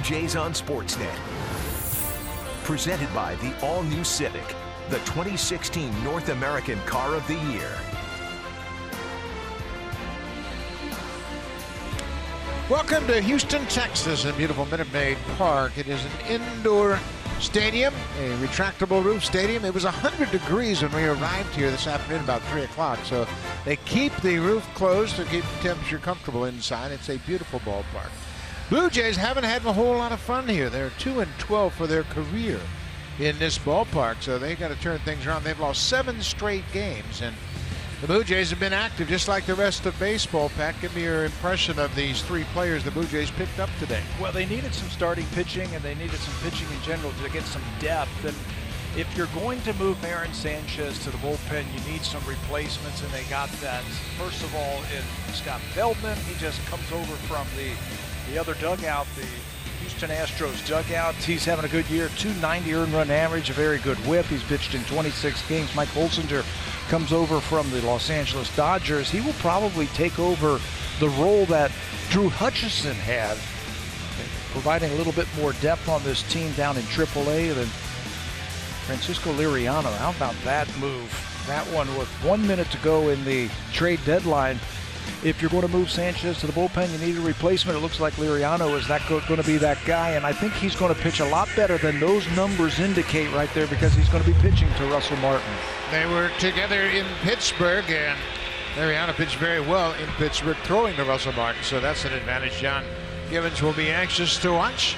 Jays on Sportsnet. Presented by the all-new Civic, the 2016 North American Car of the Year. Welcome to Houston, Texas, in beautiful Minute Maid Park. It is an indoor stadium, a retractable roof stadium. It was 100 degrees when we arrived here this afternoon about 3 o'clock, so they keep the roof closed to keep the temperature comfortable inside. It's a beautiful ballpark. Blue Jays haven't had a whole lot of fun here. They're 2-12 for their career in this ballpark, so they got to turn things around. They've lost 7 straight games, and the Blue Jays have been active just like the rest of baseball. Pat, give me your impression of these 3 players the Blue Jays picked up today. Well, they needed some starting pitching, and they needed some pitching in general to get some depth. And if you're going to move Aaron Sanchez to the bullpen, you need some replacements, and they got that. First of all, in Scott Feldman, he just comes over from the other dugout, the Houston Astros dugout. He's having a good year, 290 earned run average, a very good whip. He's pitched in 26 games. Mike Holsinger comes over from the Los Angeles Dodgers. He will probably take over the role that Drew Hutchison had, providing a little bit more depth on this team down in AAA than Francisco Liriano. How about that move? That one with 1 minute to go in the trade deadline. If you're going to move Sanchez to the bullpen, you need a replacement. It looks like Liriano is going to be that guy, and I think he's going to pitch a lot better than those numbers indicate right there, because he's going to be pitching to Russell Martin. They were together in Pittsburgh, and Liriano pitched very well in Pittsburgh, throwing to Russell Martin, so that's an advantage John Givens will be anxious to watch.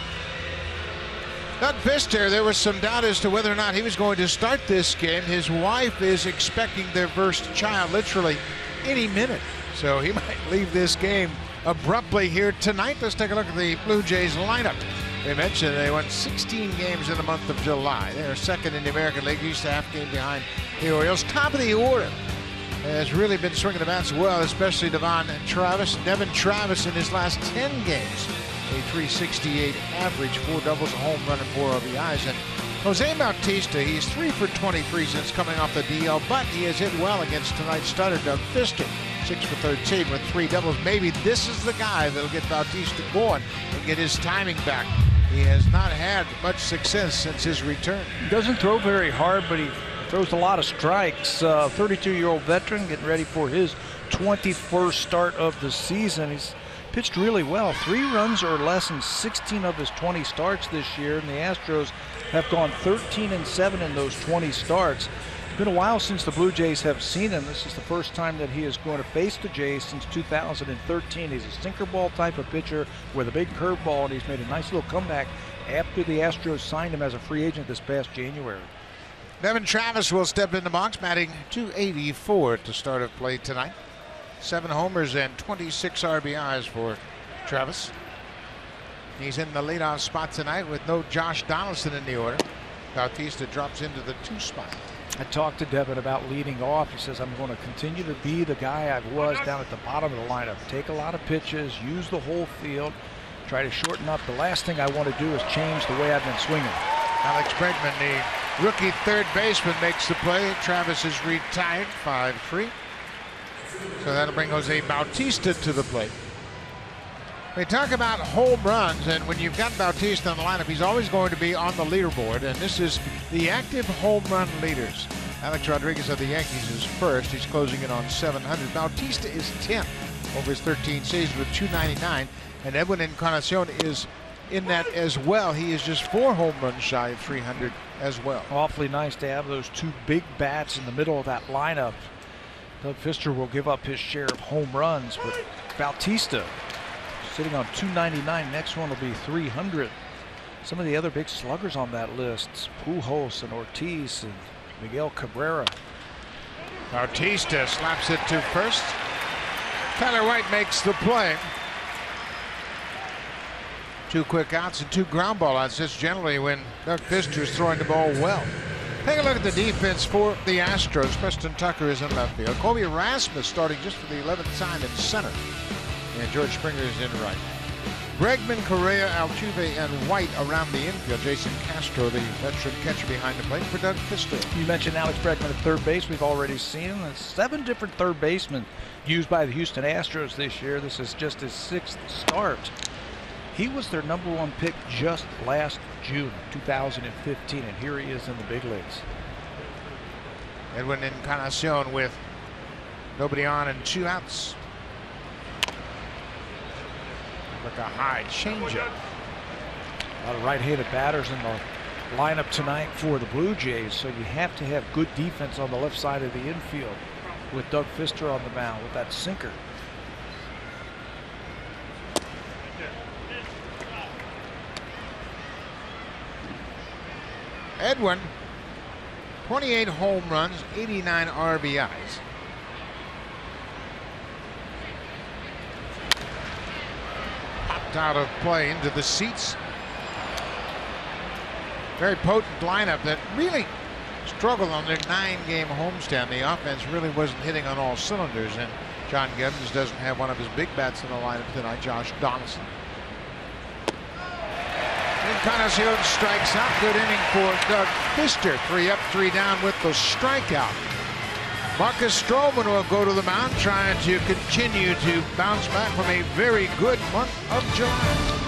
Doug Fister, there was some doubt as to whether or not he was going to start this game. His wife is expecting their first child literally any minute, so he might leave this game abruptly here tonight. Let's take a look at the Blue Jays lineup. They mentioned they won 16 games in the month of July. They're second in the American League, used to half game behind the Orioles. Top of the order has really been swinging the bats well, especially Devon Travis in his last 10 games. A .368 average, 4 doubles, a home run, and 4 RBIs. And Jose Bautista, he's 3 for 23 since coming off the DL, but he has hit well against tonight's starter, Doug Fister. 6 for 13 with 3 doubles. Maybe this is the guy that'll get Bautista going and get his timing back. He has not had much success since his return. He doesn't throw very hard, but he throws a lot of strikes. 32-year-old veteran getting ready for his 21st start of the season. He's pitched really well. 3 runs or less in 16 of his 20 starts this year, and the Astros have gone 13-7 in those 20 starts. It's been a while since the Blue Jays have seen him. This is the first time that he is going to face the Jays since 2013. He's a sinker ball type of pitcher with a big curveball, and he's made a nice little comeback after the Astros signed him as a free agent this past January. Devon Travis will step in the box, batting .284 at the start of play tonight. 7 homers and 26 RBIs for Travis. He's in the leadoff spot tonight with no Josh Donaldson in the order. Bautista drops into the 2 spot. I talked to Devin about leading off. He says, I'm going to continue to be the guy I was down at the bottom of the lineup. Take a lot of pitches, use the whole field, try to shorten up. The last thing I want to do is change the way I've been swinging. Alex Bregman, the rookie third baseman, makes the play. Travis is retired, 5-3. So that'll bring Jose Bautista to the plate. We talk about home runs, and when you've got Bautista on the lineup, he's always going to be on the leaderboard, and this is the active home run leaders. Alex Rodriguez of the Yankees is first. He's closing in on 700. Bautista is 10th over his 13 seasons with 299, and Edwin Encarnacion is in that as well. He is just 4 home runs shy of 300 as well. Awfully nice to have those 2 big bats in the middle of that lineup. Doug Fister will give up his share of home runs, but Bautista sitting on 299. Next one will be 300. Some of the other big sluggers on that list, Pujols and Ortiz and Miguel Cabrera. Bautista slaps it to first. Tyler White makes the play. 2 quick outs and 2 ground ball outs. That's generally when Doug Fister is throwing the ball well. Take a look at the defense for the Astros. Preston Tucker is in left field. Colby Rasmus starting just for the 11th time in center. And George Springer is in right. Bregman, Correa, Altuve, and White around the infield. Jason Castro, the veteran catcher behind the plate for Doug Fister. You mentioned Alex Bregman at third base. We've already seen him. 7 different third basemen used by the Houston Astros this year. This is just his 6th start. He was their #1 pick just last June 2015, and here he is in the big leagues. Edwin Encarnacion with nobody on and 2 outs. Like a high changeup. A lot of right-handed batters in the lineup tonight for the Blue Jays, so you have to have good defense on the left side of the infield with Doug Fister on the mound with that sinker. Edwin, 28 home runs, 89 RBIs. Popped out of play into the seats. Very potent lineup that really struggled on their 9-game homestand. The offense really wasn't hitting on all cylinders, and John Gibbons doesn't have one of his big bats in the lineup tonight, Josh Donaldson. Encarnacion strikes out. Good inning for Doug Fister. 3 up, 3 down with the strikeout. Marcus Stroman will go to the mound, trying to continue to bounce back from a very good month of July.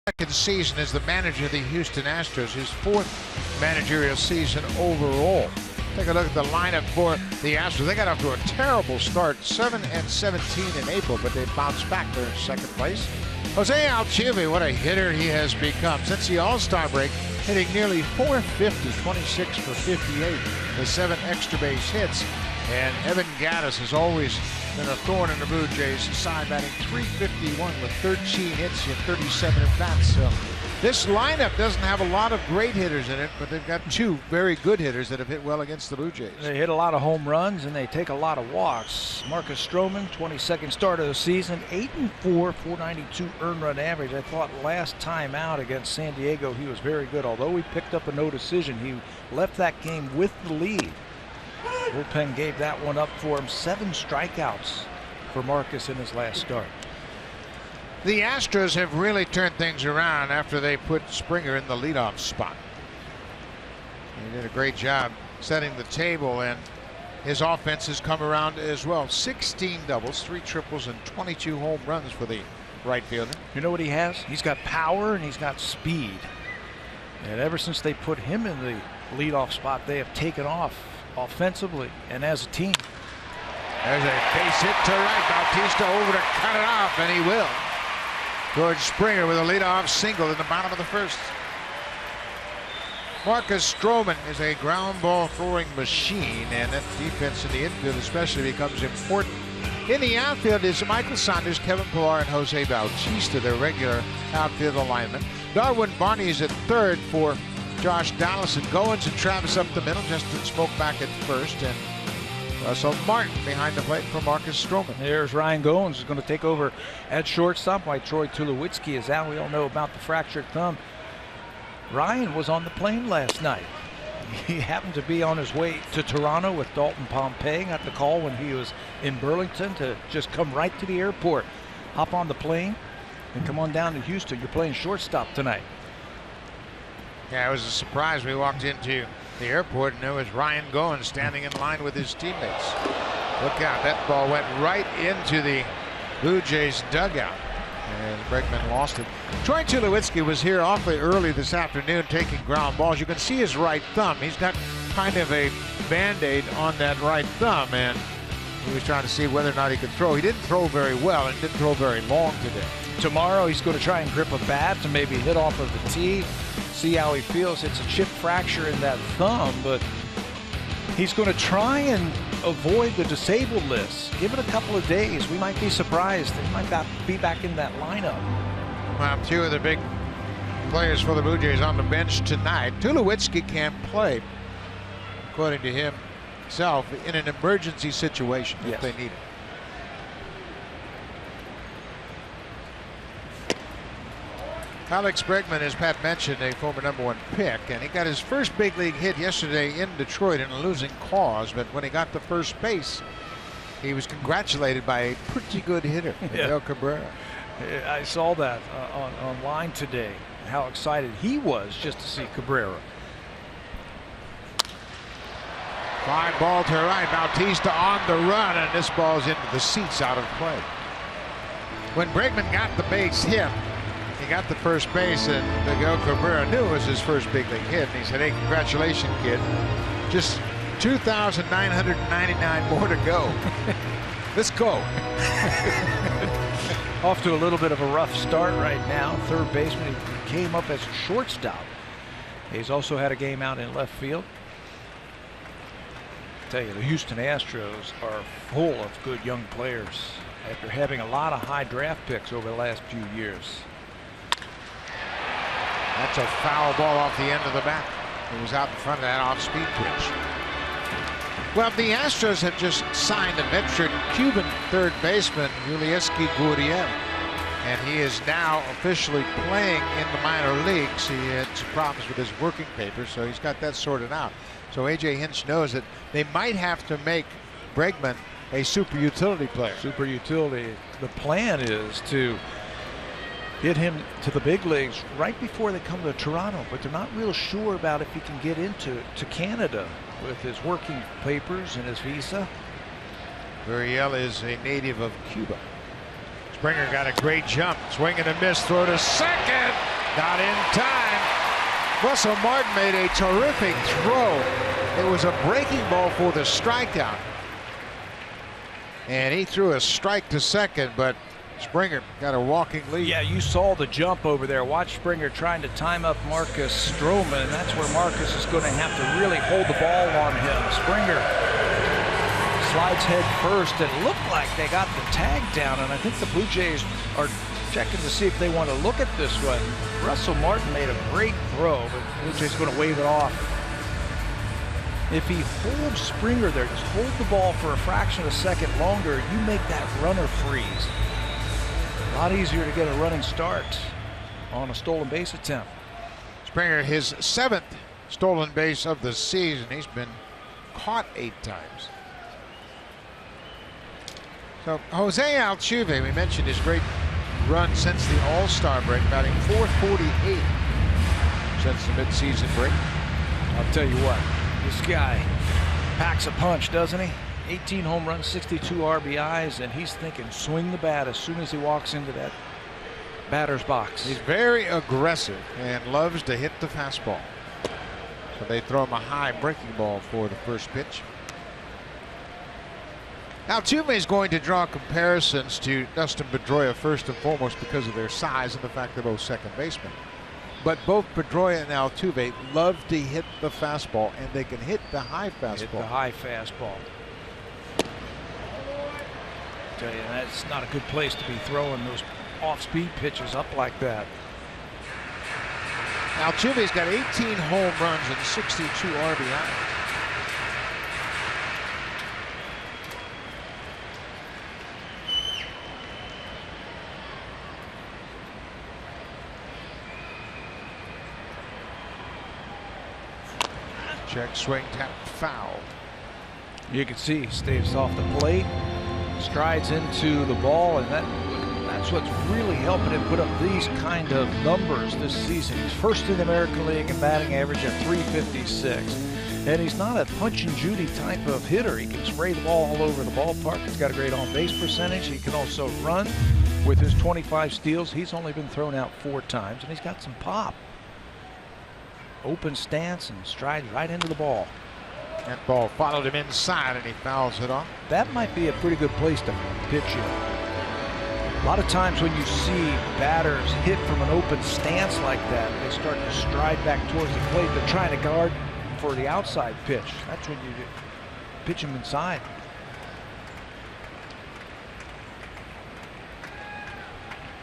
Second season as the manager of the Houston Astros, his 4th managerial season overall. Take a look at the lineup for the Astros. They got off to a terrible start, 7-17 in April, but they bounced back. They're in second place. Jose Altuve, what a hitter he has become since the All-Star break, hitting nearly .450, 26 for 58, with 7 extra base hits. And Evan Gattis has always been a thorn in the Blue Jays' side, batting .351 with 13 hits and 37 at-bats. So this lineup doesn't have a lot of great hitters in it, but they've got 2 very good hitters that have hit well against the Blue Jays. They hit a lot of home runs and they take a lot of walks. Marcus Stroman, 22nd start of the season, 8-4, 492 earned run average. I thought last time out against San Diego he was very good. Although he picked up a no decision, he left that game with the lead. Bullpen gave that one up for him. 7 strikeouts for Marcus in his last start. The Astros have really turned things around after they put Springer in the leadoff spot. He did a great job setting the table, and his offense has come around as well. 16 doubles, 3 triples, and 22 home runs for the right fielder. You know what he has? He's got power and he's got speed. And ever since they put him in the leadoff spot, they have taken off offensively and as a team. There's a base hit to right. Bautista over to cut it off, and he will. George Springer with a leadoff single in the bottom of the first. Marcus Stroman is a ground ball throwing machine, and that defense in the infield especially becomes important. In the outfield is Michael Saunders, Kevin Pillar, and Jose Bautista, their regular outfield alignment. Darwin Barney is at third for Josh Donaldson. Goins and Travis up the middle. Justin Smoke back at first, and Russell Martin behind the plate for Marcus Stroman. There's Ryan Goins, who's going to take over at shortstop while Troy Tulowitzki is out. We all know about the fractured thumb. Ryan was on the plane last night. He happened to be on his way to Toronto with Dalton Pompey. Got the call when he was in Burlington to just come right to the airport, hop on the plane, and come on down to Houston. You're playing shortstop tonight. Yeah, it was a surprise. We walked into the airport and there was Ryan Goins standing in line with his teammates. Look out, that ball went right into the Blue Jays dugout. And Bregman lost it. Troy Tulowitzki was here awfully early this afternoon taking ground balls. You can see his right thumb. He's got kind of a Band-Aid on that right thumb, and he was trying to see whether or not he could throw. He didn't throw very well and didn't throw very long today. Tomorrow he's going to try and grip a bat to maybe hit off of the tee, see how he feels. It's a chip fracture in that thumb, but he's going to try and avoid the disabled list. Give it a couple of days. We might be surprised. He might not be back in that lineup. Well, two of the big players for the Blue Jays on the bench tonight. Tulowitzki can't play, according to himself, in an emergency situation if they need it. Alex Bregman, as Pat mentioned, a former #1 pick, and he got his first big league hit yesterday in Detroit in a losing cause, but when he got to first base, he was congratulated by a pretty good hitter, Miguel Cabrera. I saw that online today, how excited he was just to see Cabrera. Fly ball to right. Bautista on the run, and this ball's into the seats out of play. When Bregman got the base hit, he got the first base, and Miguel Cabrera knew it was his first big league hit. And he said, "Hey, congratulations, kid. Just 2,999 more to go. Let's go." Off to a little bit of a rough start right now. Third baseman, he came up as a shortstop. He's also had a game out in left field. I tell you, the Houston Astros are full of good young players after having a lot of high draft picks over the last few years. That's a foul ball off the end of the bat. It was out in front of that off-speed pitch. Well, the Astros have just signed a veteran Cuban third baseman, Yulieski Gurriel, and he is now officially playing in the minor leagues. He had some problems with his working papers, so he's got that sorted out. So A.J. Hinch knows that they might have to make Bregman a super utility player. Super utility. The plan is to get him to the big leagues right before they come to Toronto, but they're not real sure about if he can get into Canada with his working papers and his visa. Gurriel is a native of Cuba. Springer got a great jump. Swing and a miss. Throw to second. Not in time. Russell Martin made a terrific throw. It was a breaking ball for the strikeout. And he threw a strike to second, but Springer got a walking lead. Yeah, you saw the jump over there. Watch Springer trying to time up Marcus Stroman, and that's where Marcus is going to have to really hold the ball on him. Springer slides head first, and it looked like they got the tag down, and I think the Blue Jays are checking to see if they want to look at this one. Russell Martin made a great throw, but the Blue Jays going to wave it off. If he holds Springer there, just hold the ball for a fraction of a second longer, you make that runner freeze. A lot easier to get a running start on a stolen base attempt. Springer, his 7th stolen base of the season. He's been caught 8 times. So Jose Altuve, we mentioned his great run since the All-Star break, batting .448 since the midseason break. I'll tell you what, this guy packs a punch, doesn't he? 18 home runs, 62 RBIs, and he's thinking swing the bat as soon as he walks into that batter's box. He's very aggressive and loves to hit the fastball. So they throw him a high breaking ball for the first pitch. Now Altuve is going to draw comparisons to Dustin Pedroia first and foremost because of their size and the fact they're both second basemen. But both Pedroia and Altuve love to hit the fastball, and they can hit the high fastball. Hit the high fastball. I tell you, that's not a good place to be throwing those off-speed pitches up like that. Altuve's got 18 home runs and 62 RBI. Check, swing, tap, foul. You can see he stays off the plate, strides into the ball, and that's what's really helping him put up these kind of numbers this season. He's first in the American League in batting average at .356. And he's not a punch-and-Judy type of hitter. He can spray the ball all over the ballpark. He's got a great on-base percentage. He can also run. With his 25 steals, he's only been thrown out 4 times, and he's got some pop. Open stance and strides right into the ball. That ball followed him inside, and he fouls it off. That might be a pretty good place to pitch in. A lot of times when you see batters hit from an open stance like that, they start to stride back towards the plate. They're trying to guard for the outside pitch. That's when you pitch them inside.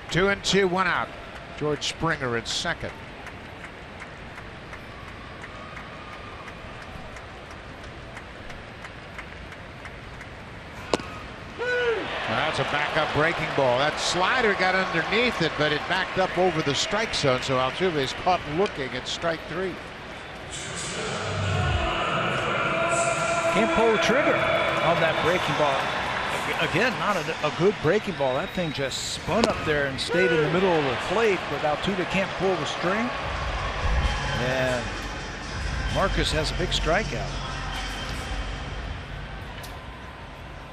Two and two, 1 out. George Springer at second. That's a backup breaking ball. That slider got underneath it, but it backed up over the strike zone, so Altuve's caught looking at strike 3. Can't pull the trigger on that breaking ball. Again, not a good breaking ball. That thing just spun up there and stayed in the middle of the plate, but Altuve can't pull the string. And Marcus has a big strikeout.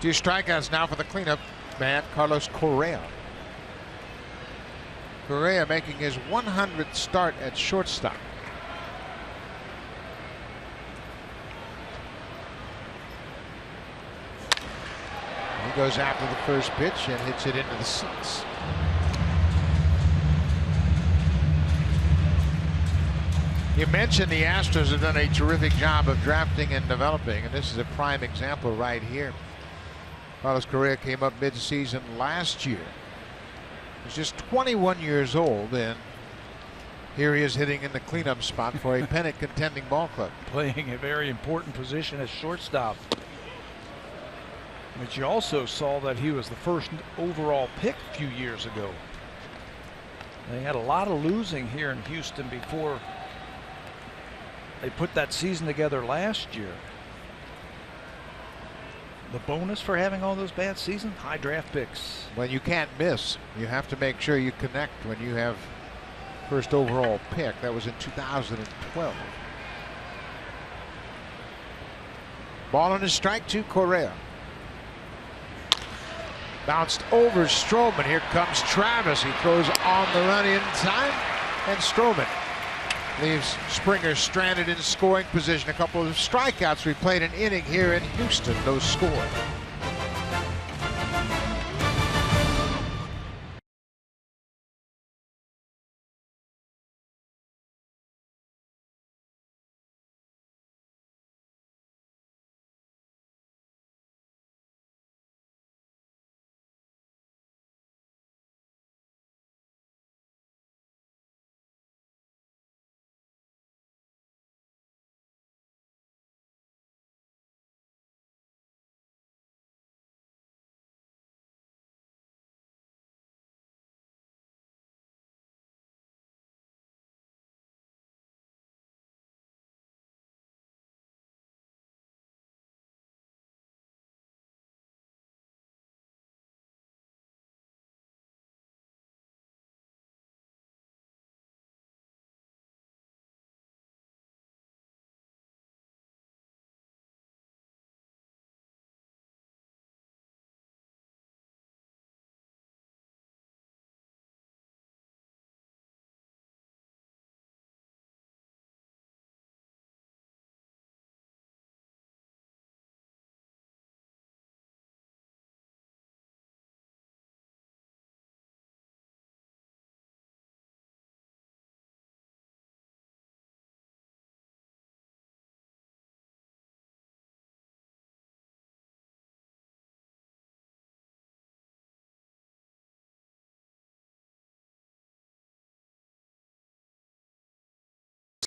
2 strikeouts now for the cleanup man, Carlos Correa. Correa making his 100th start at shortstop. He goes after the first pitch and hits it into the seats. You mentioned the Astros have done a terrific job of drafting and developing, and this is a prime example right here. Carlos Correa came up mid-season last year. He's just 21 years old, and here he is hitting in the cleanup spot for a pennant contending ball club. Playing a very important position as shortstop. But you also saw that he was the first overall pick a few years ago. They had a lot of losing here in Houston before they put that season together last year. The bonus for having all those bad seasons, high draft picks. Well, you can't miss. You have to make sure you connect when you have first overall pick. That was in 2012. Ball on a strike to Correa. Bounced over Stroman. Here comes Travis. He throws on the run in time, and Stroman leaves Springer stranded in scoring position. A couple of strikeouts. We played an inning here in Houston. No score.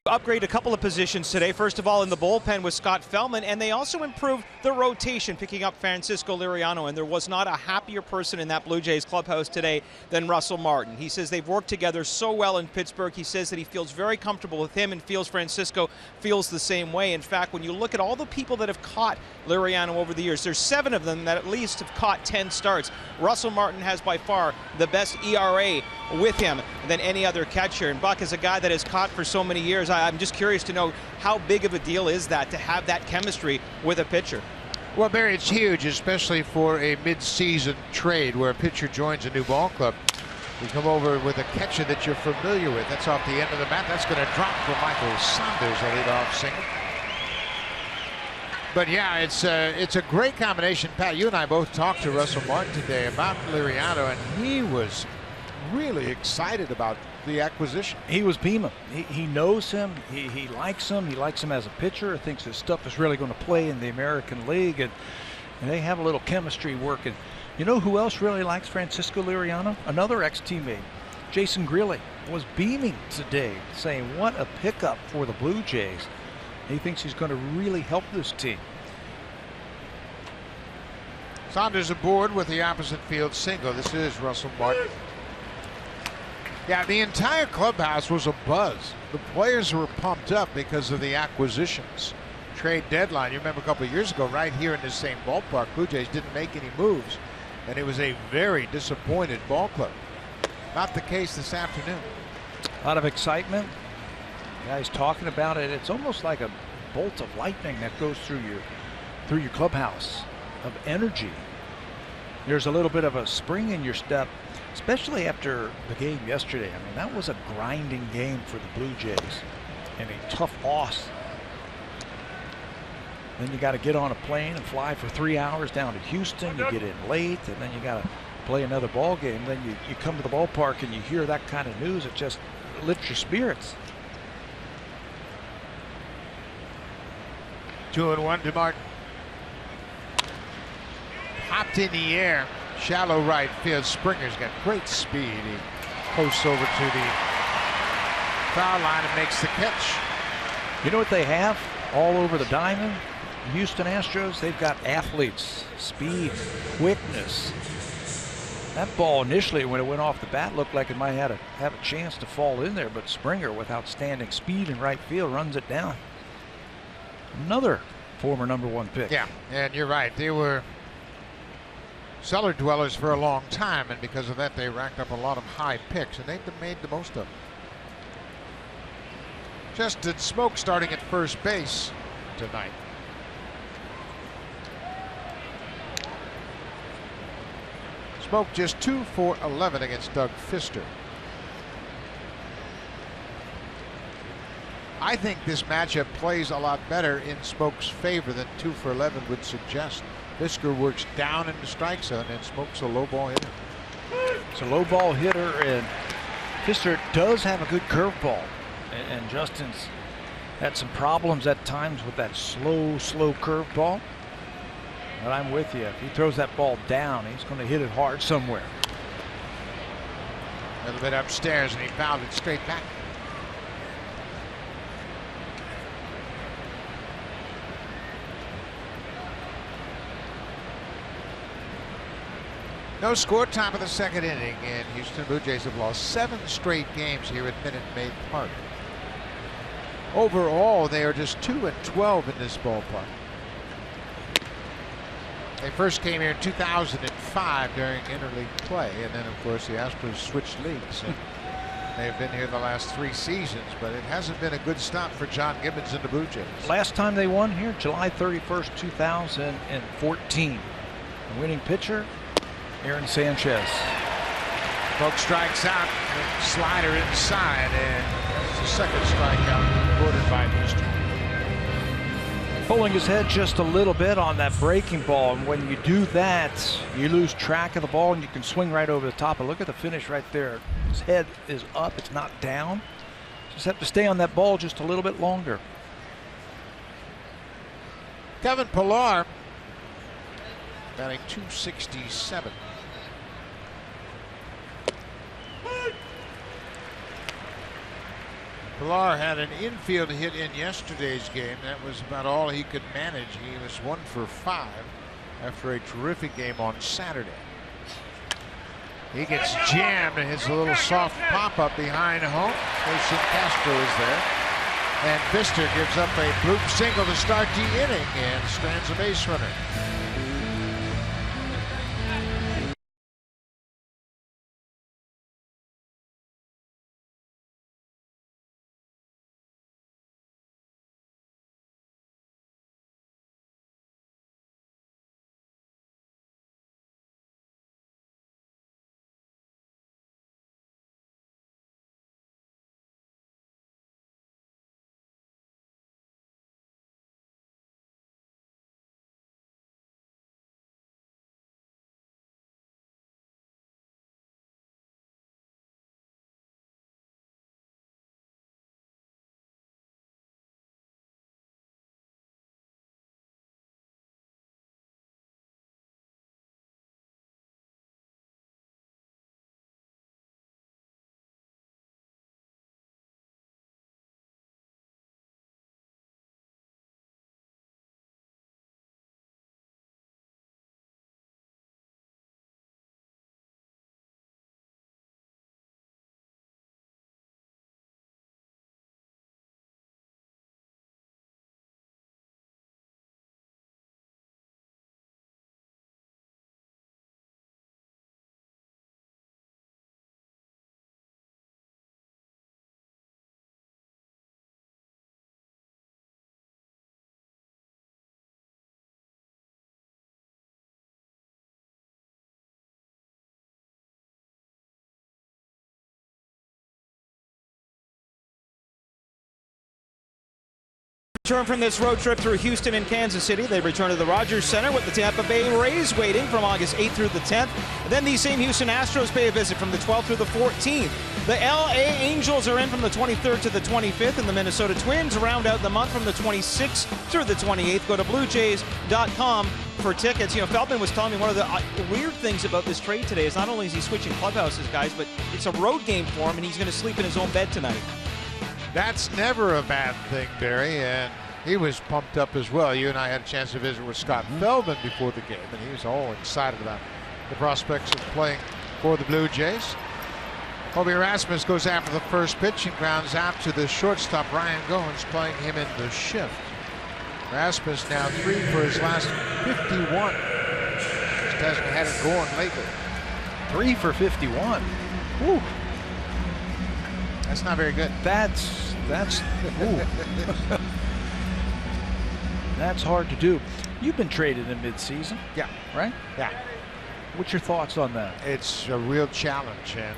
Upgrade a couple of positions today. First of all, in the bullpen with Scott Feldman, and they also improved the rotation, picking up Francisco Liriano, and there was not a happier person in that Blue Jays clubhouse today than Russell Martin. He says they've worked together so well in Pittsburgh. He says that he feels very comfortable with him and feels Francisco feels the same way. In fact, when you look at all the people that have caught Liriano over the years, there's 7 of them that at least have caught 10 starts. Russell Martin has by far the best ERA with him. than any other catcher. And Buck is a guy that has caught for so many years. I'm just curious to know how big of a deal is that to have that chemistry with a pitcher? Well, Barry, it's huge, especially for a mid-season trade where a pitcher joins a new ball club. You come over with a catcher that you're familiar with. That's off the end of the bat. That's going to drop for Michael Saunders, a leadoff single. But yeah, it's a great combination. Pat, you and I both talked to Russell Martin today about Liriano, and he was really excited about the acquisition. He was beaming. He knows him. He likes him. He likes him as a pitcher. Thinks his stuff is really going to play in the American League, and they have a little chemistry working. You know who else really likes Francisco Liriano? Another ex-teammate, Jason Greeley, was beaming today, saying what a pickup for the Blue Jays. He thinks he's going to really help this team. Saunders aboard with the opposite field single. This is Russell Martin. Yeah, the entire clubhouse was a buzz. The players were pumped up because of the acquisitions. Trade deadline. You remember a couple of years ago, right here in this same ballpark, Blue Jays didn't make any moves, and it was a very disappointed ball club. Not the case this afternoon. A lot of excitement. Guys talking about it. It's almost like a bolt of lightning that goes through your clubhouse of energy. There's a little bit of a spring in your step, especially after the game yesterday. I mean, that was a grinding game for the Blue Jays and a tough loss. Then you got to get on a plane and fly for 3 hours down to Houston. You get in late, and then you got to play another ball game. Then you come to the ballpark and you hear that kind of news. It just lifts your spirits. 2-1 to Martin. Popped in the air, shallow right field. Springer's got great speed. He posts over to the foul line and makes the catch. You know what they have all over the diamond? The Houston Astros, they've got athletes, speed, quickness. That ball initially, when it went off the bat, looked like it might have a chance to fall in there, but Springer, with outstanding speed in right field, runs it down. Another former #1 pick. Yeah, and you're right. They were cellar dwellers for a long time, and because of that, they racked up a lot of high picks, and they've made the most of them. Justin Smoke starting at first base tonight. Smoke just 2 for 11 against Doug Fister. I think this matchup plays a lot better in Smoke's favor than 2 for 11 would suggest. Fisker works down in the strike zone, and Smoke's a low ball hitter. It's a low ball hitter, and Fister does have a good curveball. And Justin's had some problems at times with that slow curveball. But I'm with you. If he throws that ball down, he's going to hit it hard somewhere. A little bit upstairs, and he fouled it straight back. No score, top of the second inning, and Houston Blue Jays have lost 7 straight games here at Minute Maid Park. Overall, they are just 2-12 in this ballpark. They first came here in 2005 during interleague play, and then, of course, the Astros switched leagues. And they've been here the last 3 seasons, but it hasn't been a good stop for John Gibbons and the Blue Jays. Last time they won here, July 31st, 2014. The winning pitcher, Aaron Sanchez. Smoke strikes out, slider inside, and it's the second strikeout recorded by Mr. Pulling his head just a little bit on that breaking ball, and when you do that, you lose track of the ball and you can swing right over the top. And look at the finish right there. His head is up, it's not down. Just have to stay on that ball just a little bit longer. Kevin Pillar batting .267. Pillar had an infield hit in yesterday's game. That was about all he could manage. He was 1 for 5 after a terrific game on Saturday. He gets jammed and hits a little soft pop-up behind home. Jason Castro is there. And Fister gives up a bloop single to start the inning and strands a base runner. return from this road trip through Houston and Kansas City. They return to the Rogers Center with the Tampa Bay Rays waiting from August 8th through the 10th. Then these same Houston Astros pay a visit from the 12th through the 14th. The LA Angels are in from the 23rd to the 25th, and the Minnesota Twins round out the month from the 26th through the 28th. Go to BlueJays.com for tickets. You know, Feldman was telling me one of the weird things about this trade today is not only is he switching clubhouses, guys, but it's a road game for him, and he's going to sleep in his own bed tonight. That's never a bad thing, Barry, and he was pumped up as well. You and I had a chance to visit with Scott Feldman before the game, and he was all excited about the prospects of playing for the Blue Jays. Kobe Rasmus goes after the first pitch and grounds out to the shortstop, Ryan Goins, playing him in the shift. Rasmus now 3 for his last 51. Just hasn't had it going lately. 3 for 51. Woo. That's not very good. That's that's hard to do. You've been traded in midseason. Yeah. Right? Yeah. What's your thoughts on that? It's a real challenge, and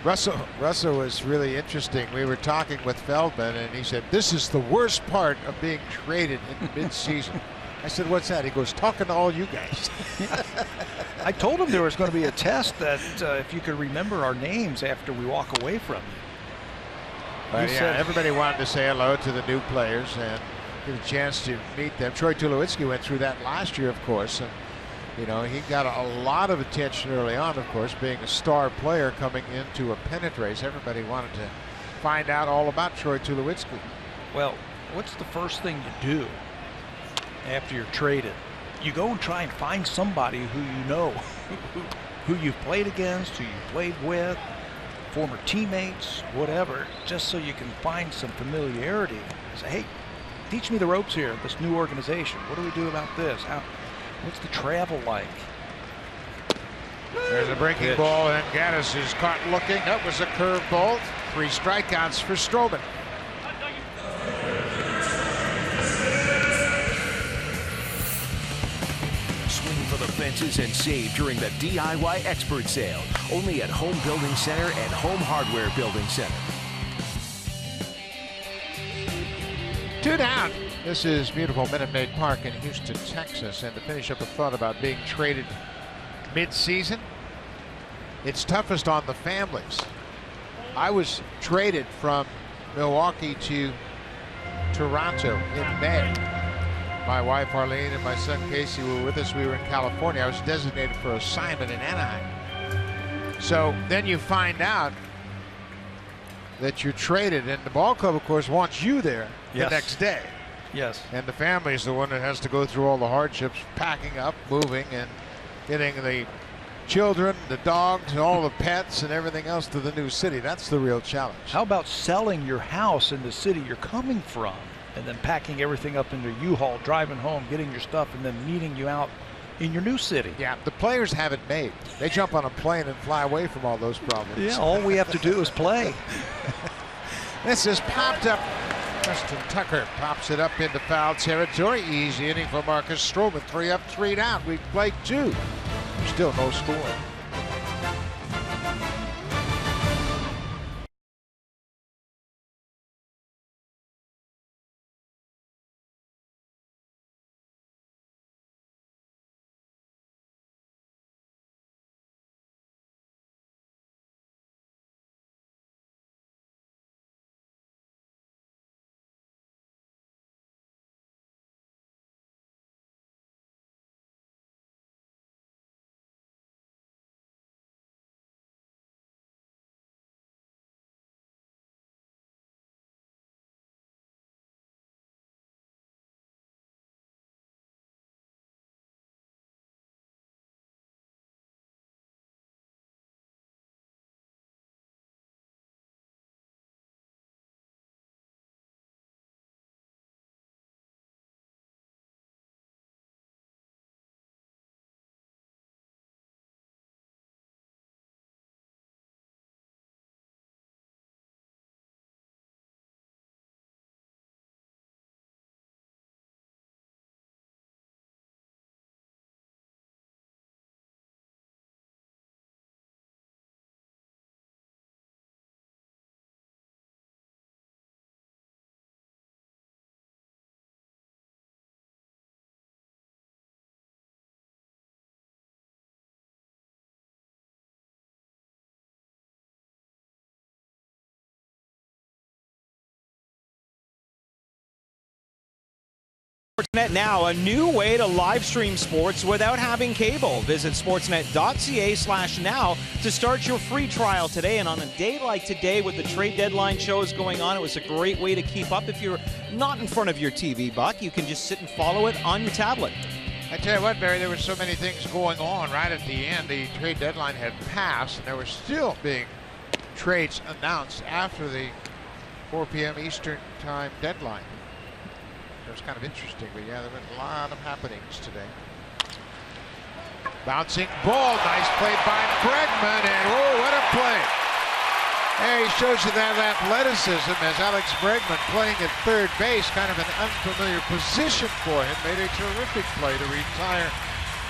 Russell was really interesting. We were talking with Feldman, and he said, this is the worst part of being traded in midseason. I said, what's that? He goes, talking to all you guys. I told him there was going to be a test that if you could remember our names after we walk away from you. But yeah, everybody wanted to say hello to the new players and get a chance to meet them. Troy Tulowitzki went through that last year, of course, and you know, he got a lot of attention early on, of course, being a star player coming into a pennant race. Everybody wanted to find out all about Troy Tulowitzki. Well, what's the first thing you do after you're traded? You go and try and find somebody who you know, who you've played against, who you played with, former teammates, whatever, just so you can find some familiarity. Say, hey, teach me the ropes here, this new organization. What do we do about this? What's the travel like? There's a breaking ball, and Gaddis is caught looking. That was a curveball. 3 strikeouts for Stroman. Swing for the fences and save during the DIY Expert Sale. Only at Home Building Center and Home Hardware Building Center. 2 down. This is beautiful Minute Maid Park in Houston, Texas. And to finish up a thought about being traded mid-season, it's toughest on the families. I was traded from Milwaukee to Toronto in May. My wife Arlene and my son Casey were with us. We were in California. I was designated for assignment in Anaheim. So then you find out that you're traded, and the ball club, of course, wants you there the next day. Yes. And the family is the one that has to go through all the hardships, packing up, moving, and getting the children, the dogs, all the pets, and everything else to the new city. That's the real challenge. How about selling your house in the city you're coming from and then packing everything up into U-Haul, driving home, getting your stuff, and then meeting you out in your new city? Yeah, the players have it made. They jump on a plane and fly away from all those problems. Yeah, all we have to do is play. This is popped up. Preston Tucker pops it up into foul territory. Easy inning for Marcus Stroman. 3 up, 3 down. We played 2. Still no score. Sportsnet Now, a new way to live stream sports without having cable. Visit sportsnet.ca/now to start your free trial today. And on a day like today with the trade deadline shows going on, it was a great way to keep up. If you're not in front of your TV, Buck, you can just sit and follow it on your tablet. I tell you what, Barry, there were so many things going on right at the end. The trade deadline had passed, and there were still being trades announced after the 4 p.m. Eastern time deadline. It was kind of interesting, but yeah, there were a lot of happenings today. Bouncing ball, nice play by Bregman, and oh, what a play. Hey, he shows you that athleticism as Alex Bregman playing at third base, kind of an unfamiliar position for him, made a terrific play to retire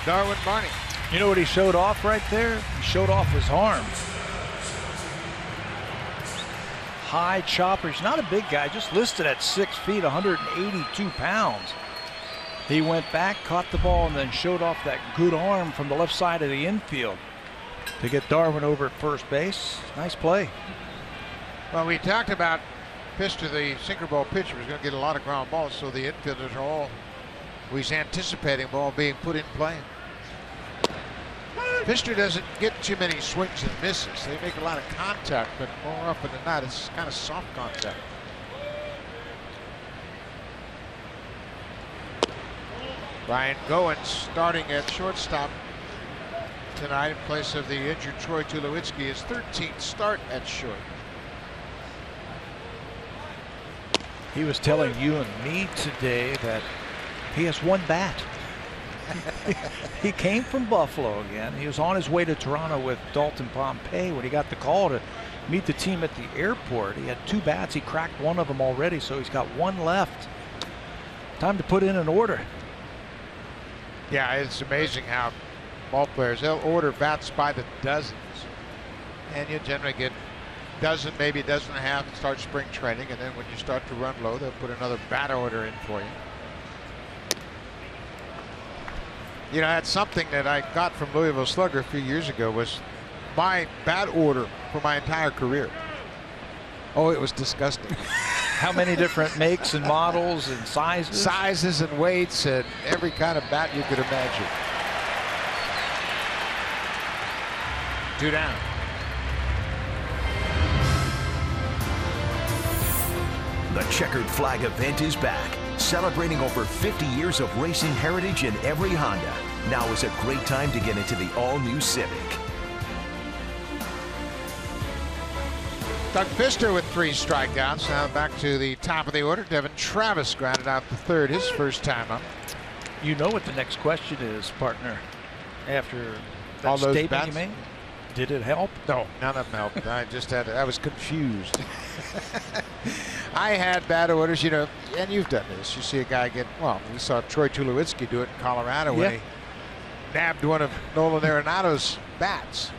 Darwin Barney. You know what he showed off right there? He showed off his arm. High chopper. He's not a big guy, just listed at 6 feet, 182 pounds. He went back, caught the ball, and then showed off that good arm from the left side of the infield to get Darwin over at first base. Nice play. Well, we talked about Pfister, the sinker ball pitcher, was going to get a lot of ground balls, so the infielders are all, he's anticipating ball being put in play. Pfister doesn't get too many swings and misses. They make a lot of contact, but more often than not, it's kind of soft contact. Brian Goins starting at shortstop tonight in place of the injured Troy Tulowitzki, his 13th start at short. He was telling you and me today that he has one bat. He came from Buffalo again. He was on his way to Toronto with Dalton Pompey when he got the call to meet the team at the airport. He had 2 bats. He cracked one of them already, so he's got 1 left. Time to put in an order. Yeah, it's amazing how ball players, they'll order bats by the dozens, and you generally get dozen, maybe a dozen and a half, and start spring training, and then when you start to run low, they'll put another bat order in for you. You know, that's something that I got from Louisville Slugger a few years ago, was my bat order for my entire career. Oh, it was disgusting. How many different makes and models and sizes? Sizes and weights and every kind of bat you could imagine. 2 down. The checkered flag event is back, celebrating over 50 years of racing heritage in every Honda. Now is a great time to get into the all-new Civic. Doug Pfister with 3 strikeouts. Now back to the top of the order. Devin Travis grounded out the third, his first time up. You know what the next question is, partner, after that all those statement bats you made? Did it help? No, none of them helped. I was confused. I had bat orders, you know, and you've done this. You see a guy get, well, we saw Troy Tulowitzki do it in Colorado when he nabbed one of Nolan Arenado's bats.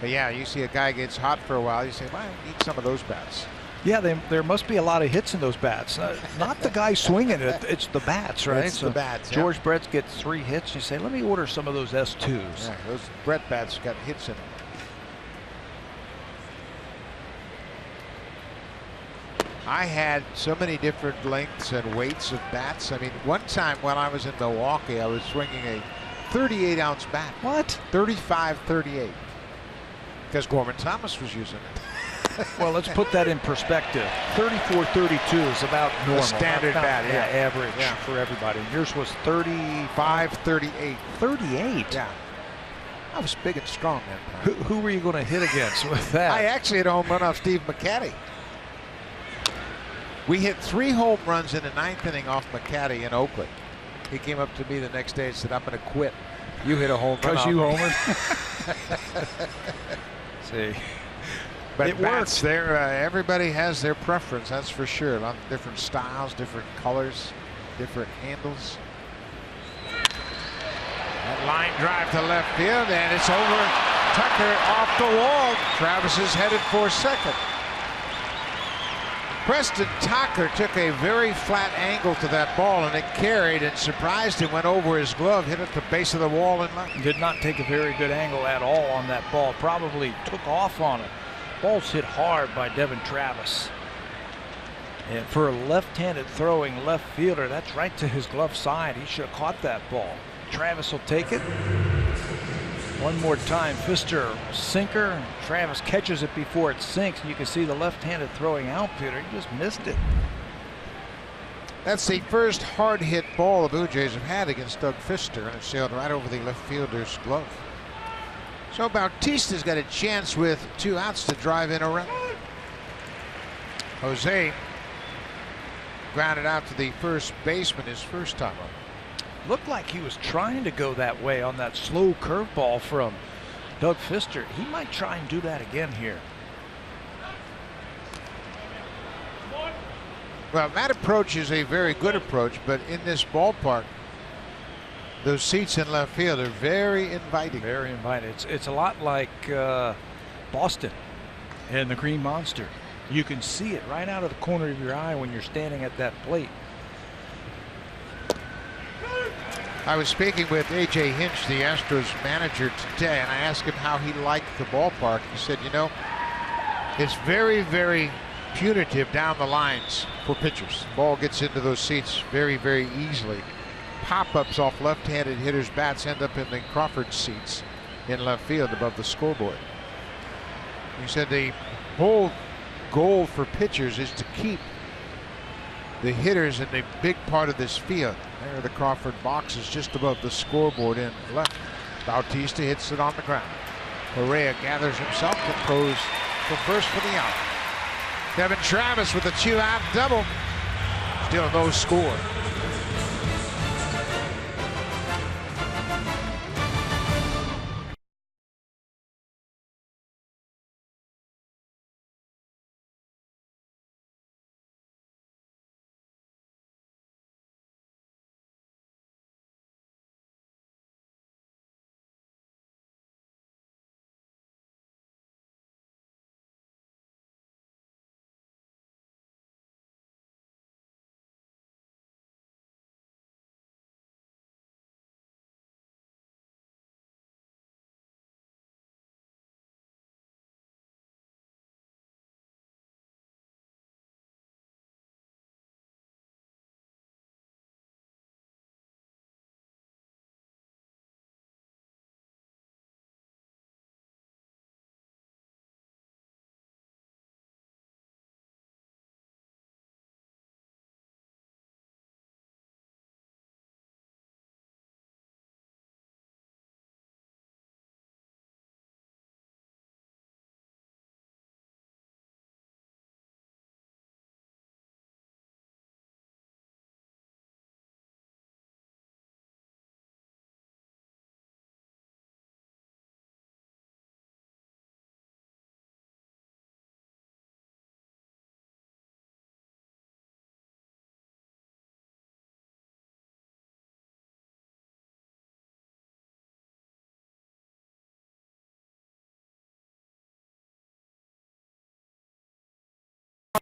But yeah, you see a guy gets hot for a while, you say, well, I need some of those bats. Yeah, there must be a lot of hits in those bats. Not the guy swinging it, it's the bats, right? It's the bats. George Brett's gets 3 hits. You say, let me order some of those S2s. Yeah, those Brett bats got hits in them. I had so many different lengths and weights of bats. I mean, one time when I was in Milwaukee, I was swinging a 38-ounce bat. What? 35-38. Because Gorman Thomas was using it. Well, let's put that in perspective. 34-32 is about normal. A standard bat, yeah. Average for everybody. Yours was 35-38. 38? Yeah. I was big and strong that time. Who were you going to hit against with that? I actually hit a home run off Steve McCaddy. We hit 3 home runs in the 9th inning off McCaddy in Oakland. He came up to me the next day and said, I'm going to quit. You hit a home run. Because you homered? See. But it bats, works. Everybody has their preference, that's for sure. A lot of different styles, different colors, different handles. That line drive to left field, and it's over. Tucker off the wall. Travis is headed for second. Preston Tucker took a very flat angle to that ball, and it carried and surprised him, went over his glove, hit at the base of the wall and left. Did not take a very good angle at all on that ball. Probably took off on it. Ball's hit hard by Devin Travis. And for a left-handed throwing left fielder, that's right to his glove side. He should have caught that ball. Travis will take it. One more time, Pfister sinker. Travis catches it before it sinks. And you can see the left-handed throwing outfielder. He just missed it. That's the first hard hit ball the Blue Jays have had against Doug Pfister, and it sailed right over the left fielder's glove. So Bautista's got a chance with 2 outs to drive in a run. Jose grounded out to the first baseman his first time up. Looked like he was trying to go that way on that slow curveball from Doug Pfister. He might try and do that again here. Well, that approach is a very good approach, but in this ballpark, those seats in left field are very inviting. Very inviting. It's a lot like Boston and the Green Monster. You can see it right out of the corner of your eye when you're standing at that plate. I was speaking with A.J. Hinch, the Astros manager, today, and I asked him how he liked the ballpark. He said, you know, it's very, very punitive down the lines for pitchers. Ball gets into those seats very, very easily. Pop-ups off left-handed hitters' bats end up in the Crawford seats in left field above the scoreboard. He said the whole goal for pitchers is to keep the hitters in the big part of this field. There are the Crawford boxes just above the scoreboard in left. Bautista hits it on the ground. Correa gathers himself and throws for first for the out. Devin Travis with a 2-out double. Still no score.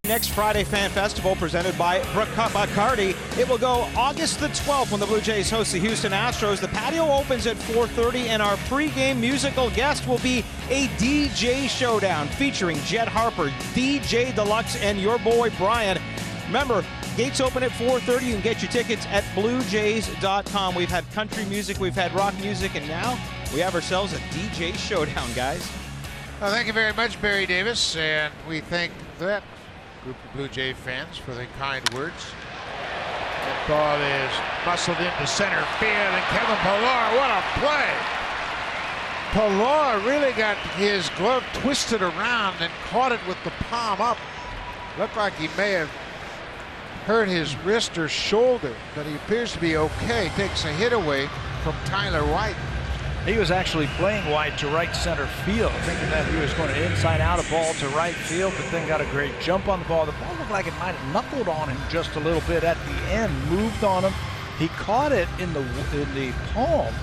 Next Friday Fan Festival presented by Bacardi. It will go August the 12th when the Blue Jays host the Houston Astros. The patio opens at 4:30 and our pregame musical guest will be a DJ showdown featuring Jed Harper, DJ Deluxe, and your boy Brian. Remember, gates open at 4:30. You can get your tickets at bluejays.com. We've had country music, we've had rock music, and now we have ourselves a DJ showdown, guys. Well, thank you very much, Barry Davis, and we thank that group of Blue Jay fans for the kind words. That ball is muscled into center field, and Kevin Pillar, what a play! Pillar really got his glove twisted around and caught it with the palm up. Looked like he may have hurt his wrist or shoulder, but he appears to be okay. Takes a hit away from Tyler White. He was actually playing wide to right center field, thinking that he was going to inside out a ball to right field, but then got a great jump on the ball. The ball looked like it might have knuckled on him just a little bit at the end, moved on him. He caught it in the palm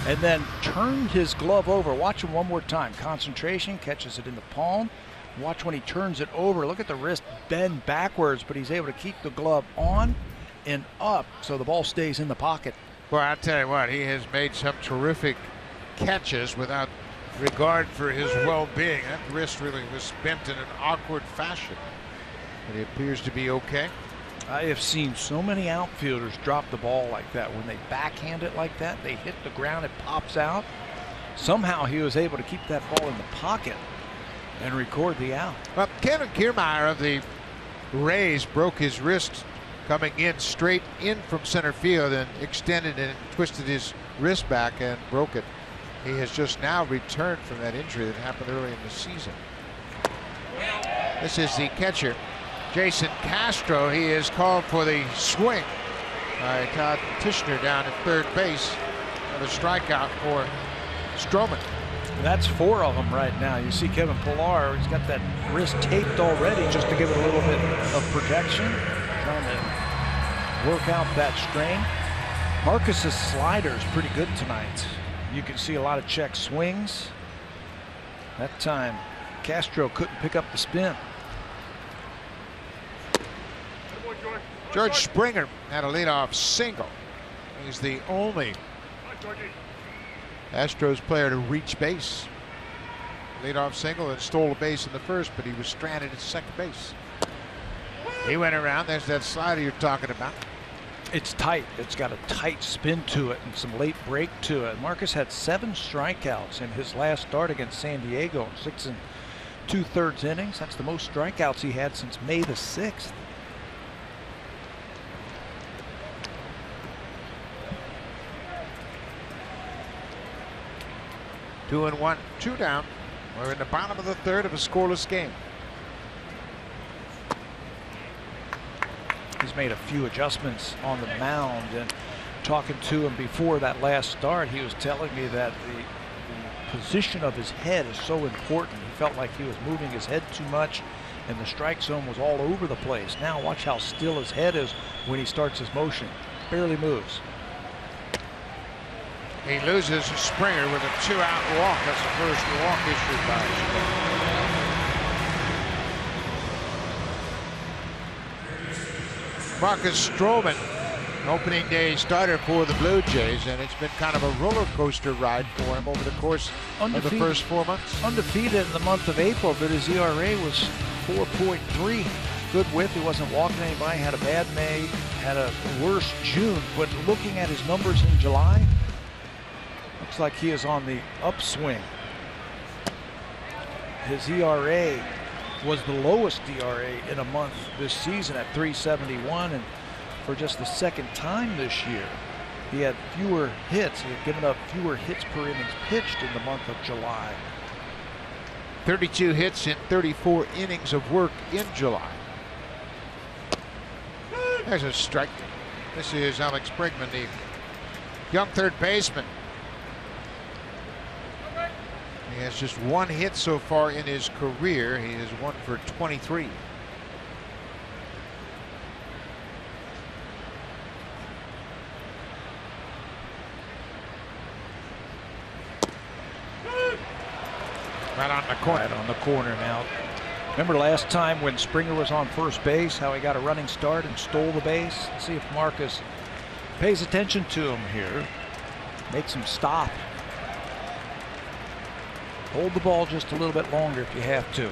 and then turned his glove over. Watch him one more time. Concentration, catches it in the palm. Watch when he turns it over. Look at the wrist bend backwards, but he's able to keep the glove on and up so the ball stays in the pocket. Well, I'll tell you what, he has made some terrific catches without regard for his well-being. That wrist really was bent in an awkward fashion. but he appears to be okay. I have seen so many outfielders drop the ball like that. When they backhand it like that, they hit the ground, it pops out. Somehow he was able to keep that ball in the pocket and record the out. Well, Kevin Kiermaier of the Rays broke his wrist coming in straight in from center field and extended and twisted his wrist back and broke it. He has just now returned from that injury that happened early in the season. This is the catcher, Jason Castro. He is called for the swing by Todd Tishner down at third base. Another strikeout for Stroman. That's 4 of them right now. You see Kevin Pillar, he's got that wrist taped already just to give it a little bit of protection. Trying to work out that strain. Marcus's slider is pretty good tonight. You can see a lot of check swings. That time, Castro couldn't pick up the spin. George Springer had a leadoff single. He's the only Astros player to reach base. Leadoff single and stole a base in the first, but he was stranded at second base. He went around. There's that slider you're talking about. It's tight. It's got a tight spin to it and some late break to it. Marcus had 7 strikeouts in his last start against San Diego in 6 2/3 innings. That's the most strikeouts he had since May the 6th. Two and one, 2 down. We're in the bottom of the third of a scoreless game. He's made a few adjustments on the mound, and talking to him before that last start, he was telling me that the position of his head is so important. He felt like he was moving his head too much and the strike zone was all over the place. Now watch how still his head is when he starts his motion. Barely moves. He loses Springer with a 2-out walk. That's the first walk issued by Springer. Marcus Stroman, opening day starter for the Blue Jays, and it's been kind of a roller coaster ride for him over the course of the first 4 months. Undefeated in the month of April, but his ERA was 4.3. Good whip. He wasn't walking anybody. Had a bad May. Had a worse June. But looking at his numbers in July, looks like he is on the upswing. His ERA was the lowest ERA in a month this season at 3.71, and for just the second time this year, he had fewer hits. He had given up fewer hits per innings pitched in the month of July. 32 hits in 34 innings of work in July. There's a strike. This is Alex Bregman, the young third baseman. He has just 1 hit so far in his career. He is 1 for 23. Right on the corner. Right on the corner now. Remember last time when Springer was on first base, how he got a running start and stole the base? Let's see if Marcus pays attention to him here. Makes him stop. Hold the ball just a little bit longer if you have to.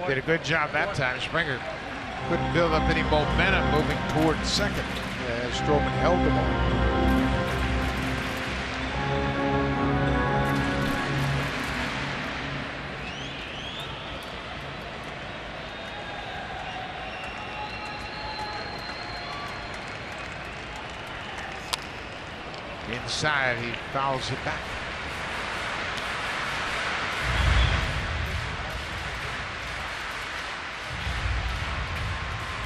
Did a good job that time. Springer couldn't build up any momentum moving toward second as Stroman held the ball. Inside, he fouls it back.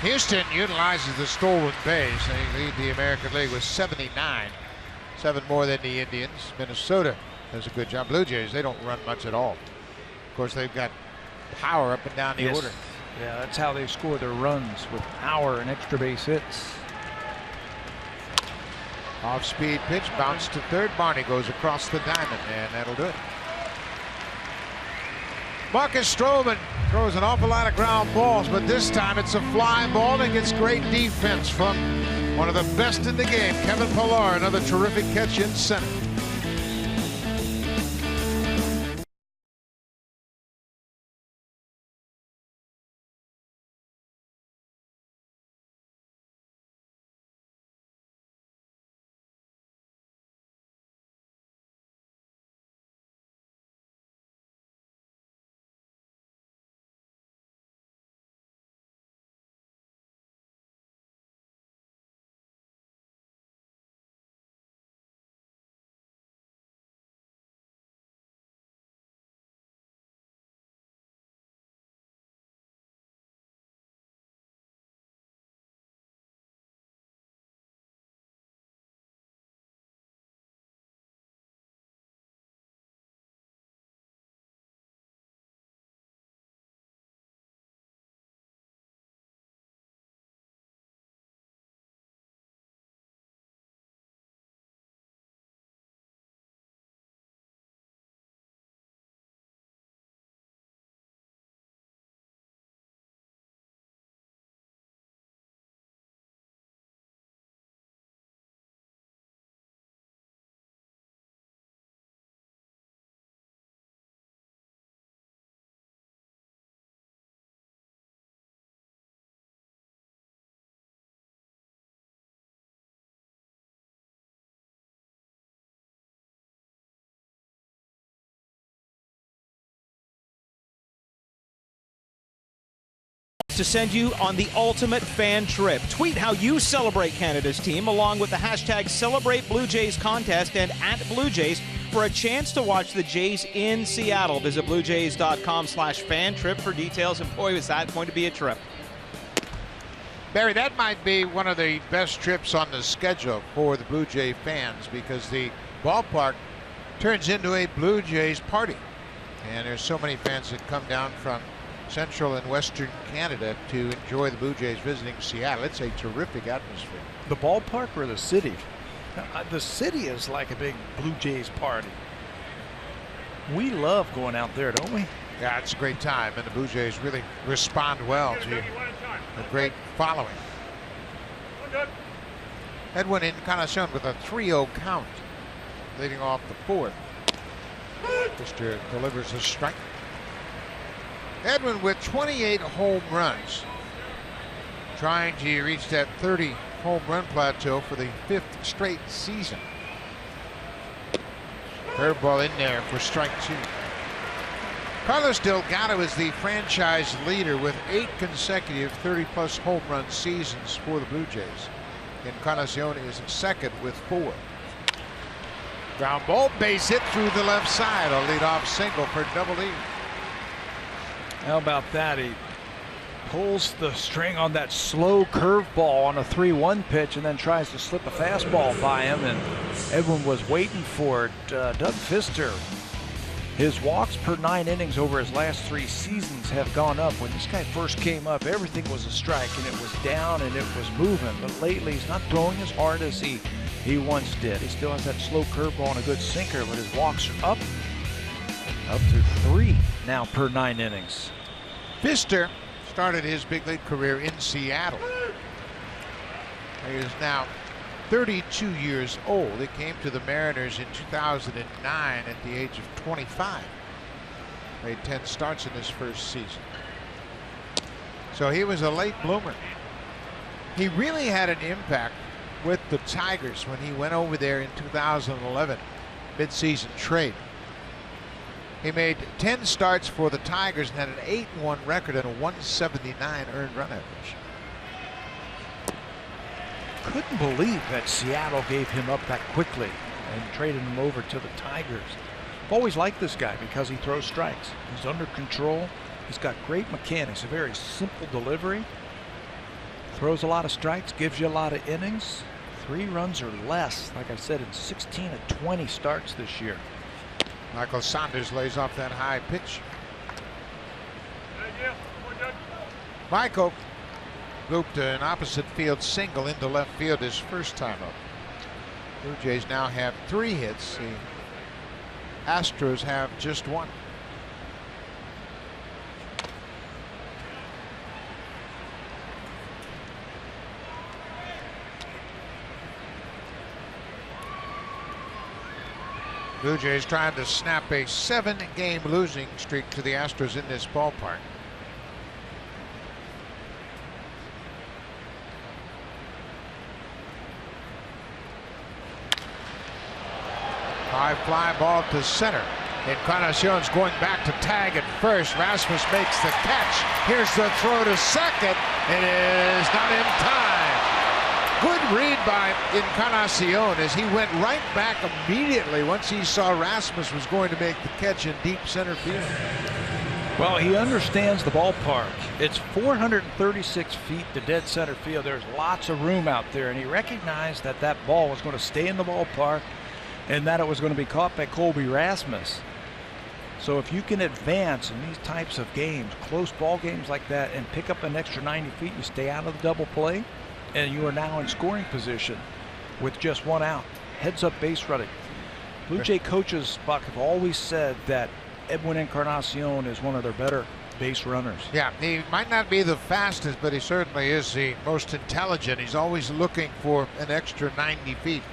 Houston utilizes the stolen base. They lead the American League with 79. 7 more than the Indians. Minnesota does a good job. Blue Jays, they don't run much at all. Of course, they've got power up and down the order. Yeah, that's how they score their runs, with power and extra base hits. Off-speed pitch, bounce to third. Barney goes across the diamond, and that'll do it. Marcus Stroman throws an awful lot of ground balls, but this time it's a fly ball and gets great defense from one of the best in the game, Kevin Pillar. Another terrific catch in center. to send you on the ultimate fan trip. Tweet how you celebrate Canada's team along with the hashtag Celebrate Blue Jays contest and @BlueJays for a chance to watch the Jays in Seattle. Visit bluejays.com/fan trip for details. And boy, is that going to be a trip. Barry, that might be one of the best trips on the schedule for the Blue Jay fans because the ballpark turns into a Blue Jays party. And there's so many fans that come down from central and western Canada to enjoy the Blue Jays visiting Seattle. It's a terrific atmosphere. The ballpark or the city? The city is like a big Blue Jays party. We love going out there, don't we? Yeah, it's a great time, and the Blue Jays really respond well to a great following. Edwin Encarnacion with a 3-0 count, leading off the fourth. Mr. delivers a strike. Edwin with 28 home runs, trying to reach that 30 home run plateau for the 5th straight season. Curveball in there for strike 2. Carlos Delgado is the franchise leader with 8 consecutive 30-plus home run seasons for the Blue Jays. Encarnacion is second with 4. Ground ball, base hit through the left side. A leadoff single for Double E. How about that? He pulls the string on that slow curveball on a 3-1 pitch and then tries to slip a fastball by him, and Edwin was waiting for it. Doug Fister, his walks per 9 innings over his last 3 seasons have gone up. When this guy first came up, everything was a strike and it was down and it was moving, but lately he's not throwing as hard as he once did. He still has that slow curveball and a good sinker, but his walks are up to 3 now per 9 innings. Fister started his big league career in Seattle. He is now 32 years old. He came to the Mariners in 2009 at the age of 25. Made 10 starts in his first season. So he was a late bloomer. He really had an impact with the Tigers when he went over there in 2011 midseason trade. He made 10 starts for the Tigers and had an 8-1 record and a 179 earned run average. Couldn't believe that Seattle gave him up that quickly and traded him over to the Tigers. I've always liked this guy because he throws strikes. He's under control. He's got great mechanics, a very simple delivery. Throws a lot of strikes, gives you a lot of innings. 3 runs or less, like I said, in 16 of 20 starts this year. Michael Saunders lays off that high pitch. Michael looped an opposite field single into left field his first time up. Blue Jays now have 3 hits. The Astros have just 1. Blue Jays trying to snap a 7-game losing streak to the Astros in this ballpark. High fly ball to center. Encarnacion's going back to tag at first. Rasmus makes the catch. Here's the throw to second. It is not in time. Good read by Encarnacion as he went right back immediately once he saw Rasmus was going to make the catch in deep center field. Well, he understands the ballpark. It's 436 feet to dead center field. There's lots of room out there, and he recognized that that ball was going to stay in the ballpark and that it was going to be caught by Colby Rasmus. So if you can advance in these types of games, close ball games like that, and pick up an extra 90 feet, you stay out of the double play, and you are now in scoring position with just 1 out. Heads up base running. Blue Jay coaches, Buck, have always said that Edwin Encarnacion is one of their better base runners. Yeah, he might not be the fastest, but he certainly is the most intelligent. He's always looking for an extra 90 feet.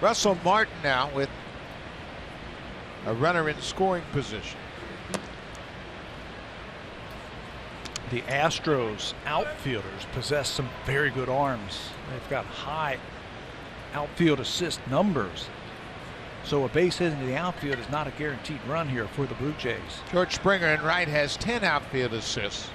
Russell Martin now with a runner in scoring position. The Astros outfielders possess some very good arms. They've got high outfield assist numbers. So a base hit into the outfield is not a guaranteed run here for the Blue Jays. George Springer in right has 10 outfield assists.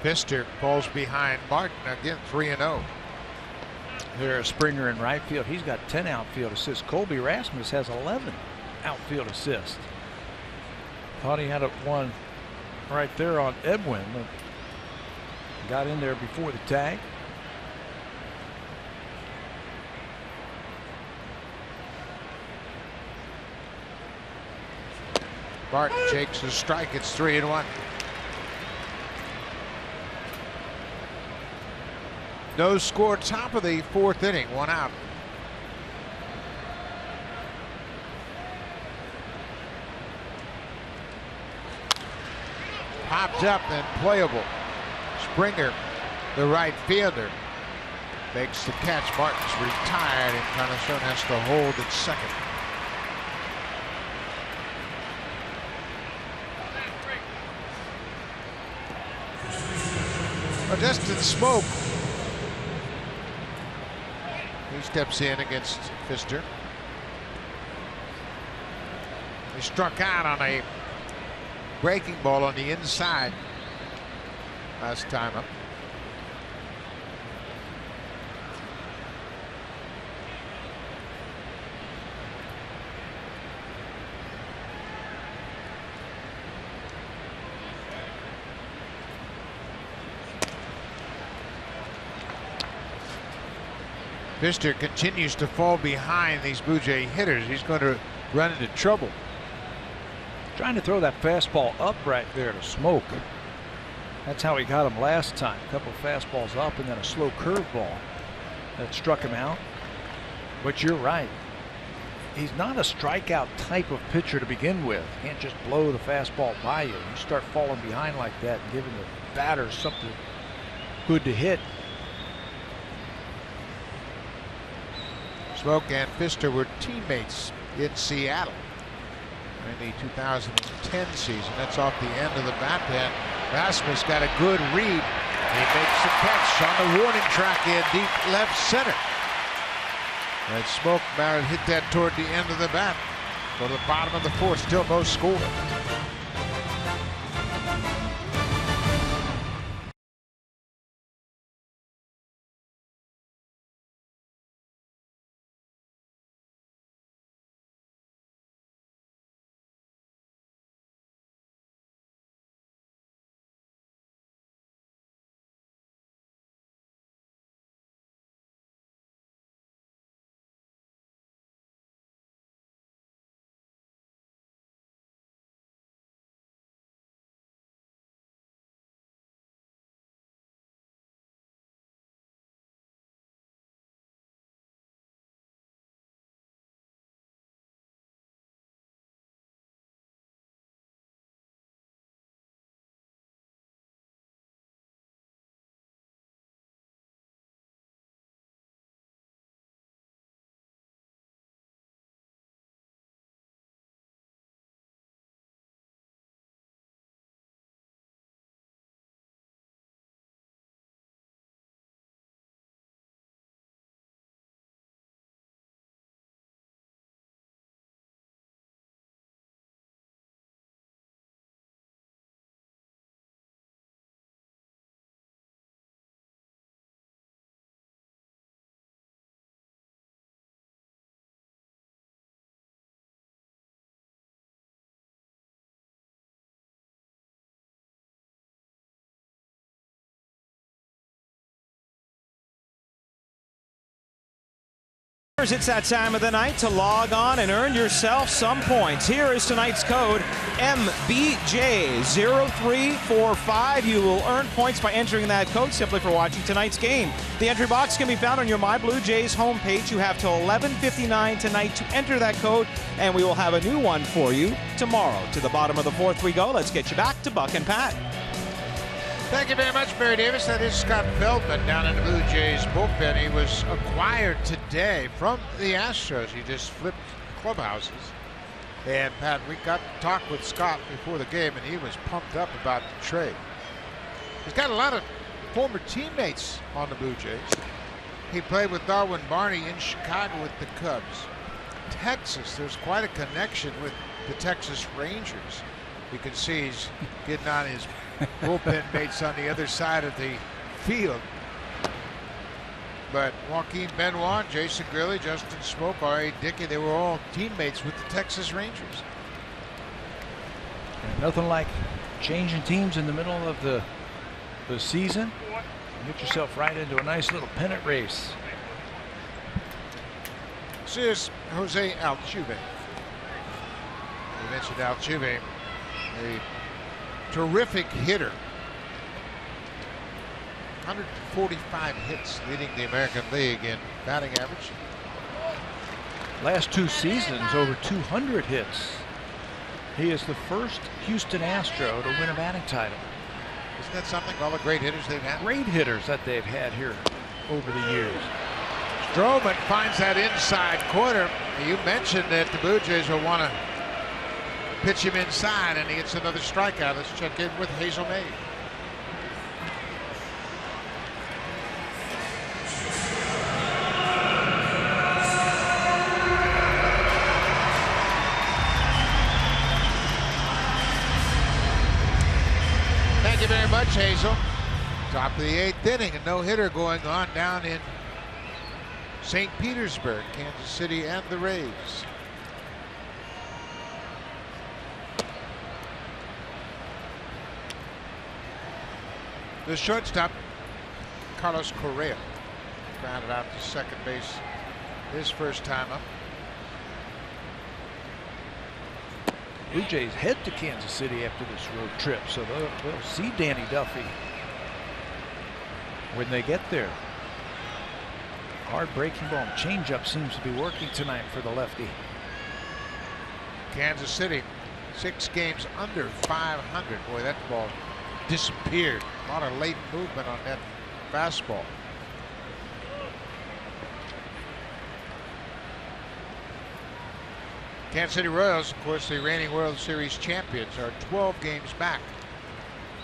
Pfister falls behind Martin again, 3-0. There's Springer in right field. He's got 10 outfield assists. Colby Rasmus has 11 outfield assists. Thought he had one right there on Edwin. Got in there before the tag. Martin takes a strike. It's 3-1. No score, top of the fourth inning, 1 out. Popped up and playable. Springer, the right fielder, makes the catch. Martin's retired, and Encarnacion has to hold at second. Justin Smoke. He steps in against Pfister. He struck out on a breaking ball on the inside last time up. Pfister continues to fall behind these Blue Jay hitters. He's going to run into trouble. Trying to throw that fastball up right there to Smoke. That's how he got him last time. A couple of fastballs up and then a slow curveball that struck him out. But you're right. He's not a strikeout type of pitcher to begin with. Can't just blow the fastball by you. You start falling behind like that and giving the batters something good to hit. Smoke and Pfister were teammates in Seattle in the 2010 season. That's off the end of the bat then. Rasmus got a good read. He makes the catch on the warning track in deep left center. And Smoke Barrett hit that toward the end of the bat. Go to the bottom of the fourth, still no score. It's that time of the night to log on and earn yourself some points. Here is tonight's code, MBJ0345. You will earn points by entering that code simply for watching tonight's game. The entry box can be found on your My Blue Jays homepage. You have till 11:59 tonight to enter that code, and we will have a new one for you tomorrow. To the bottom of the fourth we go. Let's get you back to Buck and Pat. Thank you very much, Barry Davis. That is Scott Feldman down in the Blue Jays bullpen. He was acquired today from the Astros. He just flipped clubhouses. And Pat, we got to talk with Scott before the game, and he was pumped up about the trade. He's got a lot of former teammates on the Blue Jays. He played with Darwin Barney in Chicago with the Cubs. Texas, there's quite a connection with the Texas Rangers. You can see he's getting on his bullpen mates on the other side of the field. But Joaquin Benoit, Jason Grilli, Justin Smoke, R.A. Dickey, they were all teammates with the Texas Rangers. And nothing like changing teams in the middle of the season. Get yourself right into a nice little pennant race. This is Jose Altuve. We mentioned Altuve, a terrific hitter. 145 hits, leading the American League in batting average. Last 2 seasons, over 200 hits. He is the first Houston Astro to win a batting title. Isn't that something? All the great hitters they've had. Great hitters that they've had here over the years. Stroman finds that inside corner. You mentioned that the Blue Jays will want to pitch him inside, and he gets another strikeout. Let's check in with Hazel May. Thank you very much, Hazel. Top of the 8th inning, a no-hitter going on down in St. Petersburg, Kansas City, and the Rays. The shortstop, Carlos Correa, grounded out to second base his first time up. Blue Jays head to Kansas City after this road trip, so they'll see Danny Duffy when they get there. Hard breaking ball. Changeup seems to be working tonight for the lefty. Kansas City, 6 games under 500. Boy, that ball disappeared. A lot of late movement on that fastball. Kansas City Royals, of course, the reigning World Series champions, are 12 games back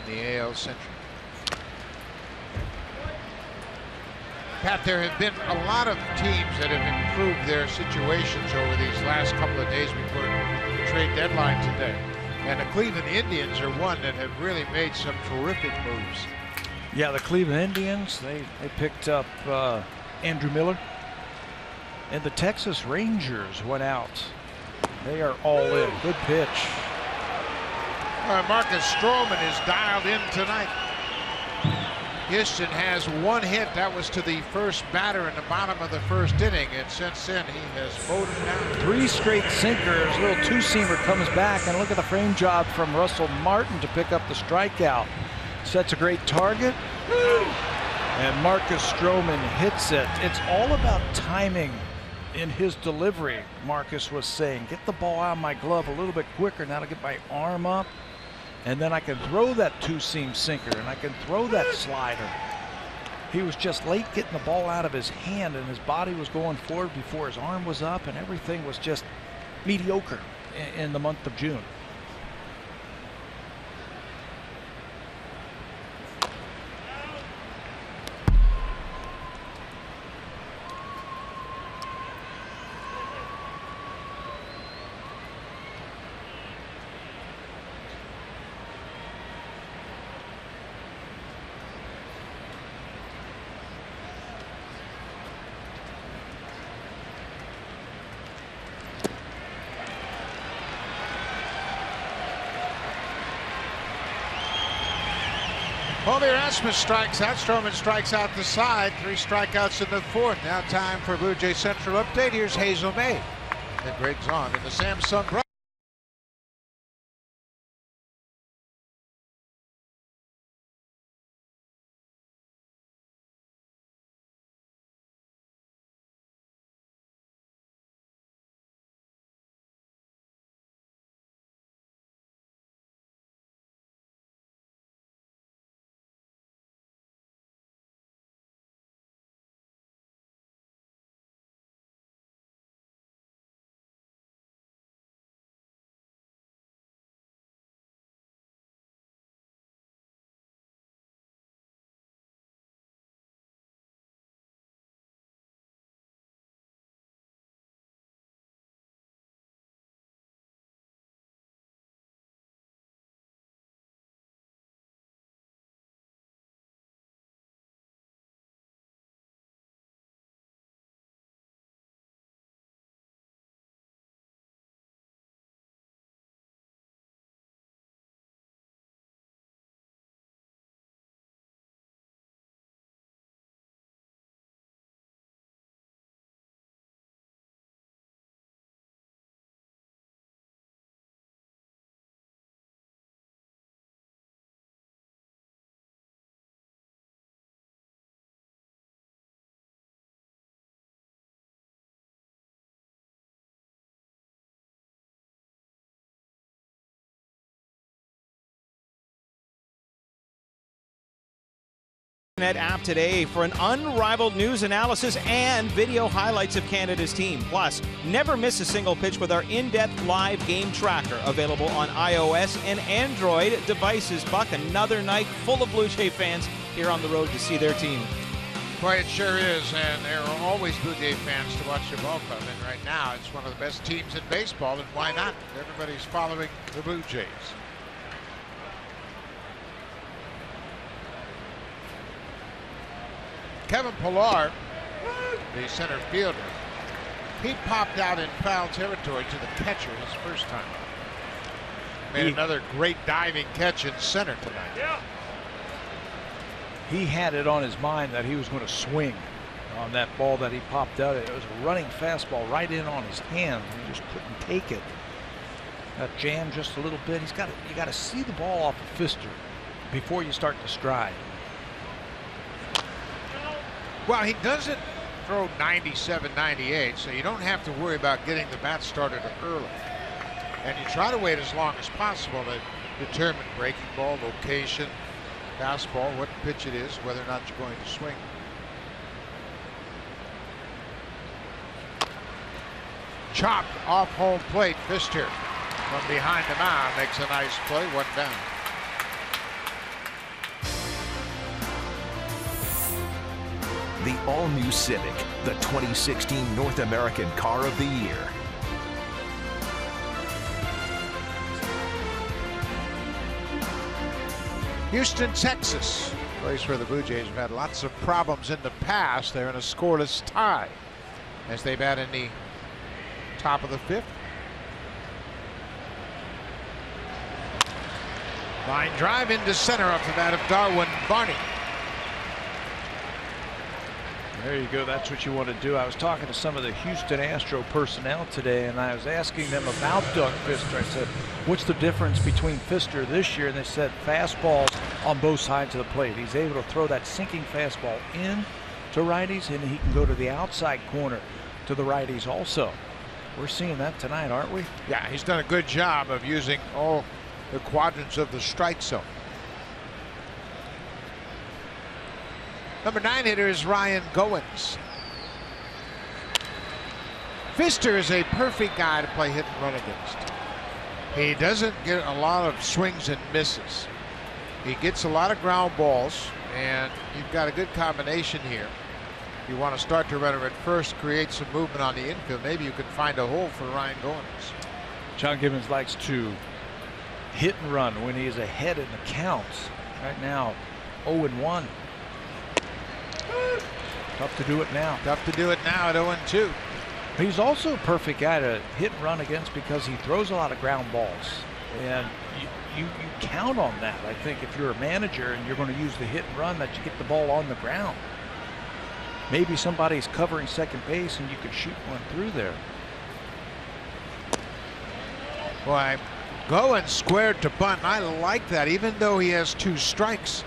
in the AL Central. Pat, there have been a lot of teams that have improved their situations over these last couple of days before the trade deadline today. And the Cleveland Indians are one that have really made some terrific moves. Yeah, the Cleveland Indians, they picked up Andrew Miller. And the Texas Rangers went out. They are all in. Good pitch. Marcus Stroman is dialed in tonight. Houston has 1 hit. That was to the first batter in the bottom of the first inning, and since then he has mowed him down. 3 straight sinkers. A little two-seamer comes back, and look at the frame job from Russell Martin to pick up the strikeout. Sets a great target, and Marcus Stroman hits it. It's all about timing in his delivery. Marcus was saying, get the ball out of my glove a little bit quicker. Now to get my arm up, and then I can throw that two-seam sinker, and I can throw that slider. He was just late getting the ball out of his hand, and his body was going forward before his arm was up, and everything was just mediocre in the month of June. Well, Erasmus strikes out. Stroman strikes out the side. 3 strikeouts in the 4th. Now time for Blue Jay Central update. Here's Hazel May. And Greg Zahn in the Samsung App today for an unrivaled news analysis and video highlights of Canada's team. Plus, never miss a single pitch with our in-depth live game tracker, available on iOS and Android devices. Buck, another night full of Blue Jay fans here on the road to see their team. Boy, it sure is, and there are always Blue Jay fans to watch the ball club, and right now it's one of the best teams in baseball, and why not? Everybody's following the Blue Jays. Kevin Pillar, the center fielder, he popped out in foul territory to the catcher his first time. Made another great diving catch in center tonight. Yeah. He had it on his mind that he was going to swing on that ball that he popped out. It was a running fastball right in on his hand. He just couldn't take it. Got jammed just a little bit. You got to see the ball off of Fister before you start to stride. Well, he doesn't throw 97, 98, so you don't have to worry about getting the bat started early. And you try to wait as long as possible to determine breaking ball, location, fastball, what pitch it is, whether or not you're going to swing. Chopped off home plate. Fister from behind the mound makes a nice play, one down. The all-new Civic, the 2016 North American Car of the Year. Houston, Texas, a place where the Blue Jays have had lots of problems in the past. They're in a scoreless tie as they bat in the top of the fifth. Line drive into center off the bat of Darwin Barney. There you go. That's what you want to do. I was talking to some of the Houston Astro personnel today, and I was asking them about Doug Fister. I said, what's the difference between Fister this year? And they said fastballs on both sides of the plate. He's able to throw that sinking fastball in to righties, and he can go to the outside corner to the righties also. We're seeing that tonight, aren't we? Yeah, he's done a good job of using all the quadrants of the strike zone. Number 9 hitter is Ryan Goins. Fister is a perfect guy to play hit and run against. He doesn't get a lot of swings and misses. He gets a lot of ground balls, and you've got a good combination here. You want to start to runner at first, create some movement on the infield. Maybe you can find a hole for Ryan Goins. John Gibbons likes to hit and run when he is ahead in the counts. Right now, 0-1. Tough to do it now. Tough to do it now at 0-2. He's also a perfect guy to hit and run against because he throws a lot of ground balls. And you count on that. I think if you're a manager and you're going to use the hit and run, that you get the ball on the ground. Maybe somebody's covering second base and you could shoot one through there. Boy, Goins squared to bunt. I like that, even though he has 2 strikes.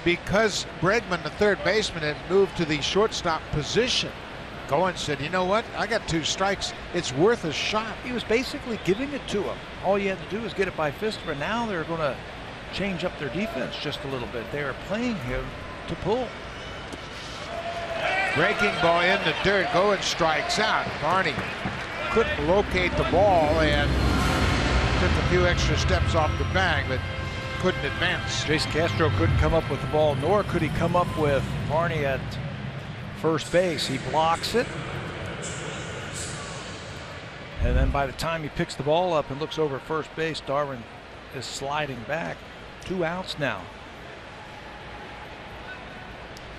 Because Bregman, the third baseman, had moved to the shortstop position. Goins said, you know what? I got 2 strikes. It's worth a shot. He was basically giving it to him. All you had to do was get it by Fister, and now they're going to change up their defense just a little bit. They are playing him to pull. Breaking ball in the dirt. Goins strikes out. Barney couldn't locate the ball and took a few extra steps off the bag, but couldn't advance. Jason Castro couldn't come up with the ball, nor could he come up with Barney at first base. He blocks it. And then by the time he picks the ball up and looks over at first base, Darwin is sliding back. 2 outs now.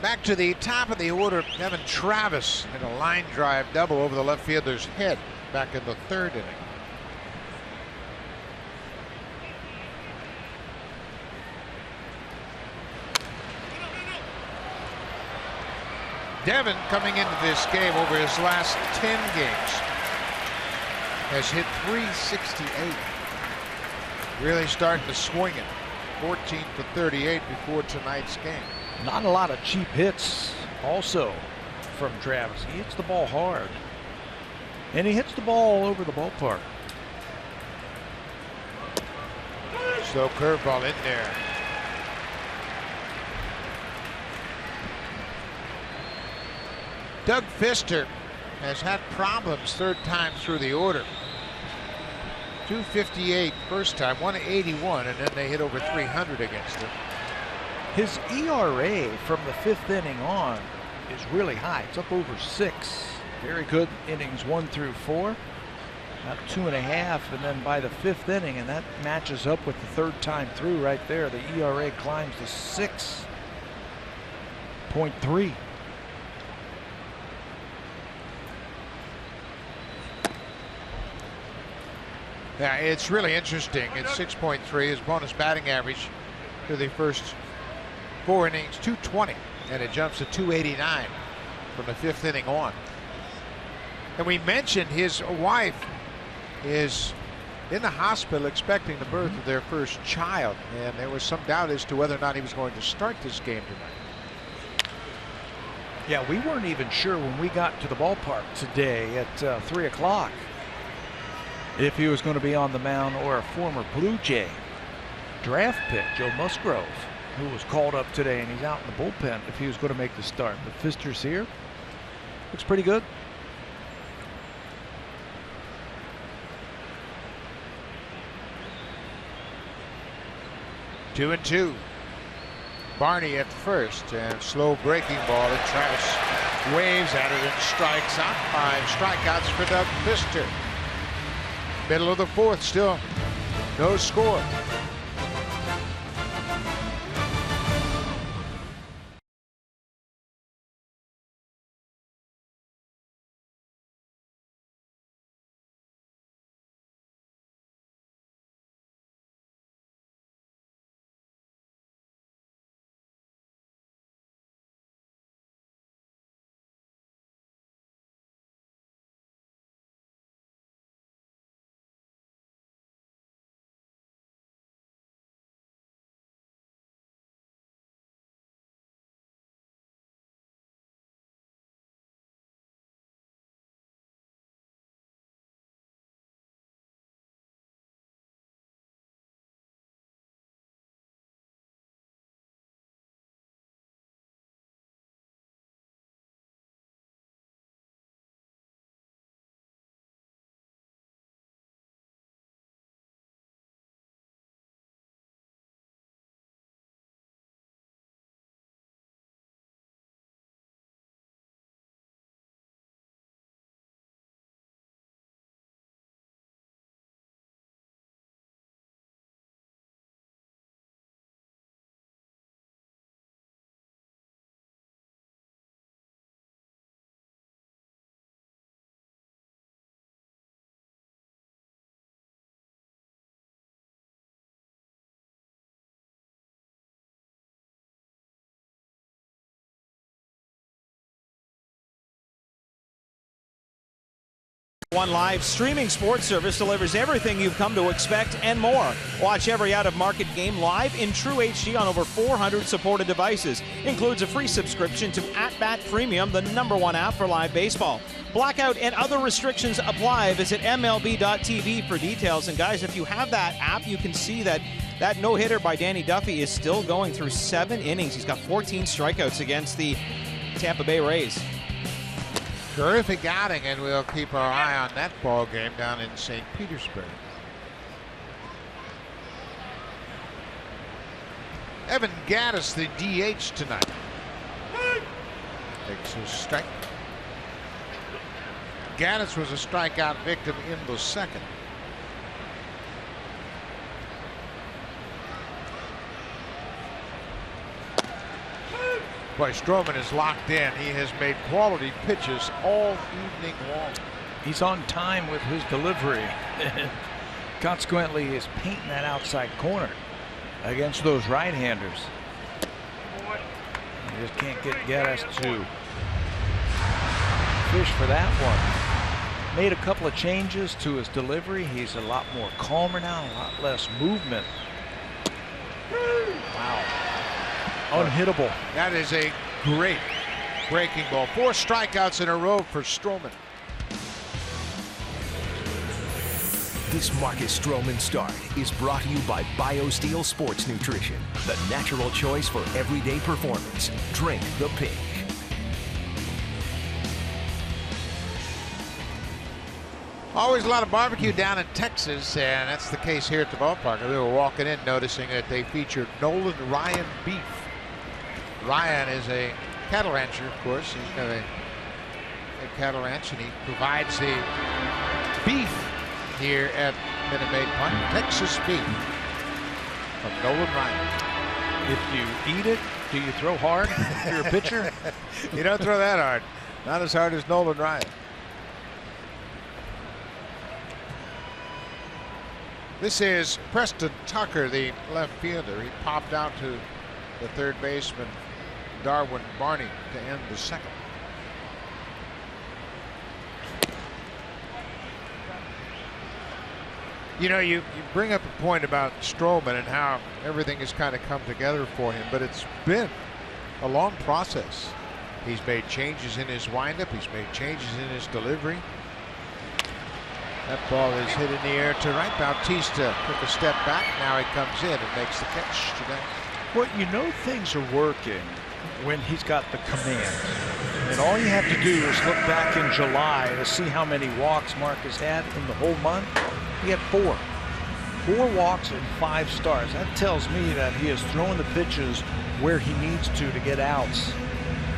Back to the top of the order, Kevin Travis in a line drive double over the left fielder's head back in the 3rd inning. Devin, coming into this game over his last 10 games, has hit .368. Really starting to swing it. 14 for 38 before tonight's game. Not a lot of cheap hits also from Travis. He hits the ball hard. And he hits the ball all over the ballpark. Slow curveball in there. Doug Fister has had problems third time through the order. 258 first time, 181, and then they hit over 300 against him. His ERA from the 5th inning on is really high. It's up over 6. Very good innings 1 through 4. About 2.5, and then by the 5th inning, and that matches up with the third time through right there. The ERA climbs to 6.3. Yeah, it's really interesting. It's 6.3. His bonus batting average through the first 4 innings, 220, and it jumps to 289 from the 5th inning on. And we mentioned his wife is in the hospital expecting the birth of their first child, and there was some doubt as to whether or not he was going to start this game tonight. Yeah, we weren't even sure when we got to the ballpark today at 3 o'clock if he was going to be on the mound or a former Blue Jay draft pick, Joe Musgrove, who was called up today, and he's out in the bullpen, if he was going to make the start. But Fister's here. Looks pretty good. Two and two. Barney at first, and slow breaking ball, and Travis waves at it and strikes out. 5 strikeouts for Doug Fister. Middle of the 4th, still no score. One live streaming sports service delivers everything you've come to expect and more. Watch every out-of-market game live in true HD on over 400 supported devices. Includes a free subscription to @Bat Premium, the #1 app for live baseball. Blackout and other restrictions apply. Visit MLB.tv for details. And guys, if you have that app, you can see that no-hitter by Danny Duffy is still going through 7 innings. He's got 14 strikeouts against the Tampa Bay Rays. Terrific outing, and we'll keep our eye on that ball game down in St. Petersburg. Evan Gattis, the DH tonight. Takes his strike. Gattis was a strikeout victim in the 2nd. Boy, Stroman is locked in. He has made quality pitches all evening long. He's on time with his delivery. Consequently, he's painting that outside corner against those right-handers. You just can't get Gattis to fish for that one. Made a couple of changes to his delivery. He's a lot more calmer now, a lot less movement. Wow. Unhittable. That is a great breaking ball. 4 strikeouts in a row for Stroman. This Marcus Stroman start is brought to you by BioSteel Sports Nutrition, the natural choice for everyday performance. Drink the pink. Always a lot of barbecue down in Texas, and that's the case here at the ballpark. We were walking in noticing that they featured Nolan Ryan beef. Ryan is a cattle rancher, of course. He's got a cattle ranch, and he provides the beef here at Minute Maid Park. Texas beef from Nolan Ryan. If you eat it, do you throw hard if you're a pitcher? You don't throw that hard. Not as hard as Nolan Ryan. This is Preston Tucker, the left fielder. He popped out to the third baseman, Darwin Barney, to end the second. You know, you bring up a point about Stroman and how everything has kind of come together for him, but it's been a long process. He's made changes in his windup. He's made changes in his delivery. That ball is hit in the air to right. Bautista took a step back. Now he comes in and makes the catch today. Well, you know things are working when he's got the command. And all you have to do is look back in July to see how many walks Marcus had in the whole month. He had 4. 4 walks and 5 starts. That tells me that he is throwing the pitches where he needs to get outs.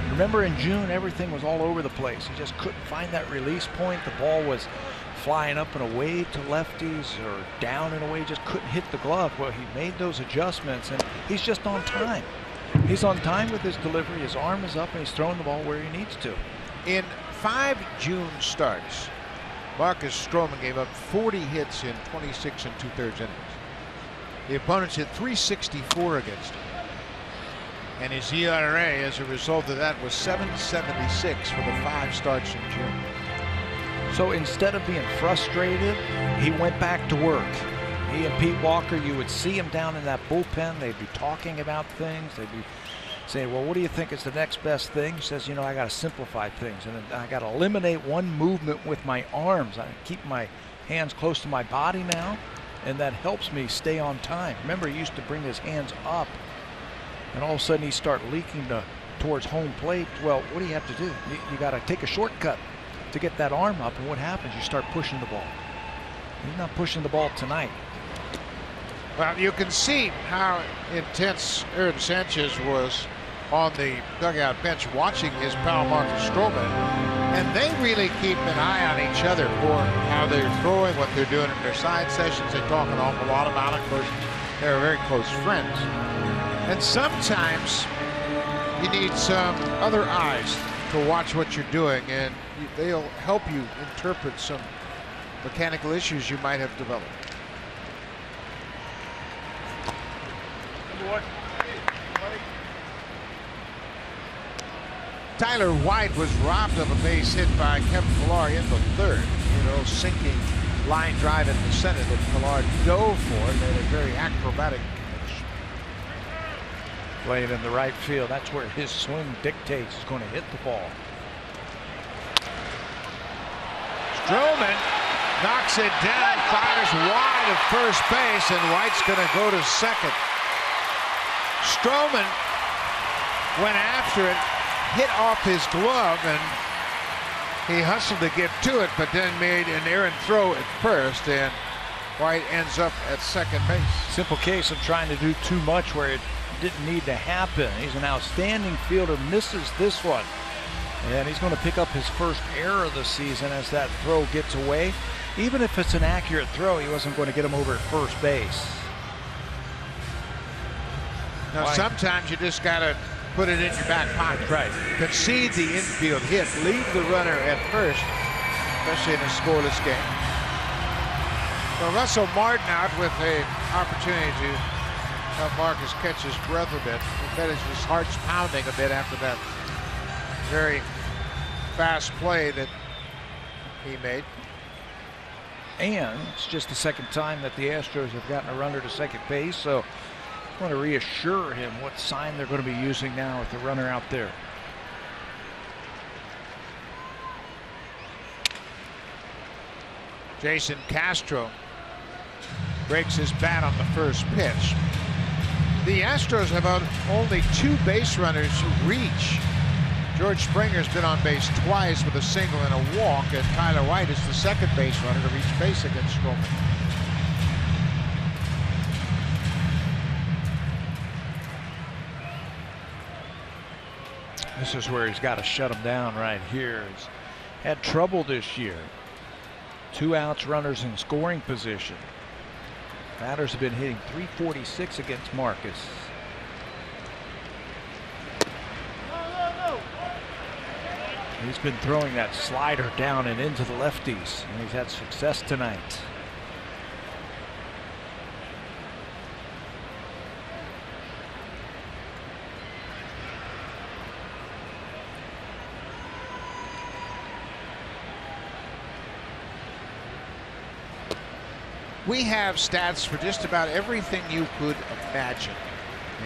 Remember in June, everything was all over the place. He just couldn't find that release point. The ball was flying up and away to lefties or down and away, just couldn't hit the glove. Well, he made those adjustments, and he's just on time. He's on time with his delivery. His arm is up, and he's throwing the ball where he needs to. In 5 June starts, Marcus Stroman gave up 40 hits in 26 2/3 innings. The opponents hit .364 against him. And his ERA as a result of that was .776 for the 5 starts in June. So instead of being frustrated, he went back to work. He and Pete Walker, you would see him down in that bullpen. They'd be talking about things. They'd be saying, well, what do you think is the next best thing? He says, you know, I got to simplify things, and I got to eliminate one movement with my arms. I keep my hands close to my body now, and that helps me stay on time. Remember, he used to bring his hands up, and all of a sudden he start leaking towards home plate. Well, what do you have to do? You got to take a shortcut to get that arm up, and what happens? You start pushing the ball. He's not pushing the ball tonight. Well, you can see how intense Aaron Sanchez was on the dugout bench watching his pal Marcus Stroman, and they really keep an eye on each other for how they're throwing, what they're doing in their side sessions. They talk an awful lot about it. Of course, they're very close friends. And sometimes you need some other eyes to watch what you're doing, and they'll help you interpret some mechanical issues you might have developed. Tyler White was robbed of a base hit by Kevin Pillar in the third. You know, sinking line drive in the center that Pillar dove for, and made a very acrobatic catch. Playing in the right field, that's where his swing dictates he's going to hit the ball. Stroman knocks it down, fires wide of first base, and White's going to go to second. Stroman went after it, hit off his glove, and he hustled to get to it, but then made an errant throw at first, and White ends up at second base. Simple case of trying to do too much where it didn't need to happen. He's an outstanding fielder, misses this one, and he's going to pick up his first error of the season as that throw gets away. Even if it's an accurate throw, he wasn't going to get him over at first base. Now, sometimes you just got to put it in your back pocket. Right. Concede the infield hit. Leave the runner at first, especially in a scoreless game. So Russell Martin out with an opportunity to help Marcus catch his breath a bit. I bet his heart's pounding a bit after that very fast play that he made. And it's just the second time that the Astros have gotten a runner to second base, so I want to reassure him what sign they're going to be using now with the runner out there. Jason Castro breaks his bat on the first pitch. The Astros have only 2 base runners reach George Springer's been on base twice with a single and a walk, and Tyler White is the second base runner to reach base against Stroman. This is where he's got to shut him down right here. He's had trouble this year. 2 outs, runners in scoring position. Batters have been hitting .346 against Marcus. He's been throwing that slider down and into the lefties, and he's had success tonight. We have stats for just about everything you could imagine.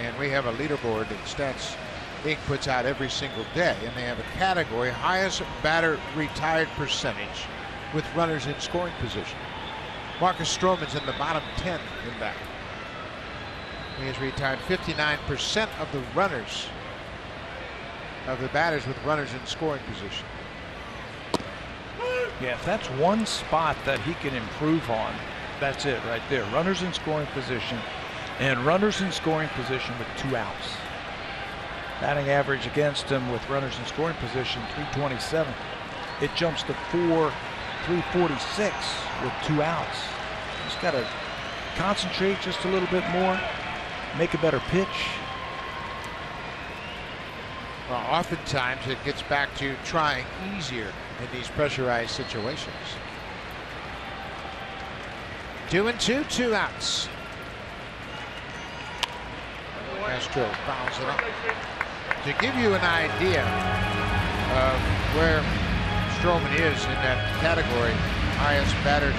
And we have a leaderboard that Stats Inc. puts out every single day. And they have a category, highest batter retired percentage with runners in scoring position. Marcus Stroman's in the bottom 10 in that. He has retired 59% of the runners, of the batters with runners in scoring position. Yeah, if that's one spot that he can improve on, that's it right there. Runners in scoring position, and runners in scoring position with 2 outs. Batting average against him with runners in scoring position, .327. It jumps to .346 with 2 outs. He's got to concentrate just a little bit more, make a better pitch. Well, oftentimes it gets back to trying easier in these pressurized situations. 2-2, 2 outs. Castro fouls it up. To give you an idea of where Stroman is in that category, highest batters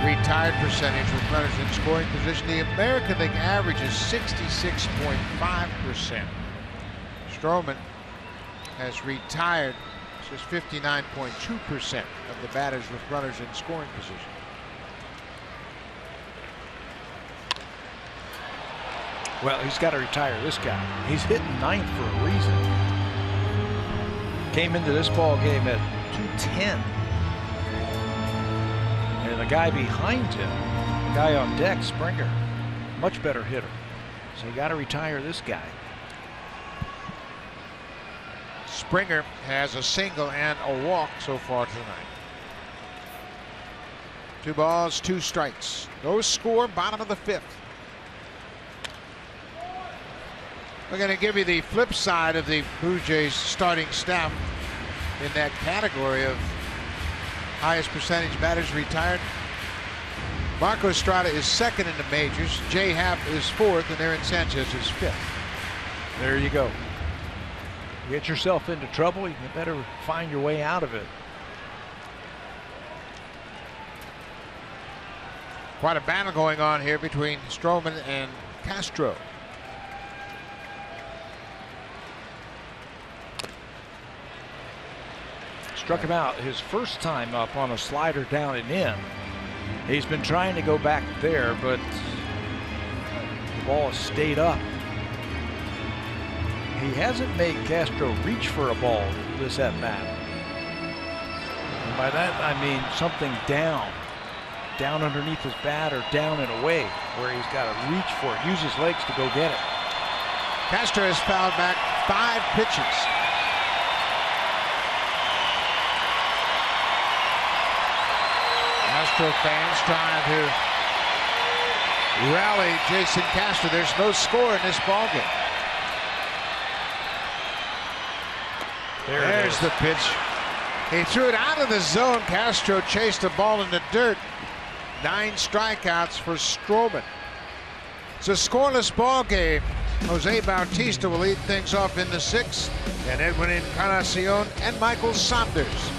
retired percentage with runners in scoring position, the American League average is 66.5%. Stroman has retired just 59.2% of the batters with runners in scoring position. Well, he's got to retire this guy. He's hitting 9th for a reason. Came into this ball game at .210. And the guy behind him, the guy on deck, Springer, much better hitter. So you got to retire this guy. Springer has a single and a walk so far tonight. 2 balls, 2 strikes. No score, bottom of the 5th. We're going to give you the flip side of the Blue Jays starting staff in that category of highest percentage batters retired. Marco Estrada is 2nd in the majors. Jay Happ is 4th, and Aaron Sanchez is 5th. There you go. You get yourself into trouble, you better find your way out of it. Quite a battle going on here between Stroman and Castro. Struck him out his first time up on a slider down and in. He's been trying to go back there, but the ball has stayed up. He hasn't made Castro reach for a ball this at bat. And by that I mean something down underneath his bat or down and away, where he's got to reach for it, use his legs to go get it. Castro has fouled back 5 pitches. Astro fans trying to rally Jason Castro. There's no score in this ballgame. There's the pitch. He threw it out of the zone. Castro chased the ball in the dirt. 9 strikeouts for Stroman. It's a scoreless ball game. Jose Bautista will lead things off in the 6th, and Edwin Encarnacion and Michael Saunders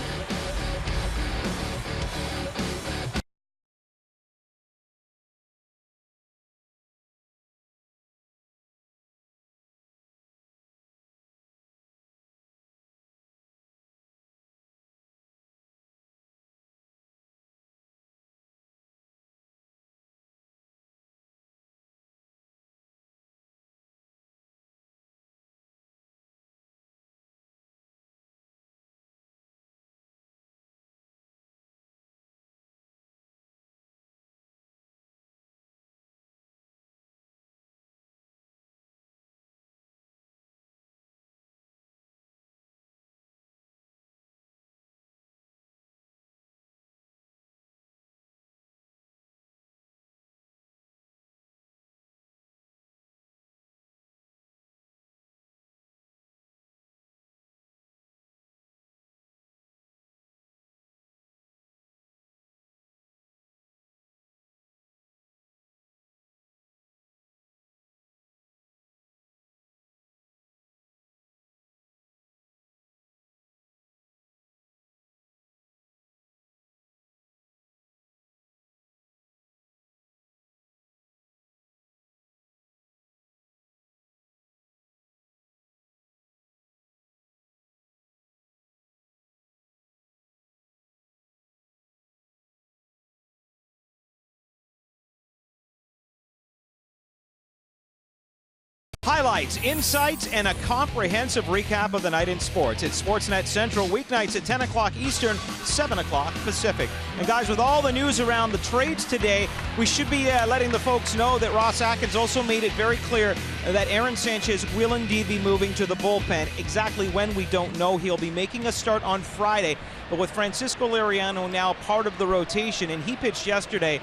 Highlights, insights, and a comprehensive recap of the night in sports. It's Sportsnet Central, weeknights at 10 o'clock Eastern, 7 o'clock Pacific. And guys, with all the news around the trades today, we should be letting the folks know that Ross Atkins also made it very clear that Aaron Sanchez will indeed be moving to the bullpen. Exactly when, we don't know. He'll be making a start on Friday. But with Francisco Liriano now part of the rotation, and he pitched yesterday,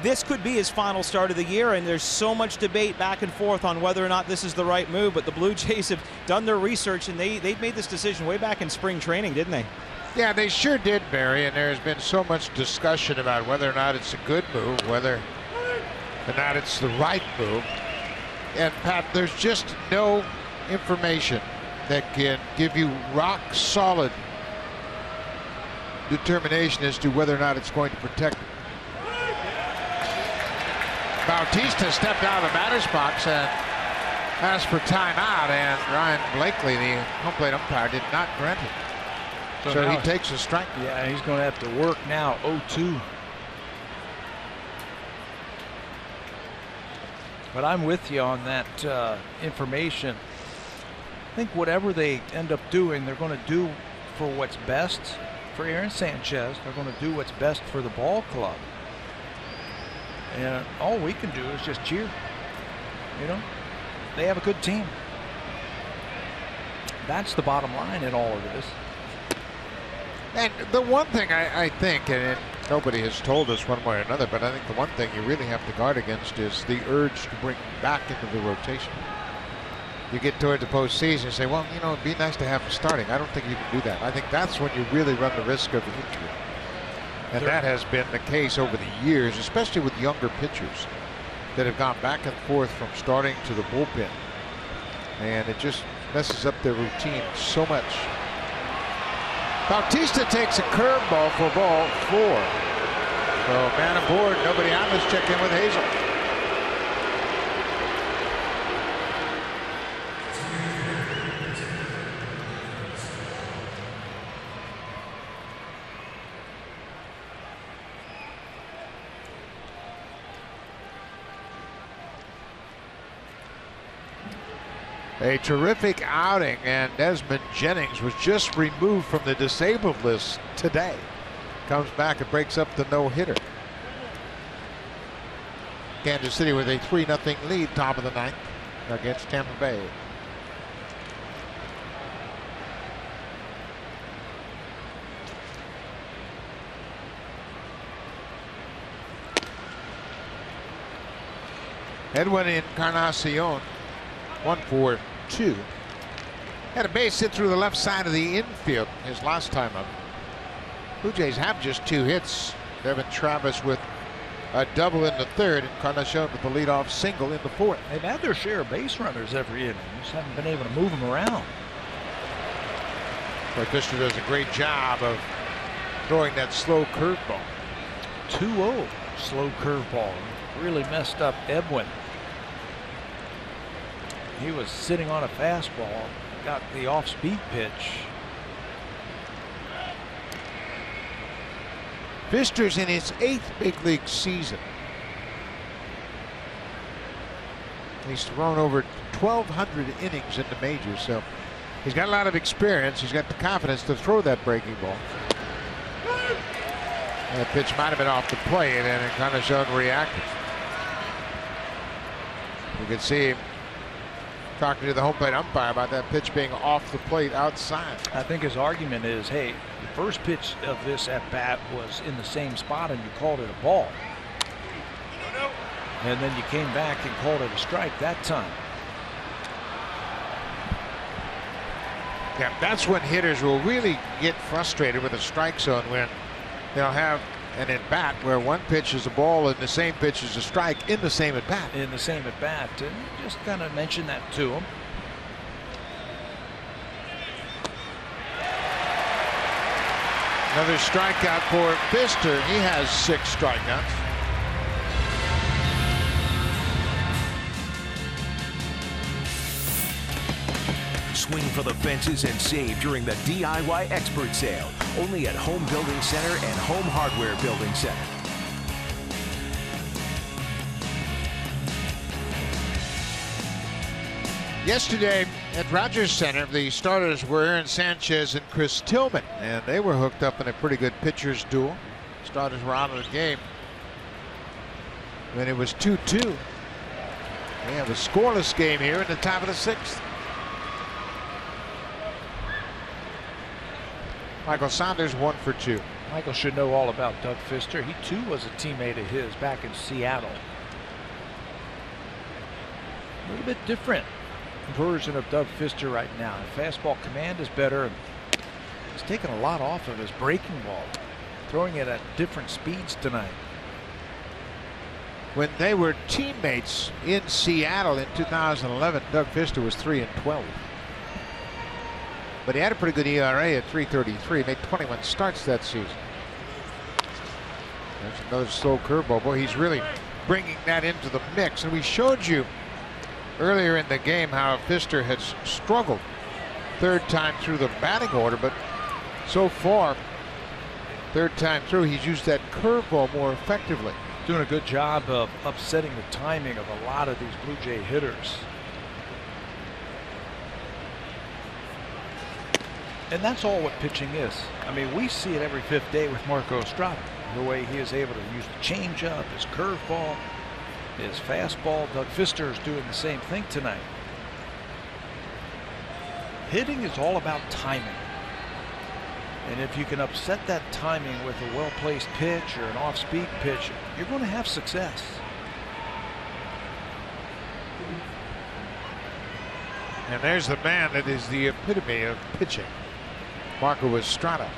this could be his final start of the year, and there's so much debate back and forth on whether or not this is the right move. But the Blue Jays have done their research, and they made this decision way back in spring training, didn't they? Yeah, they sure did, Barry, and there's been so much discussion about whether or not it's a good move, whether or not it's the right move. And, Pat, there's just no information that can give you rock-solid determination as to whether or not it's going to protect him. Bautista stepped out of the batter's box and asked for timeout, and Ryan Blakely, the home plate umpire, did not grant it. So he takes a strike. Yeah, he's going to have to work now. 0-2. But I'm with you on that information. I think whatever they end up doing, they're going to do for what's best for Aaron Sanchez. They're going to do what's best for the ball club. And all we can do is just cheer. You know, they have a good team. That's the bottom line in all of this. And the one thing I think, and nobody has told us one way or another, but I think the one thing you really have to guard against is the urge to bring him back into the rotation. You get toward the postseason and say, well, you know, it'd be nice to have him starting. I don't think you can do that. I think that's when you really run the risk of injury. And that has been the case over the years, especially with younger pitchers that have gone back and forth from starting to the bullpen. And it just messes up their routine so much. Bautista takes a curveball for ball 4. So man aboard, nobody out. Let's check in with Hazel. A terrific outing, and Desmond Jennings was just removed from the disabled list today. Comes back and breaks up the no-hitter. Kansas City with a 3-0 lead, top of the 9th against Tampa Bay. Edwin Encarnacion, 1-for-2. Had a base hit through the left side of the infield his last time up. Blue Jays have just 2 hits. Devin Travis with a double in the 3rd, and Encarnacion with the leadoff single in the 4th. They've had their share of base runners every inning. Just haven't been able to move them around. Boy, Fister does a great job of throwing that slow curveball. 2-0 slow curveball. Really messed up Edwin. He was sitting on a fastball, got the off-speed pitch. Fister's in his 8th big league season. He's thrown over 1,200 innings in the majors, so he's got a lot of experience. He's got the confidence to throw that breaking ball. That pitch might have been off the plate, and it kind of showed reactive. You can see him talking to the home plate umpire about that pitch being off the plate outside. I think his argument is, hey, the first pitch of this at-bat was in the same spot and you called it a ball. And then you came back and called it a strike that time. Yeah, that's when hitters will really get frustrated with a strike zone, when they'll have an at-bat where one pitch is a ball and the same pitch is a strike in the same at-bat. In the same at-bat. And just kind of mention that to him. Another strikeout for Fister. He has 6 strikeouts. Swing for the fences and save during the DIY Expert Sale. Only at Home Building Center and Home Hardware Building Center. Yesterday at Rogers Center, the starters were Aaron Sanchez and Chris Tillman, and they were hooked up in a pretty good pitcher's duel. Starters were out of the game. Then it was 2-2. We have a scoreless game here in the top of the 6th. Michael Saunders 1 for 2. Michael should know all about Doug Fister. He too was a teammate of his back in Seattle. A little bit different version of Doug Fister right now. The fastball command is better. He's taken a lot off of his breaking ball, throwing it at different speeds tonight. When they were teammates in Seattle in 2011, Doug Fister was 3-12. But he had a pretty good ERA at 3.33. Made 21 starts that season. There's another slow curveball. Boy, he's really bringing that into the mix. And we showed you earlier in the game how Fister has struggled third time through the batting order, but so far, third time through, he's used that curveball more effectively. Doing a good job of upsetting the timing of a lot of these Blue Jay hitters. And that's all what pitching is. I mean, we see it every 5th day with Marco Estrada. The way he is able to use the changeup, his curveball, his fastball. Doug Fister is doing the same thing tonight. Hitting is all about timing. And if you can upset that timing with a well-placed pitch or an off-speed pitch, you're going to have success. And there's the man that is the epitome of pitching, Marco Estrada.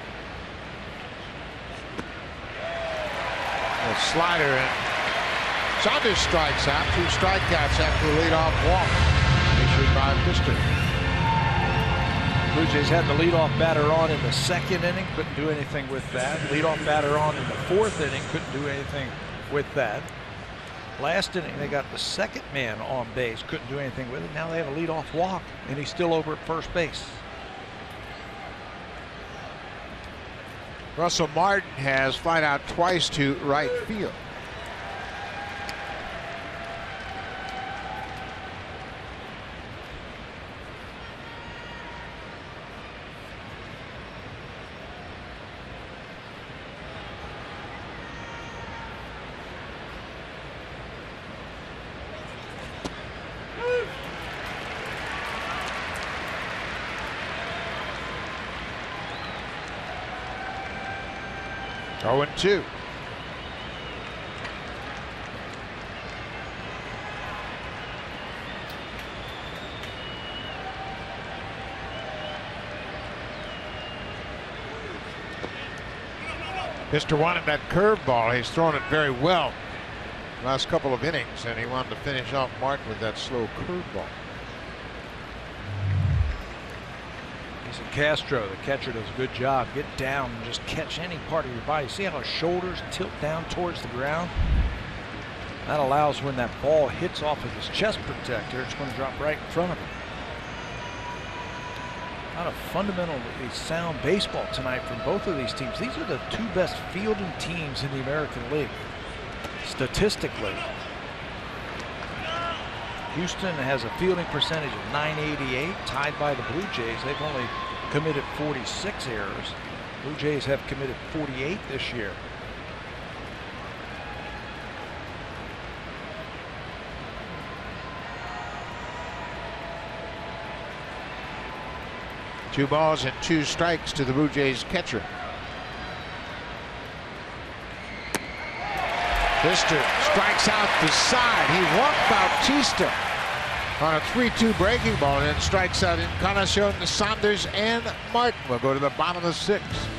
A slider, and Saunders strikes out. 2 strikeouts after the leadoff walk issued by Fister. Blue Jays had the leadoff batter on in the 2nd inning, couldn't do anything with that. Leadoff batter on in the 4th inning, couldn't do anything with that. Last inning, they got the 2nd man on base, couldn't do anything with it. Now they have a leadoff walk, and he's still over at first base. Russell Martin has flied out twice to right field. Oh, and 2. Fister wanted that curveball. He's thrown it very well last couple of innings, and he wanted to finish off Martin with that slow curveball. Castro, the catcher, does a good job. Get down and just catch any part of your body. See how his shoulders tilt down towards the ground? That allows when that ball hits off of his chest protector, it's going to drop right in front of him. Not a fundamentally sound baseball tonight from both of these teams. These are the 2 best fielding teams in the American League, statistically. Houston has a fielding percentage of .988, tied by the Blue Jays. They've only committed 46 errors. Blue Jays have committed 48 this year. Two balls and 2 strikes to the Blue Jays catcher. Fister strikes out the side. He walked Bautista on a 3-2 breaking ball and then strikes out Encarnacion, Saunders, and Martin. We'll go to the bottom of the 6th.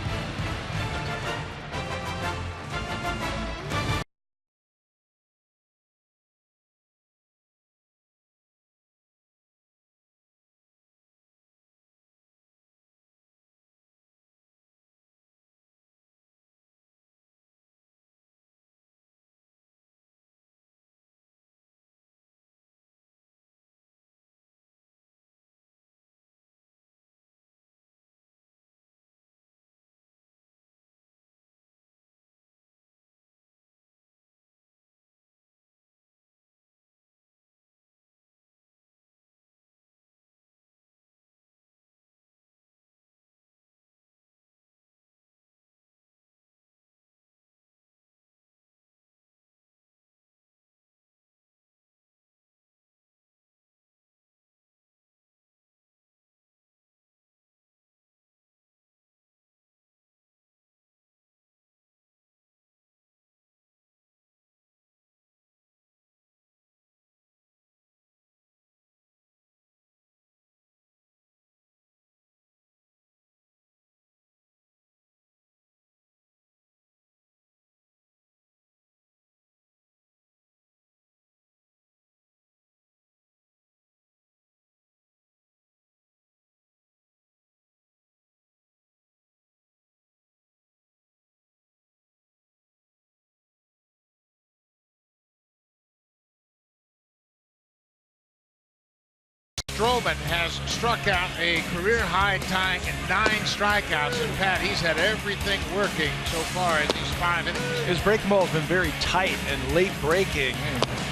Stroman has struck out a career-high tying 9 strikeouts. And Pat, he's had everything working so far in these 5 innings. His breaking ball has been very tight and late breaking.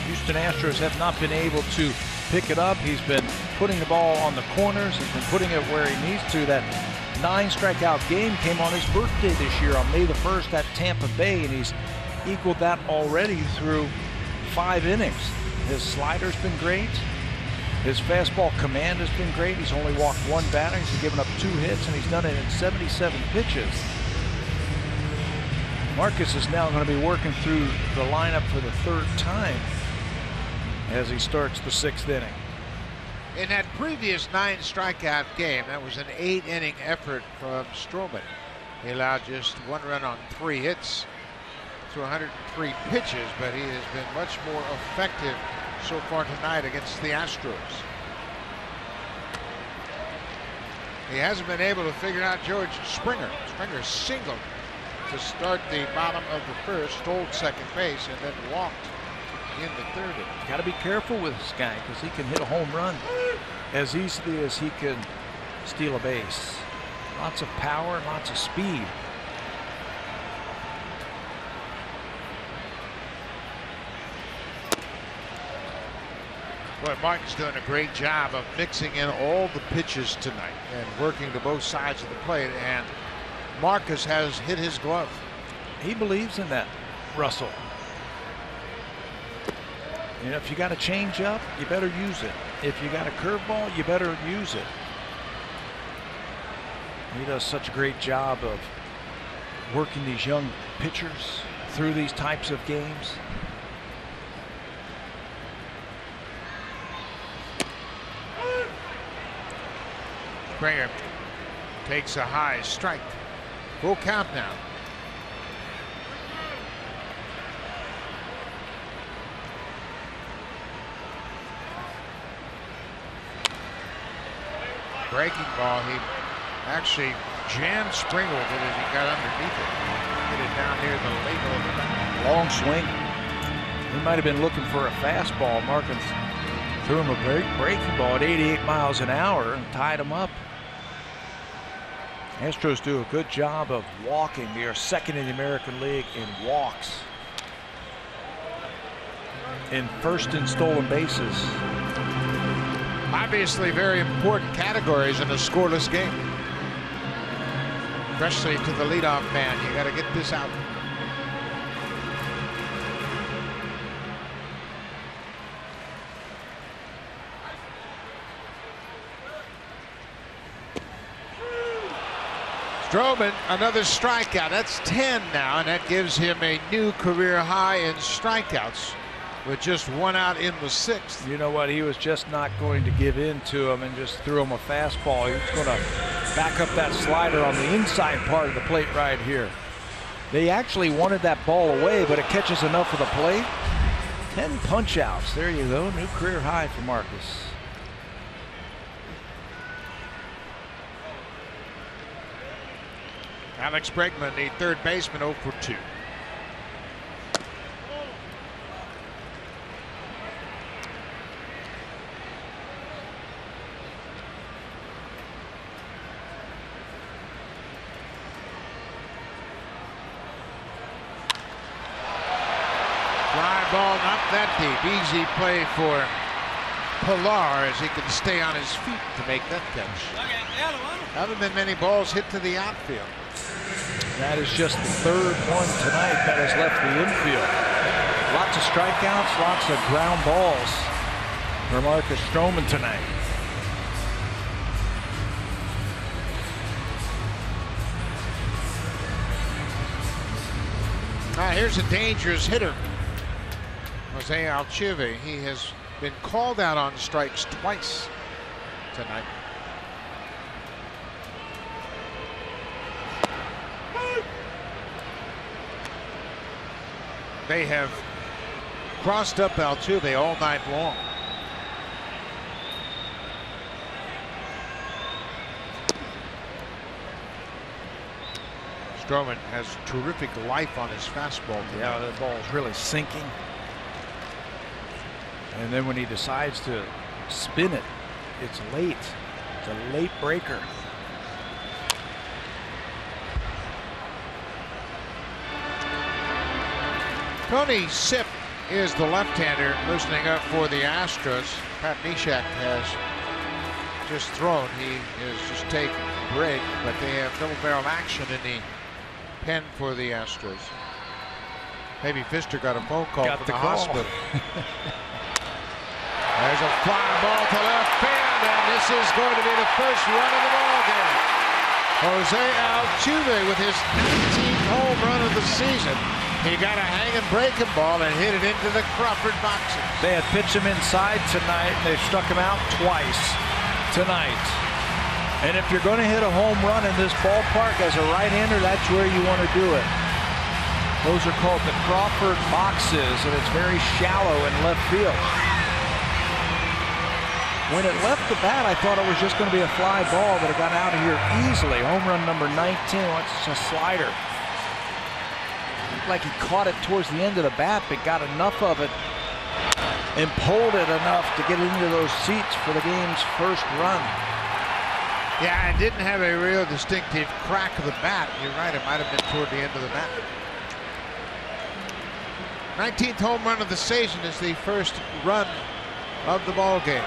Houston Astros have not been able to pick it up. He's been putting the ball on the corners. He's been putting it where he needs to. That 9 strikeout game came on his birthday this year on May the 1st at Tampa Bay, and he's equaled that already through 5 innings. His slider's been great. His fastball command has been great. He's only walked 1 batter. He's given up 2 hits, and he's done it in 77 pitches. Marcus is now going to be working through the lineup for the 3rd time as he starts the 6th inning. In that previous 9 strikeout game, that was an 8-inning effort from Stroman. He allowed just 1 run on 3 hits to 103 pitches, but he has been much more effective so far tonight against the Astros. He hasn't been able to figure out George Springer. Springer singled to start the bottom of the 1st, stole second base, and then walked in the 3rd inning. Got to be careful with this guy because he can hit a home run as easily as he can steal a base. Lots of power, lots of speed. Boy, Martin's doing a great job of mixing in all the pitches tonight and working to both sides of the plate, and Marcus has hit his glove. He believes in that, Russell. You know, if you got a change up, you better use it. If you got a curveball, you better use it. He does such a great job of working these young pitchers through these types of games. Springer takes a high strike. Full count now. Breaking ball. He actually jammed Springer with it as he got underneath it. Hit it down near the label of the bat. Long swing. He might have been looking for a fastball. Marcus threw him a breaking ball at 88 miles an hour and tied him up. Astros do a good job of walking. They are 2nd in the American League in walks, in 1st in stolen bases. Obviously very important categories in a scoreless game. Especially to the leadoff man. You got to get this out. Stroman, another strikeout. That's 10 now, and that gives him a new career high in strikeouts with just 1 out in the 6th. You know what? He was just not going to give in to him and just threw him a fastball. He was going to back up that slider on the inside part of the plate right here. They actually wanted that ball away, but it catches enough of the plate. 10 punch outs. There you go. New career high for Marcus. Alex Bregman, the 3rd baseman, 0 for 2. Fly ball, not that deep. Easy play for Pilar as he can stay on his feet to make that catch. Haven't been many balls hit to the outfield. That is just the 3rd one tonight that has left the infield. Lots of strikeouts, lots of ground balls for Marcus Stroman tonight. Here's a dangerous hitter. Jose Altuve. He has been called out on strikes twice tonight. They have crossed up Altuve all night long. Stroman has terrific life on his fastball tonight. Yeah, the ball is really sinking. And then when he decides to spin it, it's late. It's a late breaker. Tony Sipp is the left-hander loosening up for the Astros. Pat Neshek has just thrown. He has just taken a break, but they have double barrel action in the pen for the Astros. Maybe Pfister got a phone call from the hospital. There's a fly ball to left field, and this is going to be the first run of the ball game. Jose Altuve with his 19th home run of the season. He got a hanging breaking ball and hit it into the Crawford boxes. They had pitched him inside tonight, and they've struck him out twice tonight. And if you're going to hit a home run in this ballpark as a right-hander, that's where you want to do it. Those are called the Crawford boxes, and it's very shallow in left field. When it left the bat, I thought it was just going to be a fly ball, but it got out of here easily. Home run number 19. It's a slider. Looked like he caught it towards the end of the bat, but got enough of it and pulled it enough to get into those seats for the game's first run. Yeah, it didn't have a real distinctive crack of the bat. You're right, it might have been toward the end of the bat. 19th home run of the season is the first run of the ball game.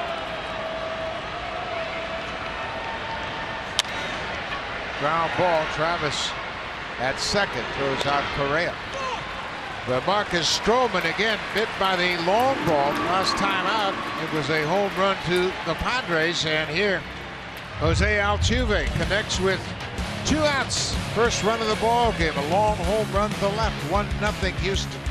Ground ball, Travis at second, throws out Correa. But Marcus Stroman again bit by the long ball. Last time out, it was a home run to the Padres, and here Jose Altuve connects with 2 outs. First run of the ball game, a long home run to left, 1-0 Houston.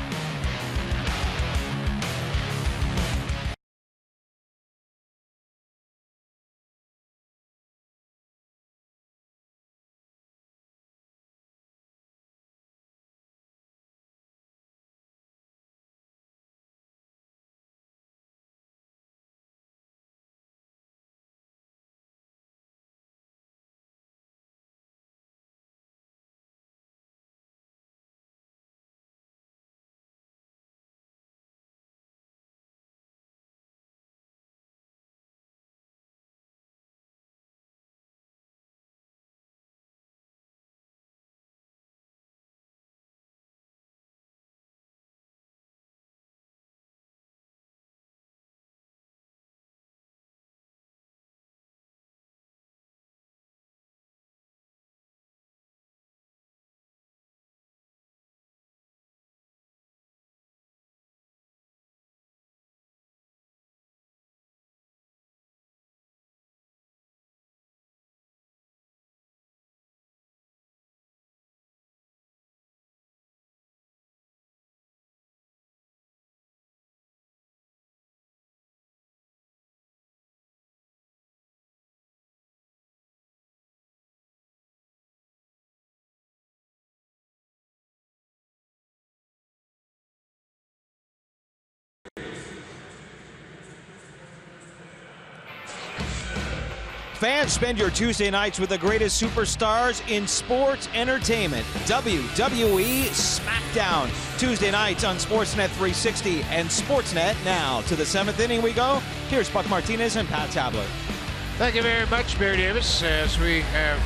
Fans, spend your Tuesday nights with the greatest superstars in sports entertainment. WWE SmackDown. Tuesday nights on Sportsnet 360 and Sportsnet Now. To the 7th inning we go. Here's Buck Martinez and Pat Tabler. Thank you very much, Barry Davis, as we have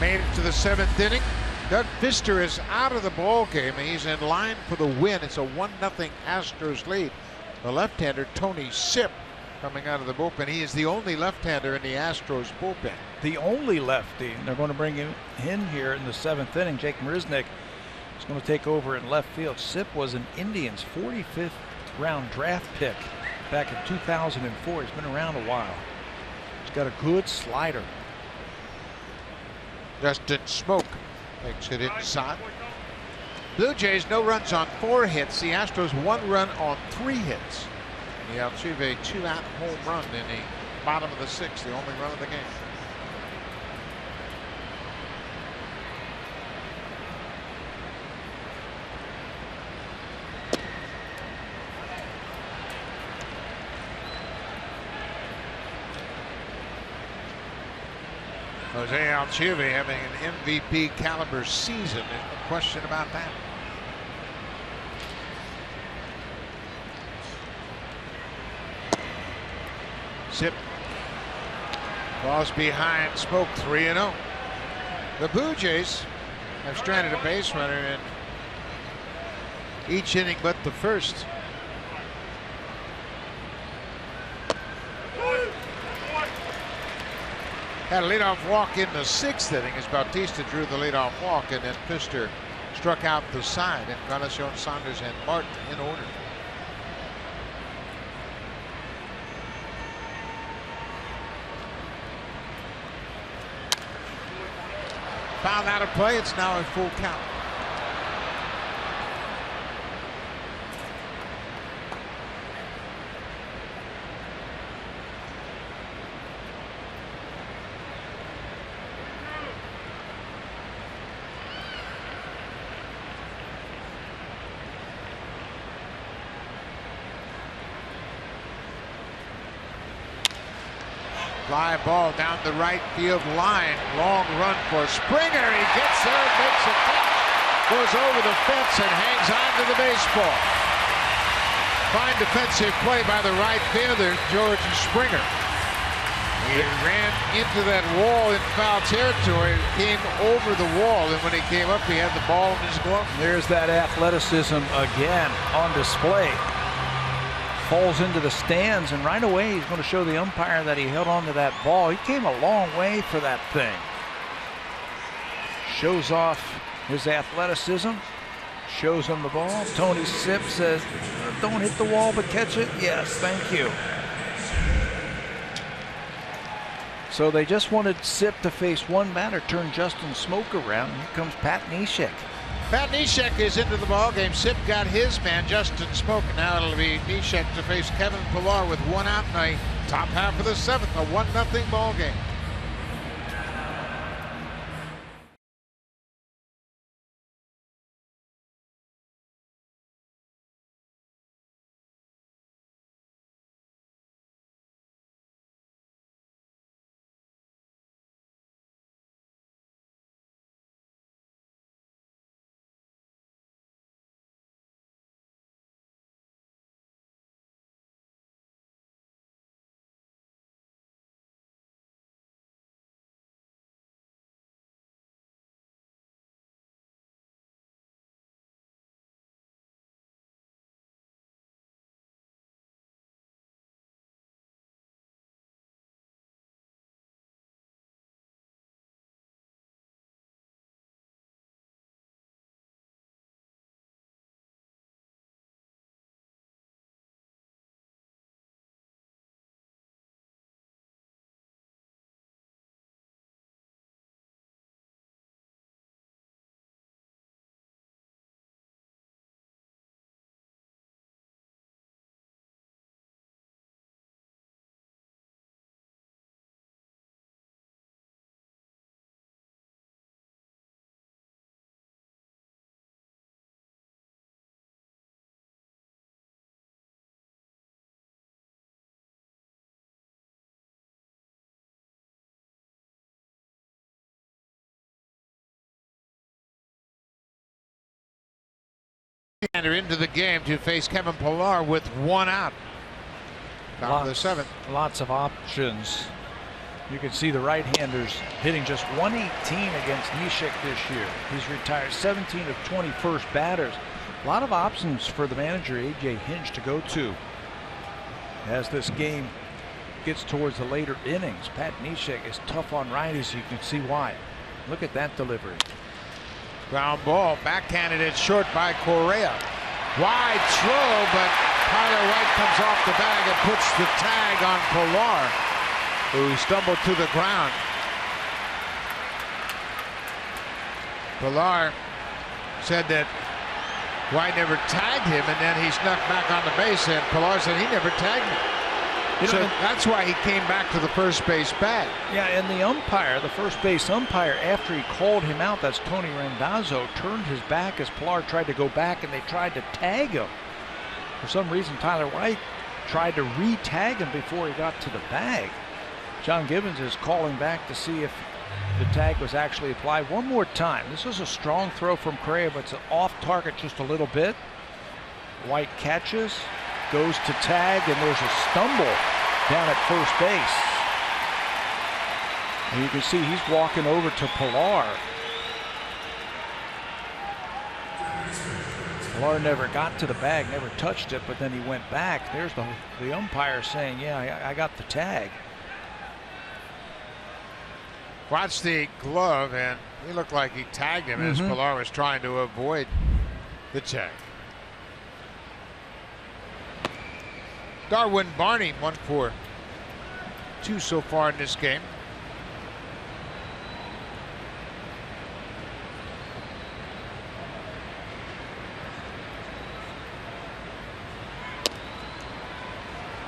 made it to the 7th inning. Doug Pfister is out of the ball game. He's in line for the win. It's a 1-0 Astros lead. The left-hander, Tony Sipp, coming out of the bullpen. He is the only left-hander in the Astros bullpen. The only lefty. They're going to bring him in here in the 7th inning. Jake Marisnick is going to take over in left field. Sipp was an Indians 45th round draft pick back in 2004. He's been around a while. He's got a good slider. Justin Smoke takes it inside. Blue Jays no runs on 4 hits. The Astros 1 run on 3 hits. The Altuve 2-out home run in the bottom of the 6th, the only run of the game. Jose Altuve having an MVP caliber season, no question about that. Sipp Balls behind Smoke, 3-0. The Blue Jays have stranded a base runner in each inning but the first. Had a leadoff walk in the 6th inning as Bautista drew the leadoff walk, and then Pfister struck out the side, and Encarnacion, Saunders, and Martin in order. Fouled out of play. It's now a full count. Fly ball down the right field line. Long run for Springer. He gets there and makes a catch. Goes over the fence and hangs on to the baseball. Fine defensive play by the right fielder, George Springer. He ran into that wall in foul territory, came over the wall, and when he came up, he had the ball in his glove. There's that athleticism again on display. Falls into the stands, and right away he's going to show the umpire that he held on to that ball. He came a long way for that thing. Shows off his athleticism. Shows him the ball. Tony Sipp says, don't hit the wall but catch it. Yes, thank you. So they just wanted Sipp to face one batter, turn Justin Smoke around. Here comes Pat Neshek. Pat Neshek is into the ball game. Sipp got his man, Justin Smoke. Now it'll be Neshek to face Kevin Pillar with 1 out in the top half of the 7th. A 1-0 ball game. Into the game to face Kevin Pillar with 1 out. Top of the 7th. Lots of options. You can see the right-handers hitting just 118 against Neshek this year. He's retired 17 of 21st batters. A lot of options for the manager, A.J. Hinch, to go to as this game gets towards the later innings. Pat Neshek is tough on righties. You can see why. Look at that delivery. Ground ball, backhanded it short by Correa. Wide throw, but Tyler White comes off the bag and puts the tag on Pillar, who stumbled to the ground. Pillar said that White never tagged him, and then he snuck back on the base, and Pillar said he never tagged me. So that's why he came back to the first base bag. Yeah, and the umpire, the first base umpire, after he called him out, that's Tony Randazzo, turned his back as Pillar tried to go back, and they tried to tag him. For some reason, Tyler White tried to re-tag him before he got to the bag. John Gibbons is calling back to see if the tag was actually applied one more time. This was a strong throw from Correa, but it's off target just a little bit. White catches, goes to tag, and there's a stumble down at first base. And you can see he's walking over to Pilar. Pilar never got to the bag, never touched it, but then he went back. There's the umpire saying, yeah, I got the tag. Watch the glove, and he looked like he tagged him as Pilar was trying to avoid the tag. Darwin Barney 1 for 2 so far in this game.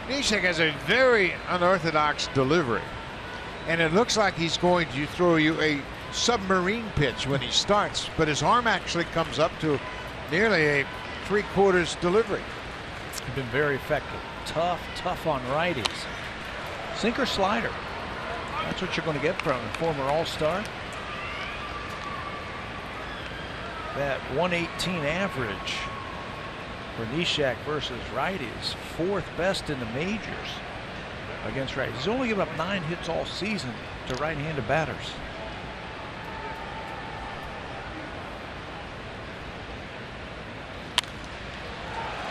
Neshek has a very unorthodox delivery, and it looks like he's going to throw you a submarine pitch when he starts, but his arm actually comes up to nearly a 3/4 delivery. He's been very effective. Tough on righties. Sinker slider. That's what you're going to get from a former All-Star. That 118 average for Neshek versus righties, 4th best in the majors against righties. He's only given up 9 hits all season to right-handed batters.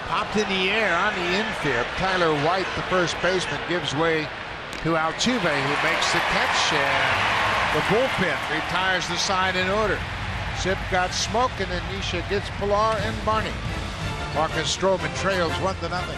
Popped in the air on the infield. Tyler White, the first baseman, gives way to Altuve, who makes the catch, and the bullpen retires the side in order. Zip got smoke, and then Neshek gets Pilar and Barney. Marcus Stroman trails 1-0.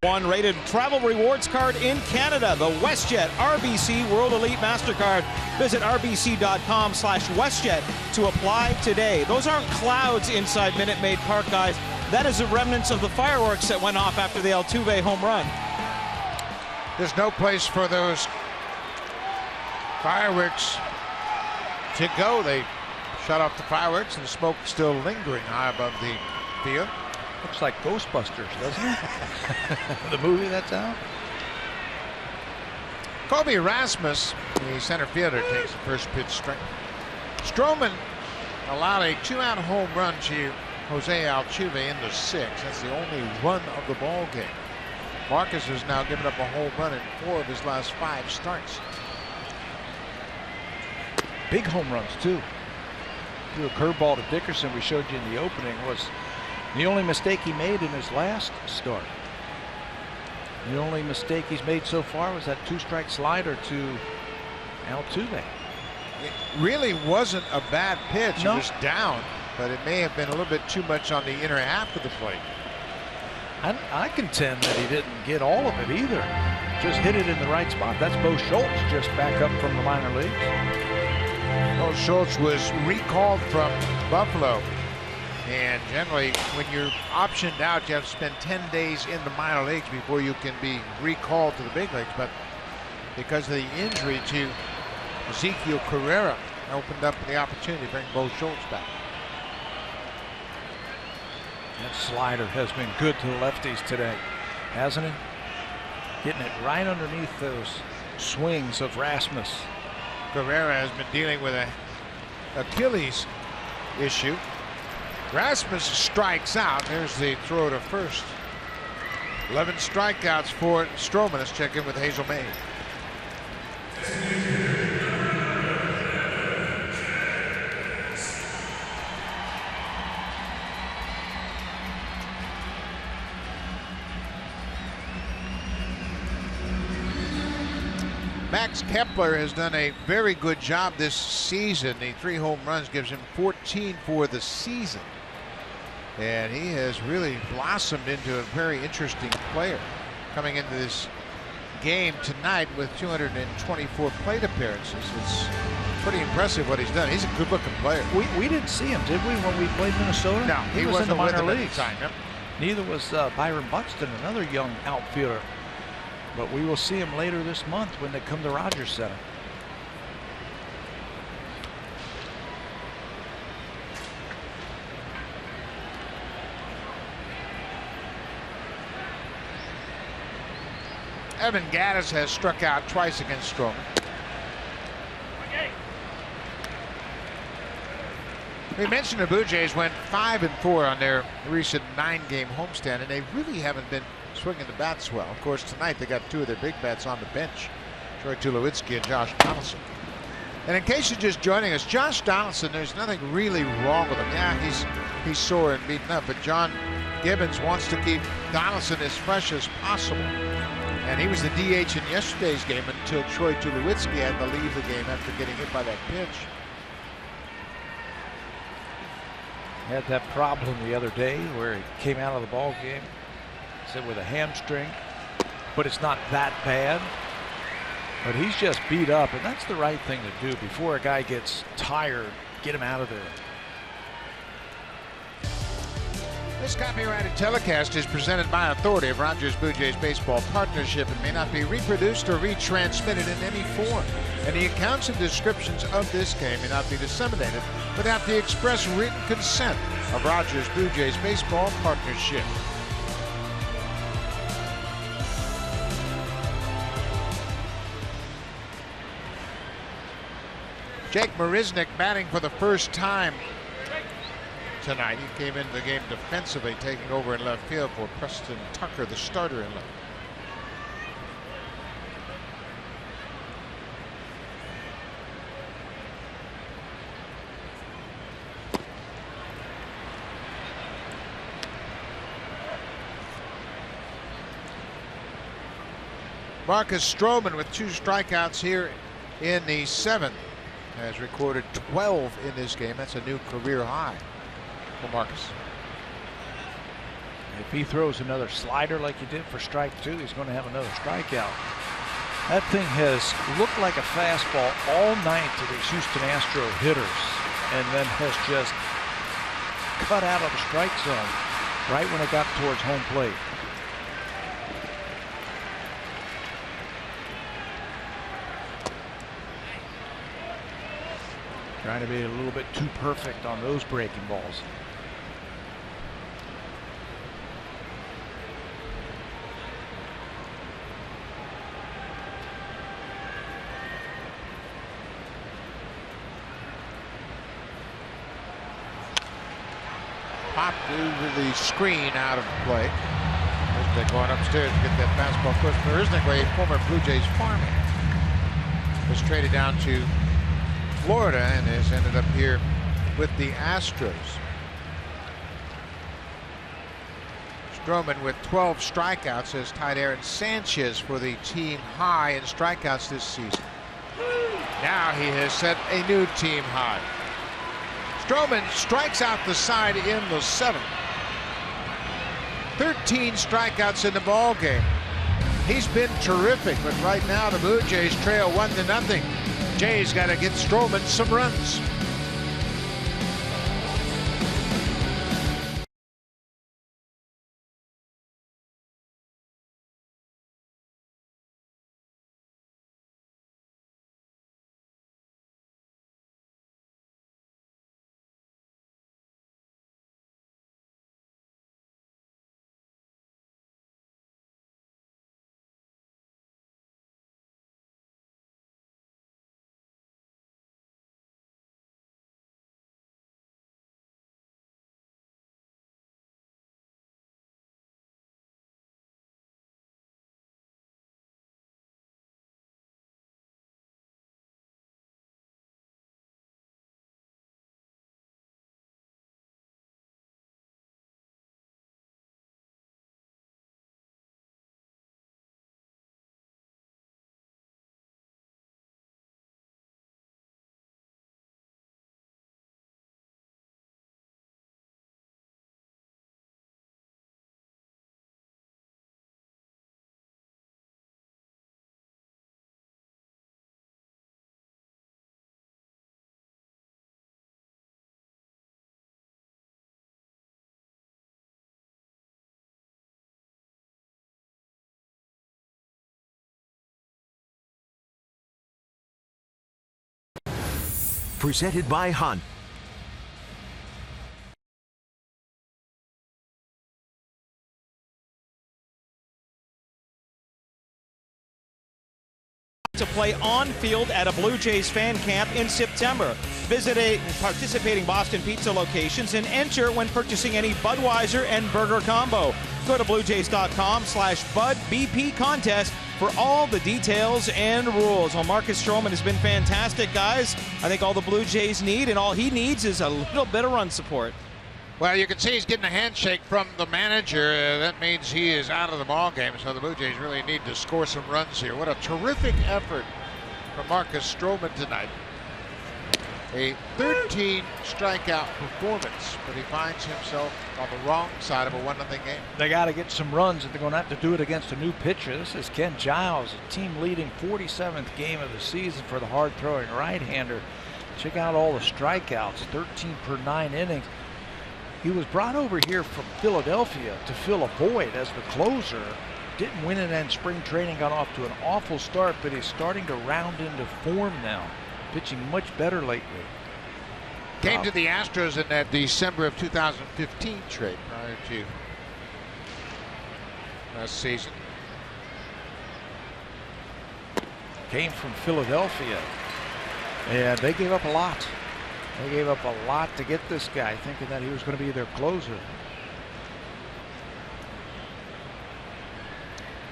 One rated travel rewards card in Canada, the WestJet RBC World Elite MasterCard. Visit rbc.com/WestJet to apply today. Those aren't clouds inside Minute Maid Park, guys. That is the remnants of the fireworks that went off after the Altuve home run. There's no place for those fireworks to go. They shut off the fireworks, and the smoke still lingering high above the field. Looks like Ghostbusters, doesn't it? The movie that's out. Kobe Rasmus, the center fielder, takes the first pitch straight. Stroman allowed a 2-out home run to Jose Altuve in the 6th. That's the only run of the ball game. Marcus has now given up a home run in 4 of his last 5 starts. Big home runs too. Threw a curveball to Dickerson, we showed you in the opening, was the only mistake he made in his last start. The only mistake he's made so far was that 2-strike slider to Altuve. It really wasn't a bad pitch. No. It was down, but it may have been a little bit too much on the inner half of the plate. I contend that he didn't get all of it either. Just hit it in the right spot. That's Bo Schultz just back up from the minor leagues. Bo Schultz was recalled from Buffalo. And generally, when you're optioned out, you have to spend 10 days in the minor leagues before you can be recalled to the big leagues. But because of the injury to Ezekiel Carrera, opened up the opportunity to bring Bo Schultz back. That slider has been good to the lefties today, hasn't it? Getting it right underneath those swings of Rasmus. Cabrera has been dealing with a Achilles issue. Rasmus strikes out. There's the throw to first. 11 strikeouts for Stroman. Let's check in with Hazel May. Max Kepler has done a very good job this season. The 3 home runs gives him 14 for the season. And he has really blossomed into a very interesting player. Coming into this game tonight with 224 plate appearances. It's pretty impressive what he's done. He's a good looking player. We didn't see him, did we, when we played Minnesota? No, he was in the minor leagues. Time, yep. Neither was Byron Buxton, another young outfielder. But we will see him later this month when they come to Rogers Center. Evan Gattis has struck out twice against Stroman. We mentioned the Blue Jays went 5-4 on their recent 9-game homestand, and they really haven't been swinging the bats well. Of course, tonight they got 2 of their big bats on the bench, Troy Tulowitzki and Josh Donaldson. And in case you're just joining us, Josh Donaldson, there's nothing really wrong with him. Yeah, he's sore and beaten up, but John Gibbons wants to keep Donaldson as fresh as possible. And he was the DH in yesterday's game until Troy Tulowitzki had to leave the game after getting hit by that pitch. Had that problem the other day where he came out of the ball game, said with a hamstring, but it's not that bad. But he's just beat up, and that's the right thing to do before a guy gets tired. Get him out of there. This copyrighted telecast is presented by authority of Rogers Blue Jays Baseball Partnership and may not be reproduced or retransmitted in any form. And the accounts and descriptions of this game may not be disseminated without the express written consent of Rogers Blue Jays Baseball Partnership. Jake Marisnick batting for the first time tonight. He came into the game defensively, taking over in left field for Preston Tucker, the starter in left. Marcus Stroman with 2 strikeouts here in the 7th. Has recorded 12 in this game. That's a new career high for Marcus. If he throws another slider like he did for strike 2, he's going to have another strikeout. That thing has looked like a fastball all night to these Houston Astros hitters, and then has just cut out of the strike zone right when it got towards home plate. Trying to be a little bit too perfect on those breaking balls. Popped over the screen out of play. Marisnick going upstairs to get that fastball. Of course, Marisnick, a former Blue Jays farmer, was traded down to Florida and has ended up here with the Astros. Stroman with 12 strikeouts has tied Aaron Sanchez for the team high in strikeouts this season. Now he has set a new team high. Stroman strikes out the side in the 7th. 13 strikeouts in the ball game. He's been terrific, but right now the Blue Jays trail 1-0. Jays got to get Stroman some runs. Presented by Honda. To play on field at a Blue Jays fan camp in September. Visit a participating Boston Pizza locations and enter when purchasing any Budweiser and burger combo. Go to bluejays.com/BudBP contest for all the details and rules. Well, Marcus Stroman has been fantastic, guys. I think all the Blue Jays need, and all he needs is a little bit of run support. Well, you can see he's getting a handshake from the manager. That means he is out of the ball game, so the Blue Jays really need to score some runs here. What a terrific effort from Marcus Stroman tonight. A 13 strikeout performance, but he finds himself on the wrong side of a 1-0 game. They got to get some runs, and they're going to have to do it against a new pitcher. This is Ken Giles, a team-leading 47th game of the season for the hard-throwing right-hander. Check out all the strikeouts, 13 per 9 innings. He was brought over here from Philadelphia to fill a void as the closer. Didn't win it in spring training, got off to an awful start, but he's starting to round into form now. Pitching much better lately. Came to the Astros in that December of 2015 trade prior to last season. Came from Philadelphia, and they gave up a lot. They gave up a lot to get this guy, thinking that he was going to be their closer.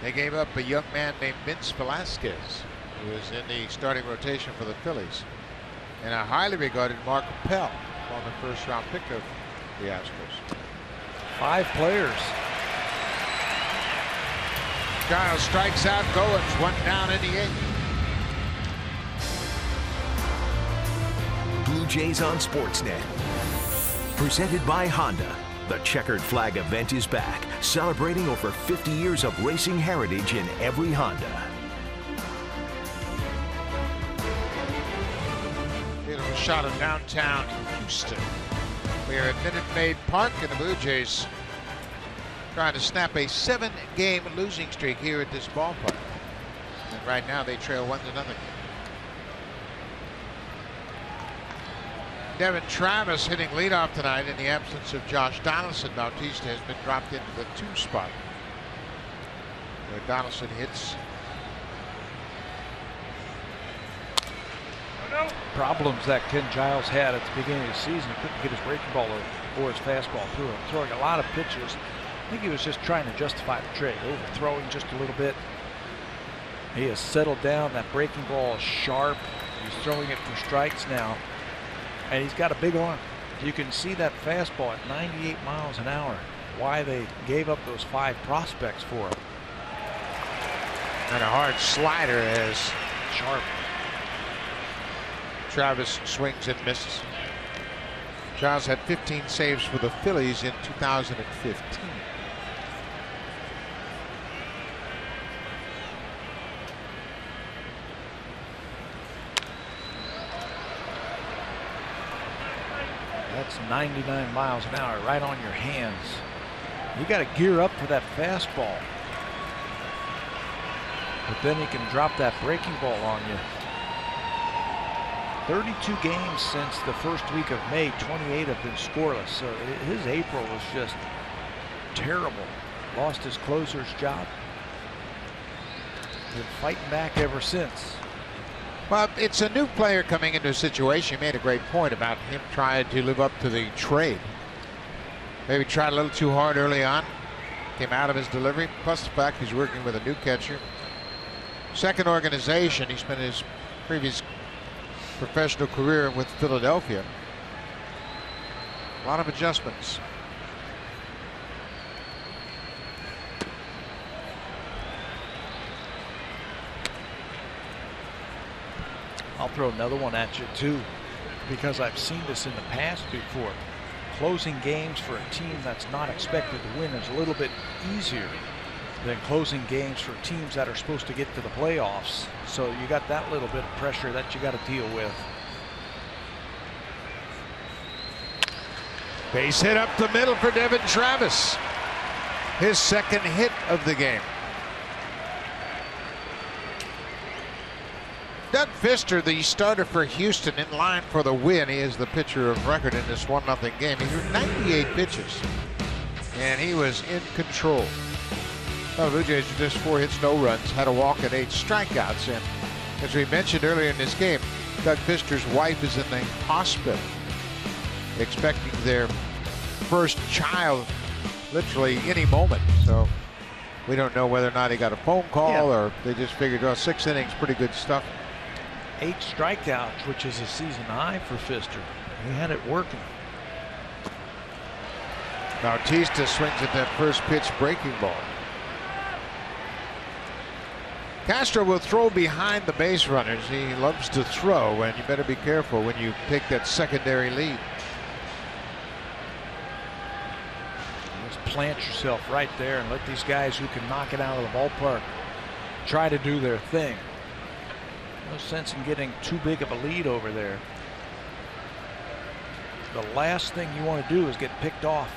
They gave up a young man named Vince Velasquez, who was in the starting rotation for the Phillies, and a highly regarded Mark Appel, former first-round pick of the Astros. 5 players. Giles strikes out Goins, 1 down in the 8th. Blue Jays on Sportsnet. Presented by Honda. The checkered flag event is back, celebrating over 50 years of racing heritage in every Honda. Beautiful shot of downtown Houston. We are at Minute Maid Park, and the Blue Jays trying to snap a 7-game losing streak here at this ballpark. And right now they trail 1-0. Devin Travis hitting leadoff tonight in the absence of Josh Donaldson. Bautista has been dropped into the 2 spot, where Donaldson hits. Problems that Ken Giles had at the beginning of the season. He couldn't get his breaking ball or his fastball through him. Throwing a lot of pitches. I think he was just trying to justify the trade, overthrowing just a little bit. He has settled down. That breaking ball is sharp. He's throwing it for strikes now. And he's got a big arm. You can see that fastball at 98 miles an hour. Why they gave up those 5 prospects for him. And a hard slider as Sharp. Travis swings and misses. Giles had 15 saves for the Phillies in 2015. That's 99 miles an hour right on your hands. You got to gear up for that fastball. But then he can drop that breaking ball on you. 32 games since the first week of May, 28 have been scoreless. So his April was just terrible. Lost his closer's job. Been fighting back ever since. Well, it's a new player coming into a situation. You made a great point about him trying to live up to the trade. Maybe tried a little too hard early on. Came out of his delivery. Plus the fact he's working with a new catcher. Second organization. He spent his previous professional career with Philadelphia. A lot of adjustments. I'll throw another one at you too, because I've seen this in the past before. Closing games for a team that's not expected to win is a little bit easier than closing games for teams that are supposed to get to the playoffs. So you got that little bit of pressure that you got to deal with. Base hit up the middle for Devin Travis. His second hit of the game. Doug Fister, the starter for Houston, in line for the win. He is the pitcher of record in this 1-0 game. He threw 98 pitches, and he was in control. Well, the Blue Jays with just 4 hits, no runs, had a walk and 8 strikeouts. And as we mentioned earlier in this game, Doug Fister's wife is in the hospital, expecting their first child literally any moment. So we don't know whether or not he got a phone call or they just figured, oh, 6 innings, pretty good stuff. 8 strikeouts, which is a season high for Fister. He had it working. Bautista swings at that first pitch breaking ball. Castro will throw behind the base runners. He loves to throw, and you better be careful when you take that secondary lead. Just plant yourself right there and let these guys who can knock it out of the ballpark try to do their thing. No sense in getting too big of a lead over there. The last thing you want to do is get picked off.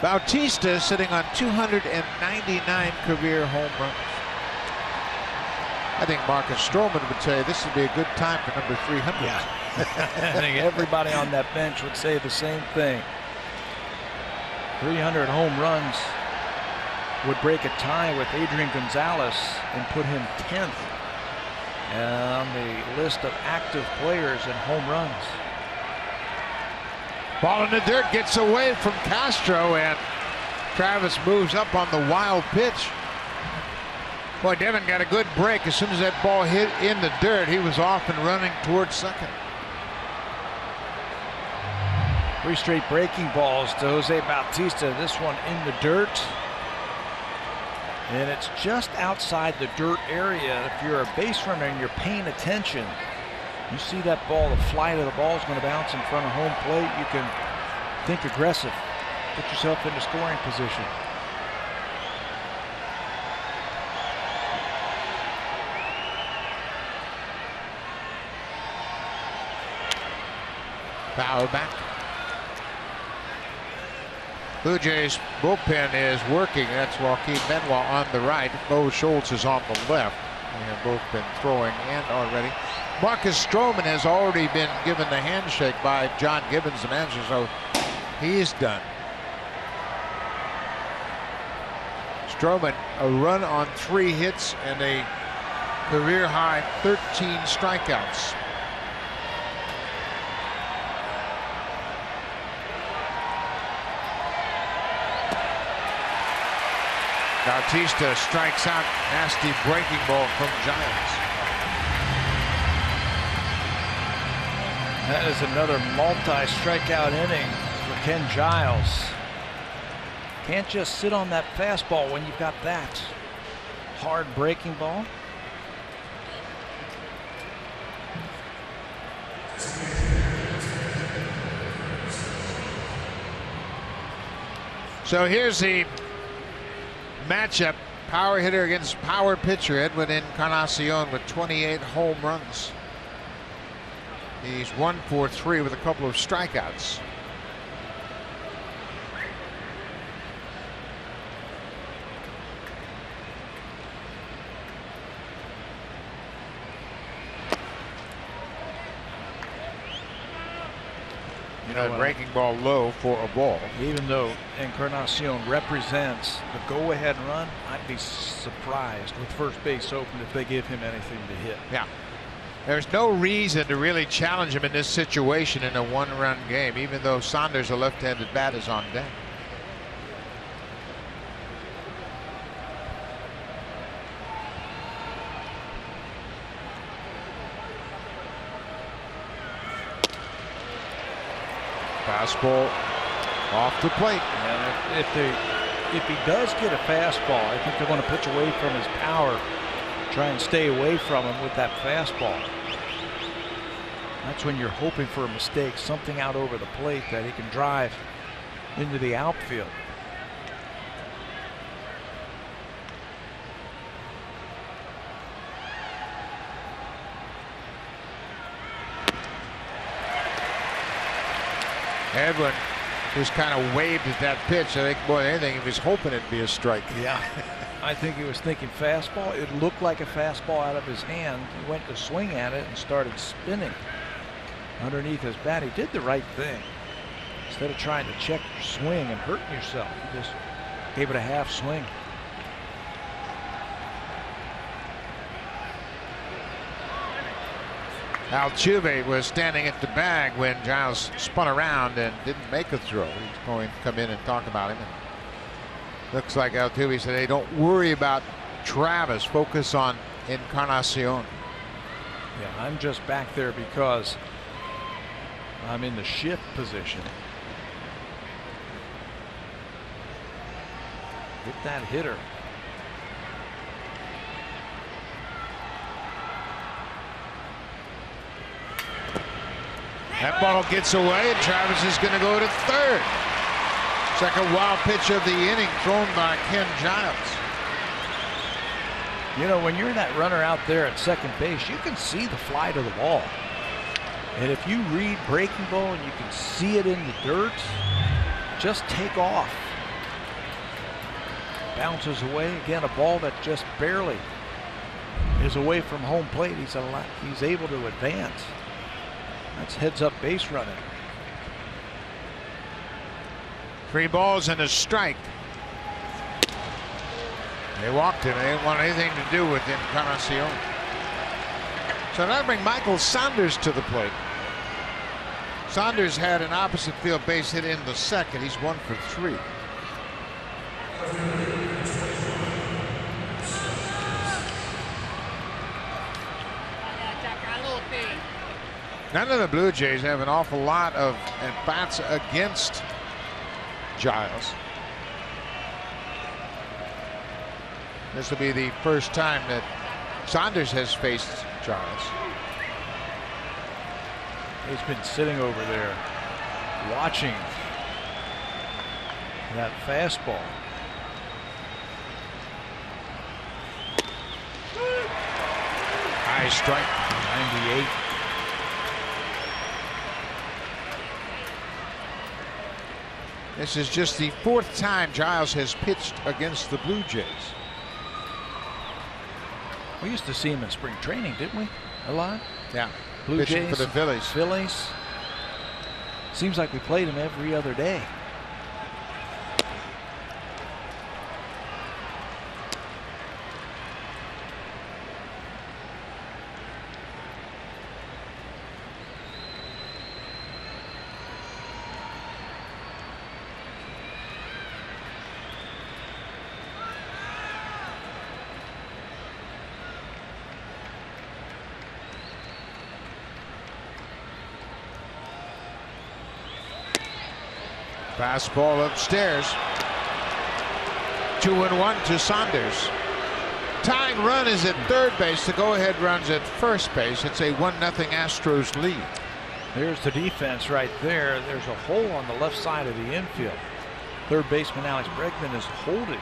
Bautista sitting on 299 career home runs. I think Marcus Stroman would say this would be a good time for number 300. Yeah. I think everybody on that bench would say the same thing. 300 home runs would break a tie with Adrian Gonzalez and put him 10th on the list of active players in home runs. Ball in the dirt, gets away from Castro, and Travis moves up on the wild pitch. Boy, Devin got a good break. As soon as that ball hit in the dirt, he was off and running towards second. 3 straight breaking balls to Jose Bautista. This one in the dirt. And it's just outside the dirt area. If you're a base runner and you're paying attention, you see that ball, the flight of the ball is going to bounce in front of home plate. You can think aggressive. Put yourself into scoring position. Foul back. Blue Jays bullpen is working. That's Joaquin Benoit on the right. Bo Schultz is on the left. They have both been throwing and already. Marcus Stroman has already been given the handshake by John Gibbons, the manager, so he is done. Stroman, a run on 3 hits and a career high 13 strikeouts. Bautista strikes out. Nasty breaking ball from Giles. That is another multi-strikeout inning for Ken Giles. Can't just sit on that fastball when you've got that hard breaking ball. So here's the matchup. Power hitter against power pitcher. Edwin Encarnacion with 28 home runs. He's 1 for 3 with a couple of strikeouts. Breaking ball low for a ball. Even though Encarnacion represents the go-ahead run, I'd be surprised with first base open if they give him anything to hit. Yeah. There's no reason to really challenge him in this situation in a one-run game, even though Saunders, a left-handed bat, is on deck. Fastball off the plate. And if he does get a fastball, I think they're going to pitch away from his power, try and stay away from him with that fastball. That's when you're hoping for a mistake, something out over the plate that he can drive into the outfield. Edwin just kind of waved at that pitch. I think more than anything, he was hoping it'd be a strike. Yeah. I think he was thinking fastball. It looked like a fastball out of his hand. He went to swing at it and started spinning underneath his bat. He did the right thing. Instead of trying to check your swing and hurting yourself, he just gave it a half swing. Altuve was standing at the bag when Giles spun around and didn't make a throw. He's going to come in and talk about him. And looks like Altuve said, hey, don't worry about Travis. Focus on Encarnacion. Yeah, I'm just back there because I'm in the shift position. Get that hitter. That ball gets away, and Travis is going to go to third. Second wild pitch of the inning thrown by Ken Giles. You know, when you're that runner out there at second base, you can see the flight of the ball. And if you read breaking ball and you can see it in the dirt, just take off. Bounces away. Again, a ball that just barely is away from home plate. He's able to advance. That's heads up base running. 3 balls and a strike. They walked him. They didn't want anything to do with Encarnacion. So that'll bring Michael Saunders to the plate. Saunders had an opposite field base hit in the second. He's 1 for 3. None of the Blue Jays have an awful lot of at-bats against Giles. This will be the first time that Saunders has faced Giles. He's been sitting over there watching that fastball. High strike. 98. This is just the 4th time Giles has pitched against the Blue Jays. We used to see him in spring training, didn't we? A lot. Yeah. Blue pitching Jays for the Phillies. Phillies. Seems like we played him every other day. Fastball upstairs. 2-1 to Saunders. Tying run is at third base. The go-ahead run's at first base. It's a 1-0 Astros lead. There's the defense right there. There's a hole on the left side of the infield. Third baseman Alex Bregman is holding.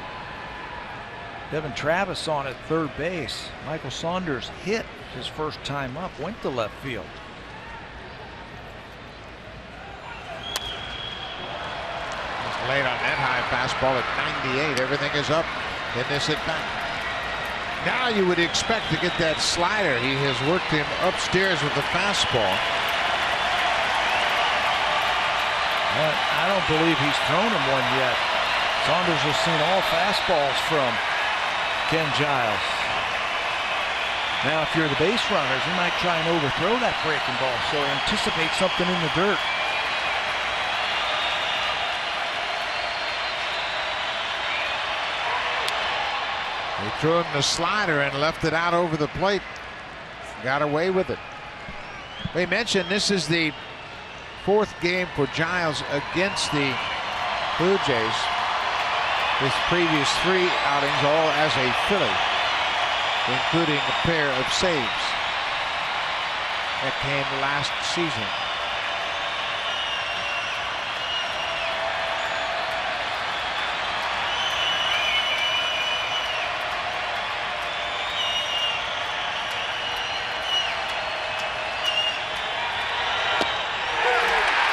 Devin Travis on at third base. Michael Saunders hit his first time up, went to left field. Late on that high fastball at 98. Everything is up in this at bat. Now you would expect to get that slider. He has worked him upstairs with the fastball. I don't believe he's thrown him one yet. Saunders has seen all fastballs from Ken Giles. Now, if you're the base runners, you might try and overthrow that breaking ball, so anticipate something in the dirt. He threw him the slider and left it out over the plate. Got away with it. We mentioned this is the 4th game for Giles against the Blue Jays. His previous 3 outings all as a Philly, including a pair of saves that came last season.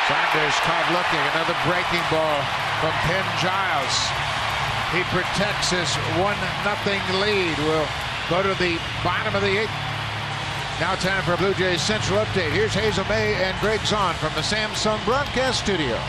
Saunders carving looking. Another breaking ball from Ken Giles. He protects his 1-0 lead. We'll go to the bottom of the 8th. Now time for a Blue Jays Central update. Here's Hazel May and Greg Zahn from the Samsung broadcast studio.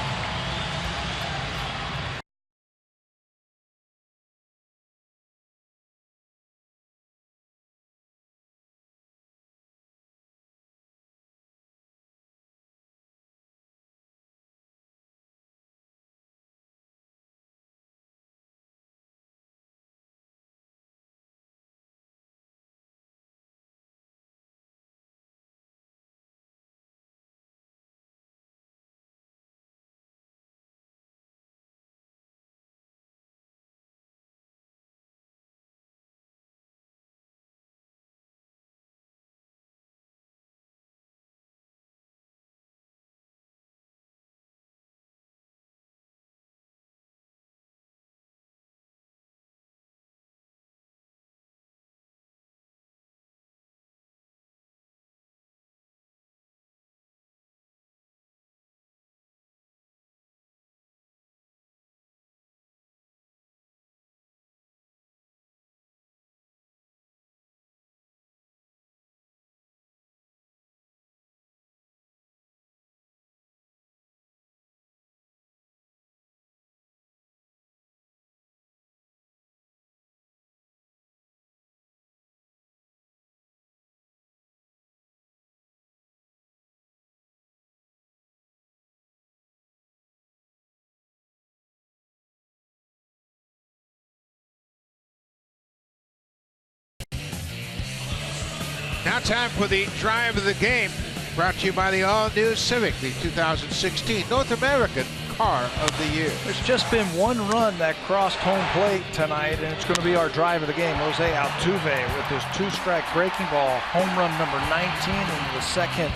Now time for the drive of the game, brought to you by the all-new Civic, the 2016 North American Car of the Year. There's just been one run that crossed home plate tonight, and it's going to be our drive of the game. Jose Altuve with his 2-strike breaking ball, home run number 19 into the second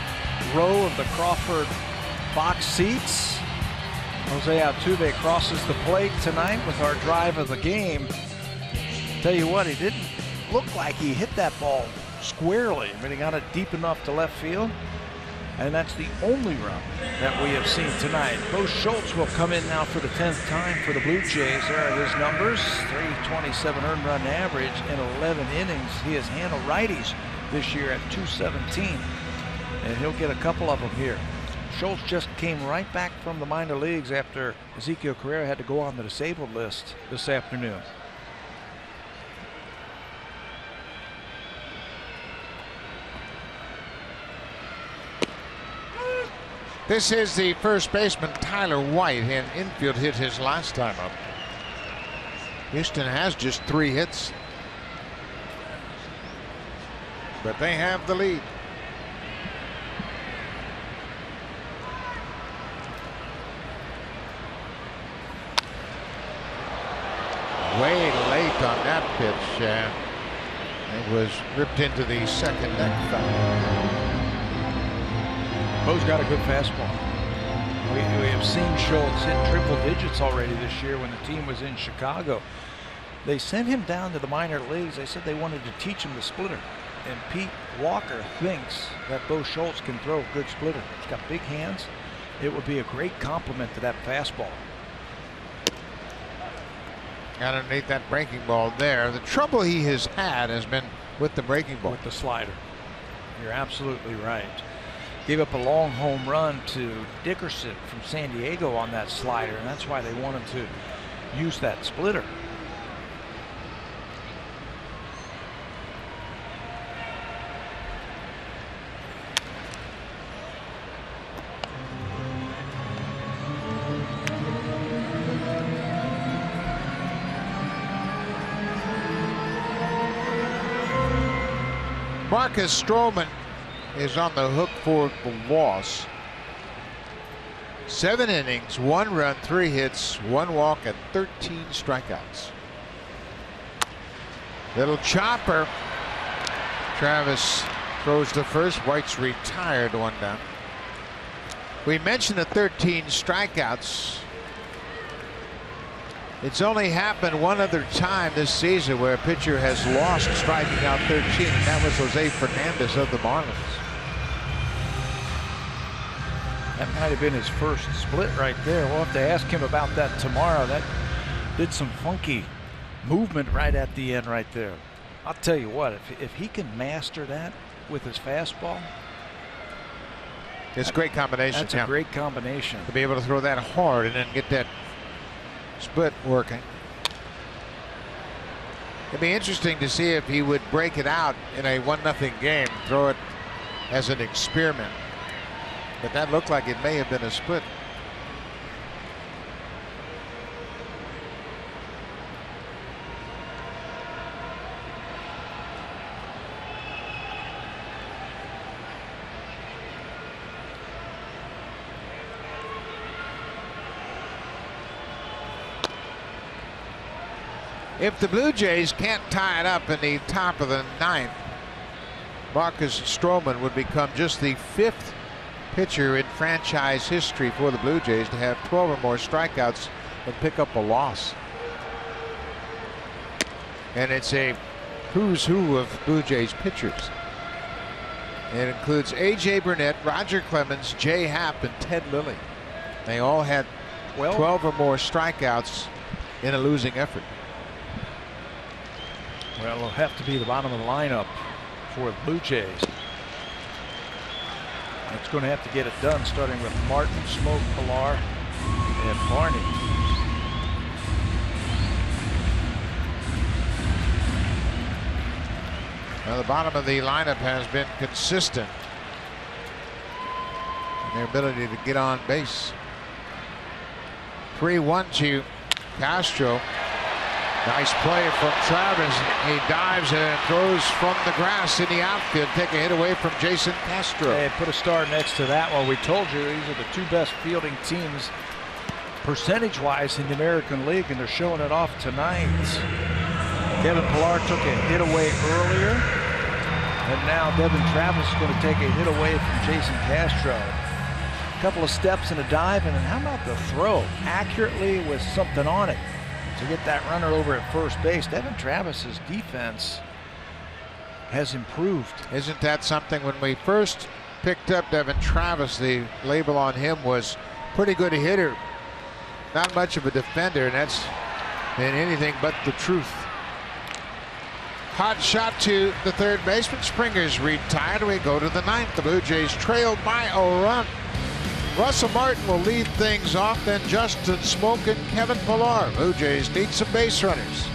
row of the Crawford box seats. Jose Altuve crosses the plate tonight with our drive of the game. Tell you what, he didn't look like he hit that ball squarely, but he got it deep enough to left field, and that's the only run that we have seen tonight. Bo Schultz will come in now for the 10th time for the Blue Jays. There are his numbers: 327 earned run average in 11 innings. He has handled righties this year at 217, and he'll get a couple of them here. Schultz just came right back from the minor leagues after Ezekiel Carrera had to go on the disabled list this afternoon. This is the first baseman, Tyler White, and infield hit his last time up. Houston has just 3 hits, but they have the lead. Way late on that pitch, and it was ripped into the second neck foul. Bo's got a good fastball. We have seen Schultz hit triple digits already this year when the team was in Chicago. They sent him down to the minor leagues. They said they wanted to teach him the splitter. And Pete Walker thinks that Bo Schultz can throw a good splitter. He's got big hands. It would be a great compliment to that fastball. Underneath that breaking ball there. The trouble he has had has been with the breaking ball. With the slider. You're absolutely right. Gave up a long home run to Dickerson from San Diego on that slider, and that's why they wanted to use that splitter. Marcus Stroman is on the hook for the loss. 7 innings, 1 run, 3 hits, 1 walk, and 13 strikeouts. Little chopper. Travis throws to first. White's retired, 1 down. We mentioned the 13 strikeouts. It's only happened one other time this season where a pitcher has lost striking out 13, and that was Jose Fernandez of the Marlins. That might have been his first split right there. We'll have to ask him about that tomorrow. That did some funky movement right at the end right there. I'll tell you what, if he can master that with his fastball. It's a great combination. That's a great combination. To be able to throw that hard and then get that split working. It'd be interesting to see if he would break it out in a 1-0 game, throw it as an experiment. But that looked like it may have been a split. If the Blue Jays can't tie it up in the top of the 9th, Marcus Stroman would become just the 5th pitcher in franchise history for the Blue Jays to have 12 or more strikeouts and pick up a loss. And it's a who's who of Blue Jays pitchers. It includes A.J. Burnett, Roger Clemens, Jay Happ, and Ted Lilly. They all had 12 or more strikeouts in a losing effort. Well, it'll have to be the bottom of the lineup for the Blue Jays. It's going to have to get it done, starting with Martin, Smoke, Pilar, and Barney. Well, the bottom of the lineup has been consistent in their ability to get on base. 3-1 to Castro. Nice play from Travis. He dives and throws from the grass in the outfield. Take a hit away from Jason Castro. Hey, put a star next to that one. We told you these are the 2 best fielding teams percentage-wise in the American League, and they're showing it off tonight. Kevin Pillar took a hit away earlier, and now Devin Travis is going to take a hit away from Jason Castro. A couple of steps and a dive, and then how about the throw? Accurately with something on it to get that runner over at first base. Devin Travis's defense has improved. Isn't that something? When we first picked up Devin Travis, the label on him was pretty good hitter, not much of a defender, and that's been anything but the truth. Hot shot to the third baseman. Springer's retired. We go to the 9th. The Blue Jays trailed by a run. Russell Martin will lead things off, then Justin Smoke and Kevin Pillar. Blue Jays need some base runners.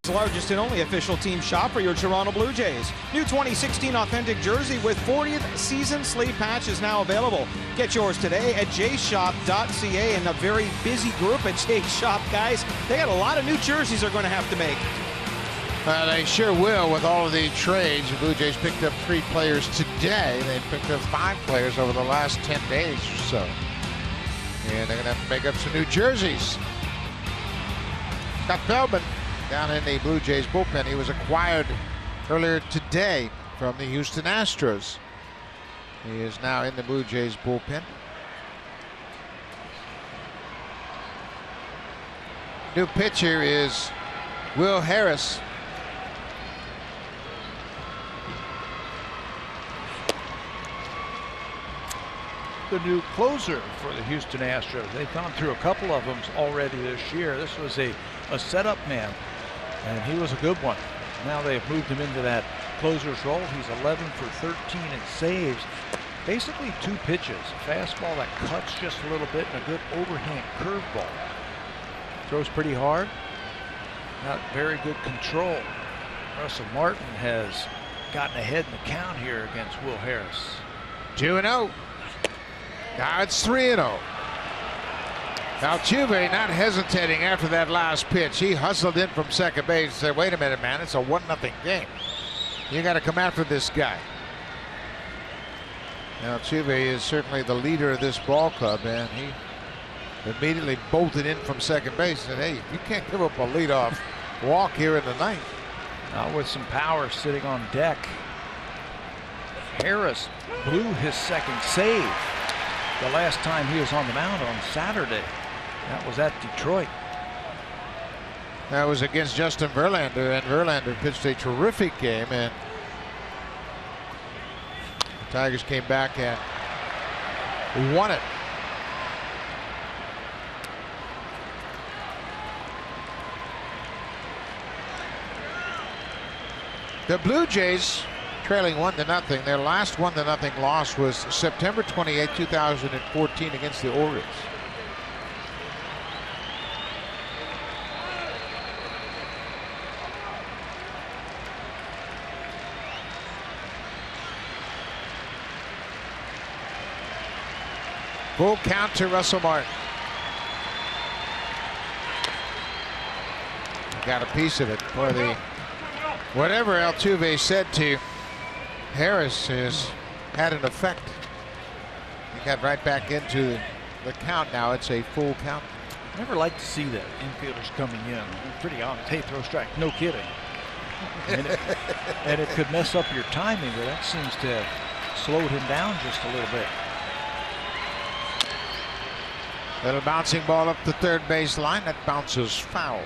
The largest and only official team shop for your Toronto Blue Jays. New 2016 authentic jersey with 40th season sleeve patch is now available. Get yours today at jshop.ca, and a very busy group at Jays Shop, guys. They got a lot of new jerseys they're going to have to make. They sure will with all of the trades. The Blue Jays picked up 3 players today. They picked up 5 players over the last 10 days or so. And they're going to have to make up some new jerseys. Scott Feldman down in the Blue Jays bullpen. He was acquired earlier today from the Houston Astros. He is now in the Blue Jays bullpen. New pitcher is Will Harris. The new closer for the Houston Astros. They've gone through a couple of them already this year. This was a setup man, and he was a good one. Now they've moved him into that closer's role. He's 11 for 13 in saves. Basically 2 pitches. A fastball that cuts just a little bit and a good overhand curveball. Throws pretty hard. Not very good control. Russell Martin has gotten ahead in the count here against Will Harris. 2-0. Now it's 3-0. Altuve not hesitating after that last pitch. He hustled in from second base and said, wait a minute, man, it's a 1-0 game. You got to come after this guy. Altuve is certainly the leader of this ball club, and he immediately bolted in from second base and said, hey, you can't give up a leadoff walk here in the ninth. Now with some power sitting on deck. Harris blew his second save the last time he was on the mound on Saturday. That was at Detroit. That was against Justin Verlander, and Verlander pitched a terrific game, and the Tigers came back and won it. The Blue Jays trailing 1-0. Their last 1-0 loss was September 28, 2014 against the Orioles. Full count to Russell Martin. Got a piece of it for the whatever Altuve said to Harris has had an effect. He got right back into the count now. It's a full count. I never like to see that infielders coming in. Pretty honest. Hey, throw strike. No kidding. And it could mess up your timing, but that seems to have slowed him down just a little bit. Little bouncing ball up the third base line. That bounces foul.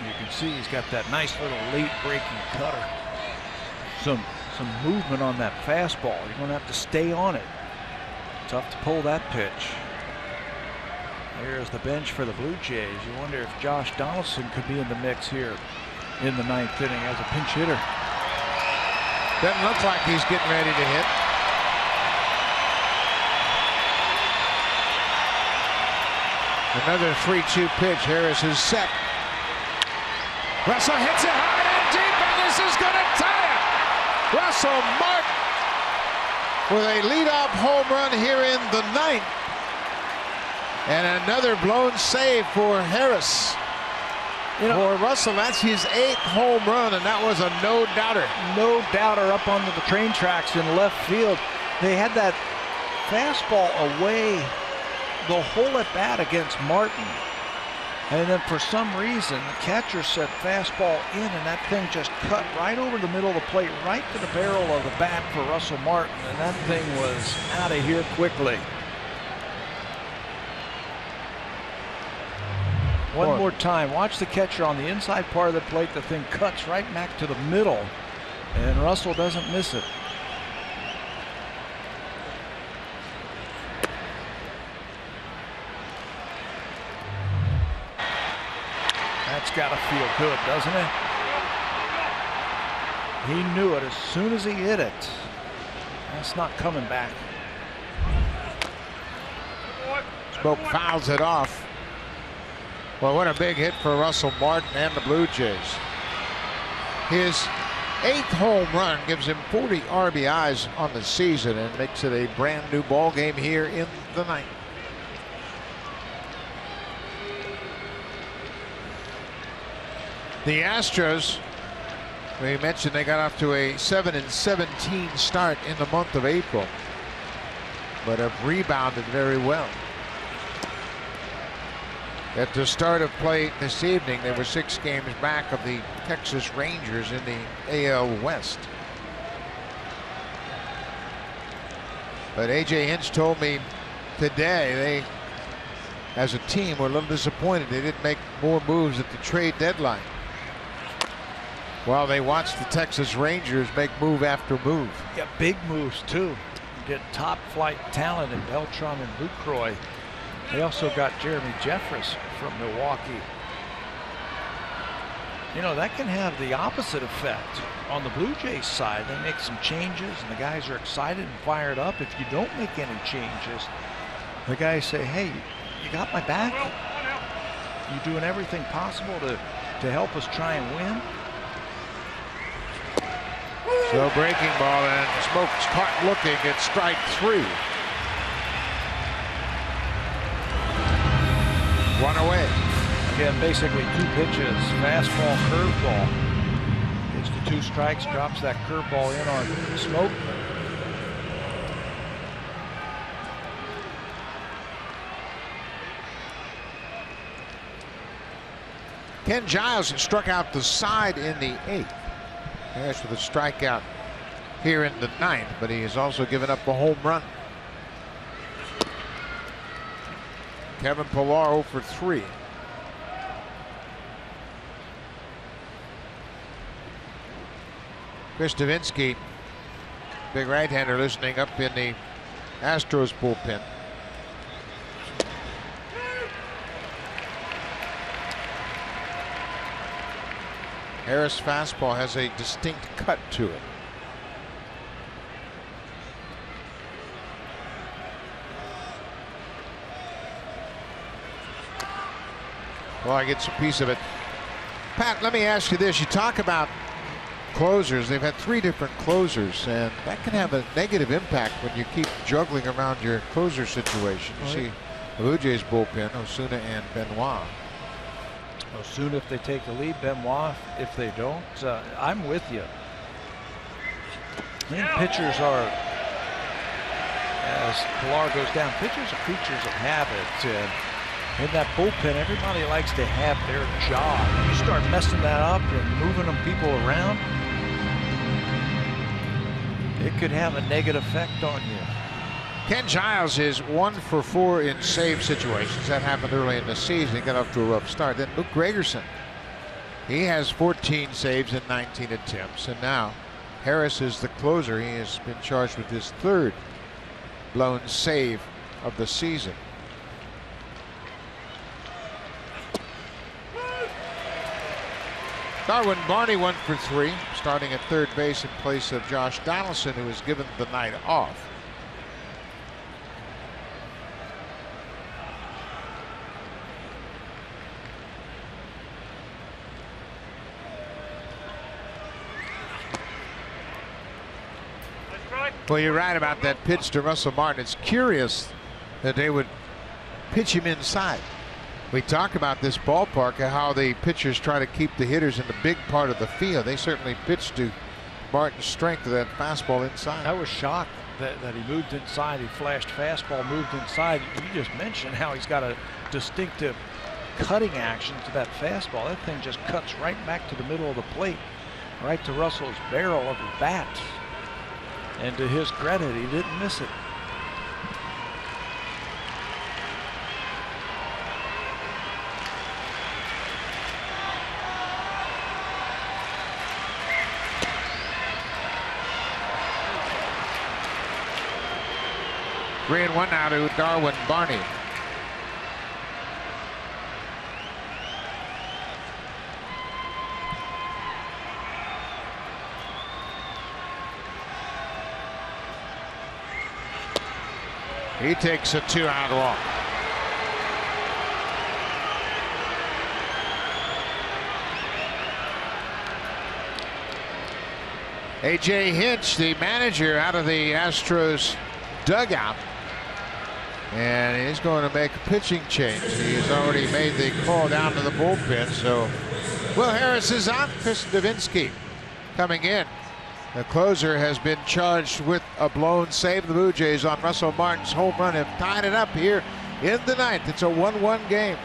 You can see he's got that nice little late breaking cutter. Some movement on that fastball. You're going to have to stay on it. Tough to pull that pitch. There's the bench for the Blue Jays. You wonder if Josh Donaldson could be in the mix here in the ninth inning as a pinch hitter. Doesn't look like he's getting ready to hit. Another 3-2 pitch. Harris is set. Russell hits it hard and deep, and this is going to tie it. Russell Martin with a leadoff home run here in the ninth. And another blown save for Harris. For Russell, that's his 8th home run, and that was a no-doubter. No-doubter up onto the train tracks in left field. They had that fastball away the whole at bat against Martin. And then for some reason, the catcher said fastball in, and that thing just cut right over the middle of the plate, right to the barrel of the bat for Russell Martin, and that thing was out of here quickly. One more time, watch the catcher on the inside part of the plate. The thing cuts right back to the middle, and Russell doesn't miss it. That's got to feel good, doesn't it? He knew it as soon as he hit it. That's not coming back. Smoke fouls it off. Well, what a big hit for Russell Martin and the Blue Jays. His 8th home run gives him 40 RBIs on the season and makes it a brand new ball game here in the ninth. The Astros, we mentioned they got off to a 7-17 start in the month of April, but have rebounded very well. At the start of play this evening, they were 6 games back of the Texas Rangers in the AL West. But A.J. Hinch told me today they, as a team, were a little disappointed they didn't make more moves at the trade deadline, while they watched the Texas Rangers make move after move. Yeah, big moves too. Get top flight talent in Beltran and Lucroy. They also got Jeremy Jeffress from Milwaukee. You know, that can have the opposite effect on the Blue Jays side. They make some changes and the guys are excited and fired up. If you don't make any changes, the guys say, hey, you got my back? You doing everything possible to help us try and win? So breaking ball, and Smoke's caught looking at strike 3. 1 away. Again, basically 2 pitches, fastball, curveball. Gets to 2 strikes, drops that curveball in on Smoke. Ken Giles struck out the side in the 8th. Harris with a strikeout here in the 9th, but he has also given up a home run. Kevin Pillar 0 for 3. Chris Davinsky, big right-hander, listening up in the Astros bullpen. Harris' fastball has a distinct cut to it. Well, I get a piece of it. Pat, let me ask you this. You talk about closers. They've had 3 different closers, and that can have a negative impact when you keep juggling around your closer situation. You see the Blue Jays bullpen, Osuna and Benoit. Osuna if they take the lead, Benoit if they don't. I'm with you. I think pitchers are, as Pillar goes down, pitchers are creatures of habit. In that bullpen, everybody likes to have their job. You start messing that up and moving them people around, it could have a negative effect on you. Ken Giles is 1 for 4 in save situations. That happened early in the season. He got off to a rough start. Then Luke Gregerson, he has 14 saves in 19 attempts. And now Harris is the closer. He has been charged with his 3rd blown save of the season. Darwin Barney 1 for 3, starting at 3rd base in place of Josh Donaldson, who was given the night off. Well, you're right about that pitch to Russell Martin. It's curious that they would pitch him inside. We talk about this ballpark and how the pitchers try to keep the hitters in the big part of the field. They certainly pitched to Martin's strength of that fastball inside. I was shocked that he moved inside. He flashed fastball, moved inside. You just mentioned how he's got a distinctive cutting action to that fastball. That thing just cuts right back to the middle of the plate, right to Russell's barrel of the bat. And to his credit, he didn't miss it. Three and 1 now to Darwin Barney. He takes a 2-out walk. A.J. Hinch, the manager, out of the Astros dugout. And he's going to make a pitching change. He's already made the call down to the bullpen. So Will Harris is on. Chris Davinsky coming in. The closer has been charged with a blown save. The Blue Jays on Russell Martin's home run have tied it up here in the 9th. It's a 1-1 game.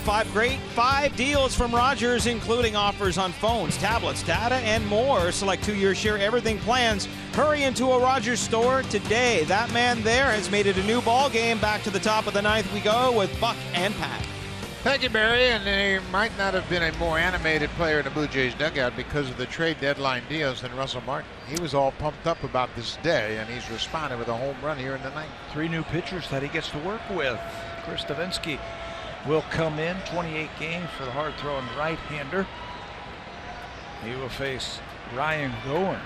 five deals from Rogers, including offers on phones, tablets, data, and more. Select 2-year share everything plans. Hurry into a Rogers store today. That man there has made it a new ball game. Back to the top of the ninth we go with Buck and Pat. Thank you, Barry. And he might not have been a more animated player in the Blue Jays dugout because of the trade deadline deals than Russell Martin. He was all pumped up about this day, and he's responded with a home run here in the ninth. 3 new pitchers that he gets to work with. Chris Davinsky will come in, 28 games for the hard-throwing right-hander. He will face Ryan Goins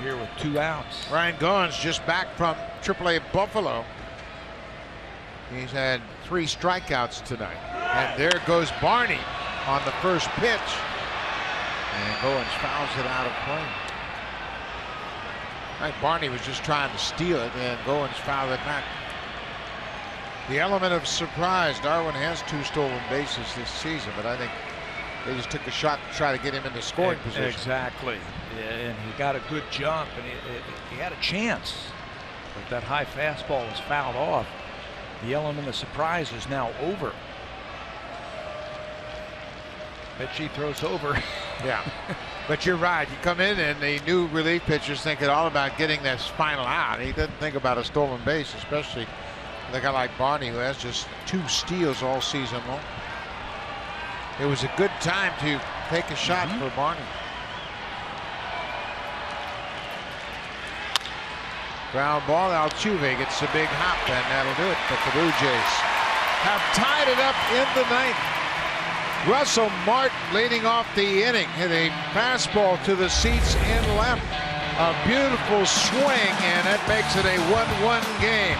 here with 2 outs. Ryan Goins just back from AAA Buffalo. He's had 3 strikeouts tonight. And there goes Barney on the first pitch. And Goins fouls it out of play. Right, Barney was just trying to steal it, and Goins fouled it back. The element of surprise. Darwin has 2 stolen bases this season, but I think they just took a shot to try to get him into scoring position. Exactly. And he got a good jump, and he had a chance. But that high fastball was fouled off. The element of surprise is now over. Bet he throws over. Yeah. But you're right. You come in, and the new relief pitcher's thinking all about getting this final out. He doesn't think about a stolen base, especially with a guy like Barney, who has just 2 steals all season long. It was a good time to take a shot for Barney. Ground ball. Altuve gets a big hop, and that'll do it. But the Blue Jays have tied it up in the ninth. Russell Martin leading off the inning, hit a fastball to the seats in left. A beautiful swing, and that makes it a 1-1 game.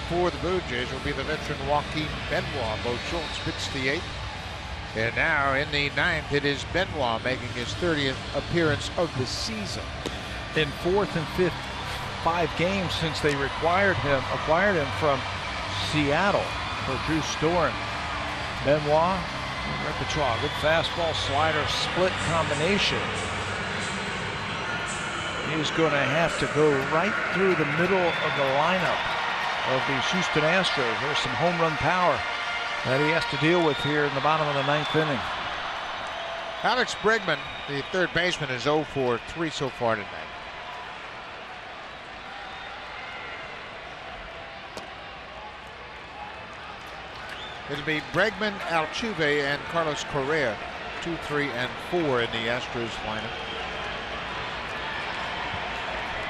For the Blue Jays will be the veteran Joaquin Benoit. Bo Schultz pitched the 8th. And now in the 9th, it is Benoit making his 30th appearance of the season. In 4th and 5th, 5 games since they acquired him from Seattle for Drew Storen. Benoit, repertoire, good fastball, slider, split combination. He's going to have to go right through the middle of the lineup of the Houston Astros. There's some home run power that he has to deal with here in the bottom of the 9th inning. Alex Bregman, the third baseman, is 0 for 3 so far tonight. It'll be Bregman, Altuve, and Carlos Correa, 2, 3, and 4 in the Astros lineup.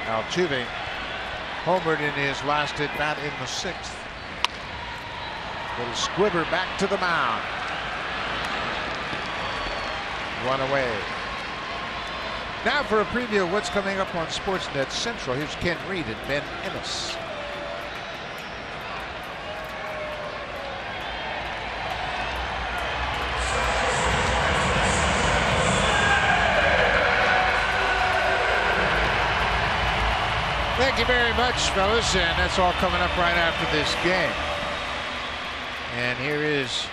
Altuve homered in his last at bat in the 6th. Little squibber back to the mound. 1 away. Now for a preview of what's coming up on Sportsnet Central. Here's Ken Reed and Ben Ennis. Thank you very much, fellas, and that's all coming up right after this game. And here is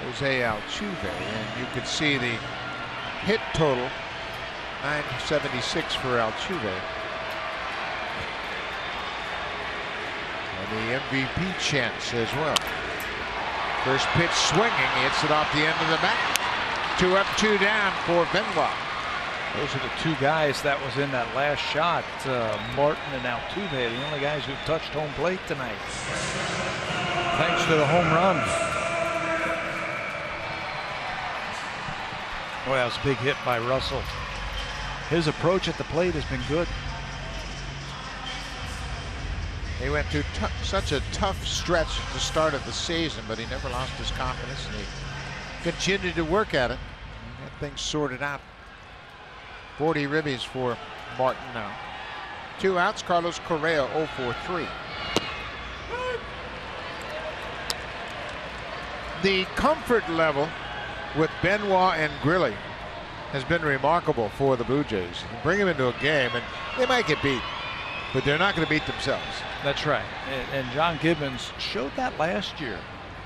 Jose Altuve, and you can see the hit total, 976 for Altuve. And the MVP chance as well. First pitch swinging, he hits it off the end of the bat. 2 up, 2 down for Benoit. Those are the two guys that was in that last shot, Martin and Altuve, the only guys who touched home plate tonight. Thanks to the home run. Well, that was a big hit by Russell. His approach at the plate has been good. He went through such a tough stretch at the start of the season, but he never lost his confidence, and he continued to work at it and get things sorted out. 40 ribbies for Martin now. 2 outs, Carlos Correa 0 for 3. The comfort level with Benoit and Grilli has been remarkable for the Blue Jays. You bring them into a game and they might get beat, but they're not going to beat themselves. That's right. And John Gibbons showed that last year,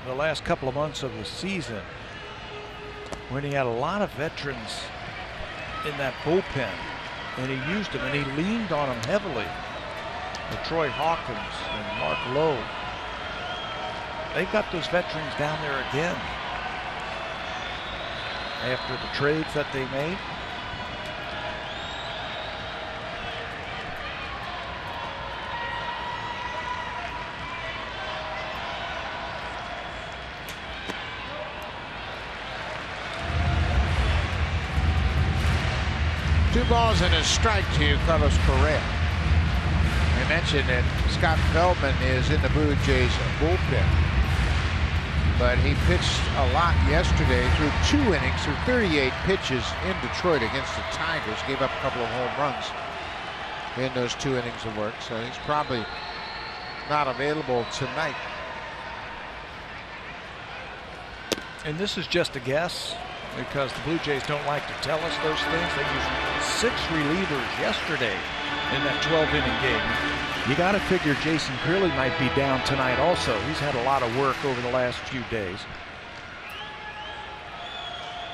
the last couple of months of the season, when he had a lot of veterans in that bullpen, and he used them, and he leaned on them heavily. With Troy Hawkins and Mark Lowe. They've got those veterans down there again after the trades that they made. Two balls and a strike to Carlos Correa. I mentioned that Scott Feldman is in the Blue Jays bullpen, but he pitched a lot yesterday through 2 innings, through 38 pitches in Detroit against the Tigers. Gave up a couple of home runs in those 2 innings of work, so he's probably not available tonight. And this is just a guess, because the Blue Jays don't like to tell us those things. They used 6 relievers yesterday in that 12-inning game. You got to figure Jason Grilli might be down tonight also. He's had a lot of work over the last few days.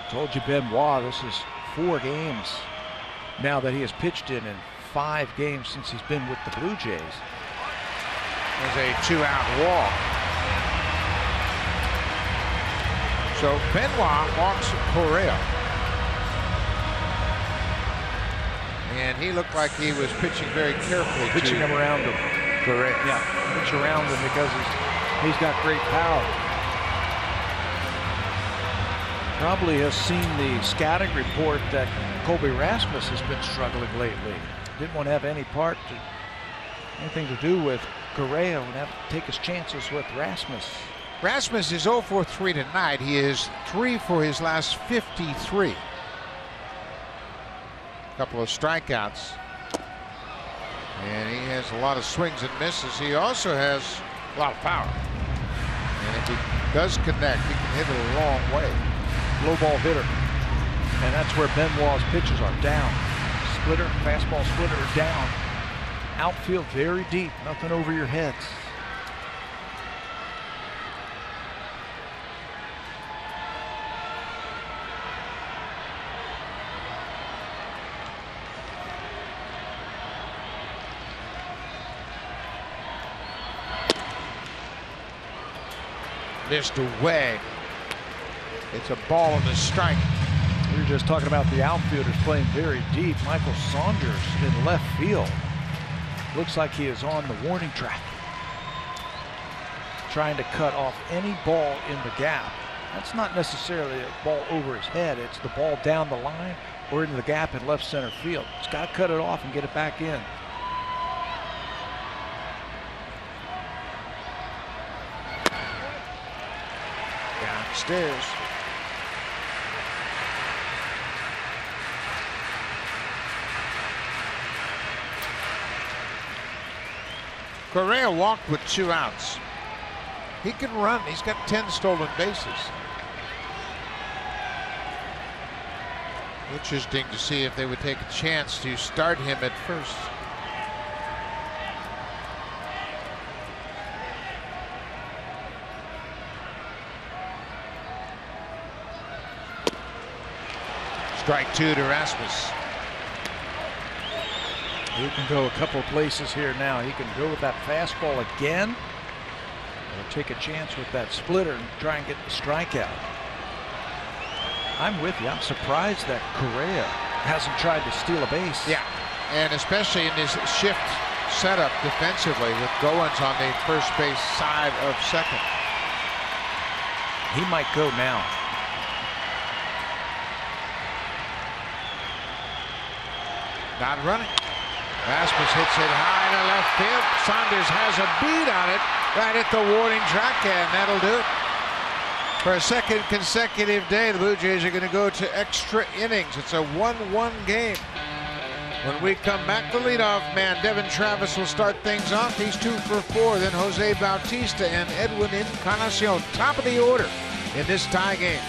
Told you Benoit, this is 4 games now that he has pitched in 5 games since he's been with the Blue Jays. There's a 2-out walk. So Benoit walks Correa. And he looked like he was pitching very carefully. Pitching him around him. Correct. Yeah, pitch around him because he's got great power. Probably has seen the scouting report that Colby Rasmus has been struggling lately. Didn't want to have anything to do with Correa. Would have to take his chances with Rasmus. Rasmus is 0 for 3 tonight. He is 3 for his last 53. A couple of strikeouts. And he has a lot of swings and misses. He also has a lot of power. And if he does connect, he can hit it a long way. Low ball hitter. And that's where Benoit's pitches are down. Splitter, fastball splitter down. Outfield very deep, nothing over your heads. Missed away. It's a ball and a strike. We were just talking about the outfielders playing very deep. Michael Saunders in left field. Looks like he is on the warning track. Trying to cut off any ball in the gap. That's not necessarily a ball over his head. It's the ball down the line or into the gap in left center field. He's got to cut it off and get it back in. Downstairs. Correa walked with 2 outs. He can run. He's got 10 stolen bases. Interesting to see if they would take a chance to start him at first. Strike 2 to Rasmus. He can go a couple of places here now. He can go with that fastball again, or take a chance with that splitter and try and get the strikeout. I'm with you. I'm surprised that Correa hasn't tried to steal a base. Yeah, and especially in this shift setup defensively with Goins on the first base side of second. He might go now. Not running. Rasmus hits it high to left field. Saunders has a beat on it right at the warning track, and that'll do it. For a second consecutive day, the Blue Jays are going to go to extra innings. It's a 1-1 game. When we come back, the leadoff man, Devin Travis, will start things off. He's 2 for 4. Then Jose Bautista and Edwin Encarnacion, top of the order in this tie game.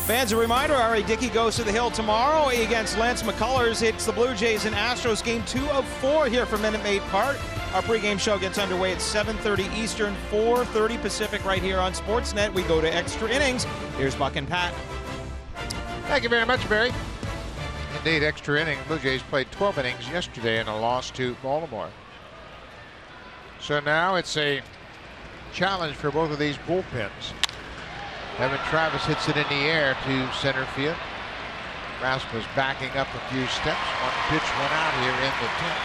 Fans, a reminder, Ari Dickey goes to the hill tomorrow against Lance McCullers. It's the Blue Jays and Astros, game 2 of 4 here from Minute Maid Park. Our pregame show gets underway at 7:30 Eastern, 4:30 Pacific right here on Sportsnet. We go to extra innings. Here's Buck and Pat. Thank you very much, Barry. Indeed, extra inning. Blue Jays played 12 innings yesterday in a loss to Baltimore. So now it's a challenge for both of these bullpens. Devin Travis hits it in the air to center field. Rasmus backing up a few steps. One pitch went out here in the 10th.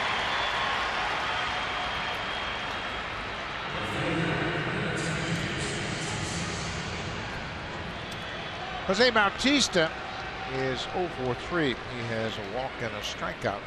Jose Bautista is 0 for 3. He has a walk and a strikeout.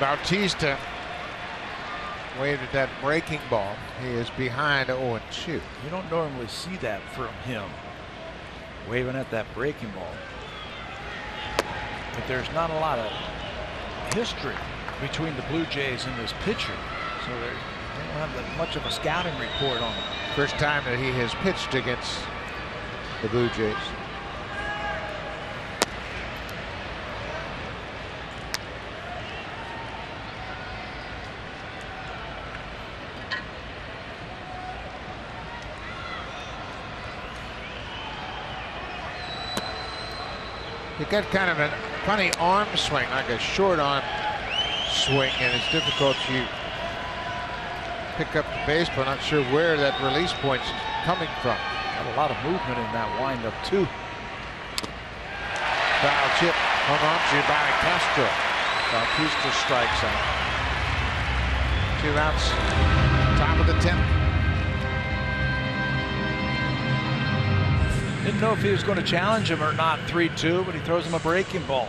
Bautista waved at that breaking ball. He is behind 0-2. You don't normally see that from him, waving at that breaking ball. But there's not a lot of history between the Blue Jays and this pitcher, so they don't have that much of a scouting report on him. First time that he has pitched against the Blue Jays. He got kind of a funny arm swing, like a short arm swing, and it's difficult to pick up the baseball. Not sure where that release point's coming from. Got a lot of movement in that windup too. Foul chip hung on to by Castro. Bautista strikes out. 2 outs, top of the 10th. Didn't know if he was going to challenge him or not, 3-2, but he throws him a breaking ball.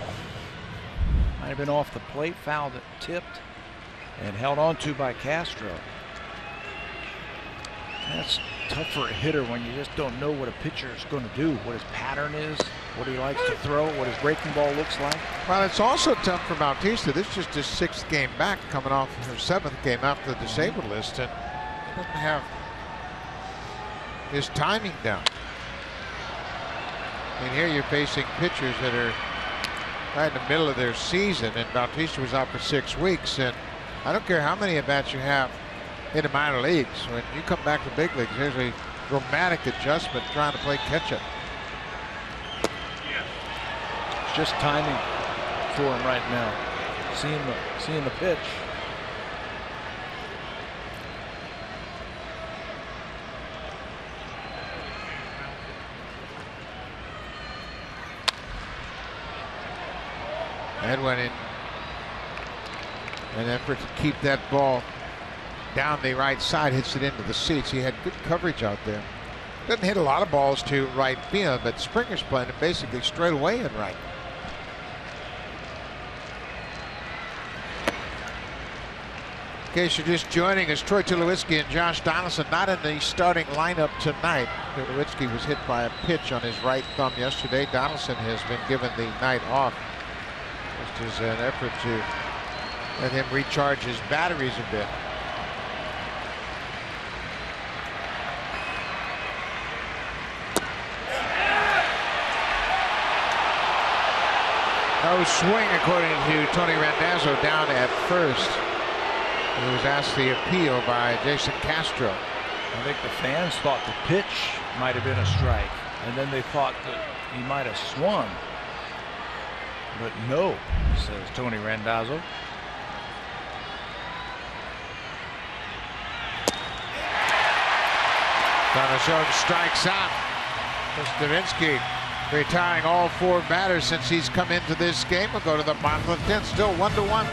Might have been off the plate, fouled it, tipped, and held on to by Castro. That's tough for a hitter when you just don't know what a pitcher is going to do, what his pattern is, what he likes to throw, what his breaking ball looks like. Well, it's also tough for Bautista. This is just his 6th game back, coming off her 7th game off the disabled list, and he doesn't have his timing down. And here you're facing pitchers that are right in the middle of their season, and Bautista was out for 6 weeks, and I don't care how many at-bats you have in the minor leagues. When you come back to big leagues, there's a dramatic adjustment trying to play catch-up. It's just timing for him right now. Seeing the pitch. That went in an effort to keep that ball down the right side, hits it into the seats. He had good coverage out there. Doesn't hit a lot of balls to right field, but Springer's playing it basically straight away in right. In case you're just joining us, Troy Tulowitzki and Josh Donaldson not in the starting lineup tonight. Tulowitzki was hit by a pitch on his right thumb yesterday. Donaldson has been given the night off, just as an effort to let him recharge his batteries a bit. No swing, according to Tony Randazzo, down at first. He was asked the appeal by Jason Castro. I think the fans thought the pitch might have been a strike, and then they thought that he might have swung. But no, says Tony Randazzo. Donaldson strikes out. Stavinsky retiring all 4 batters since he's come into this game. We'll go to the bottom of the 10th, still 1-1.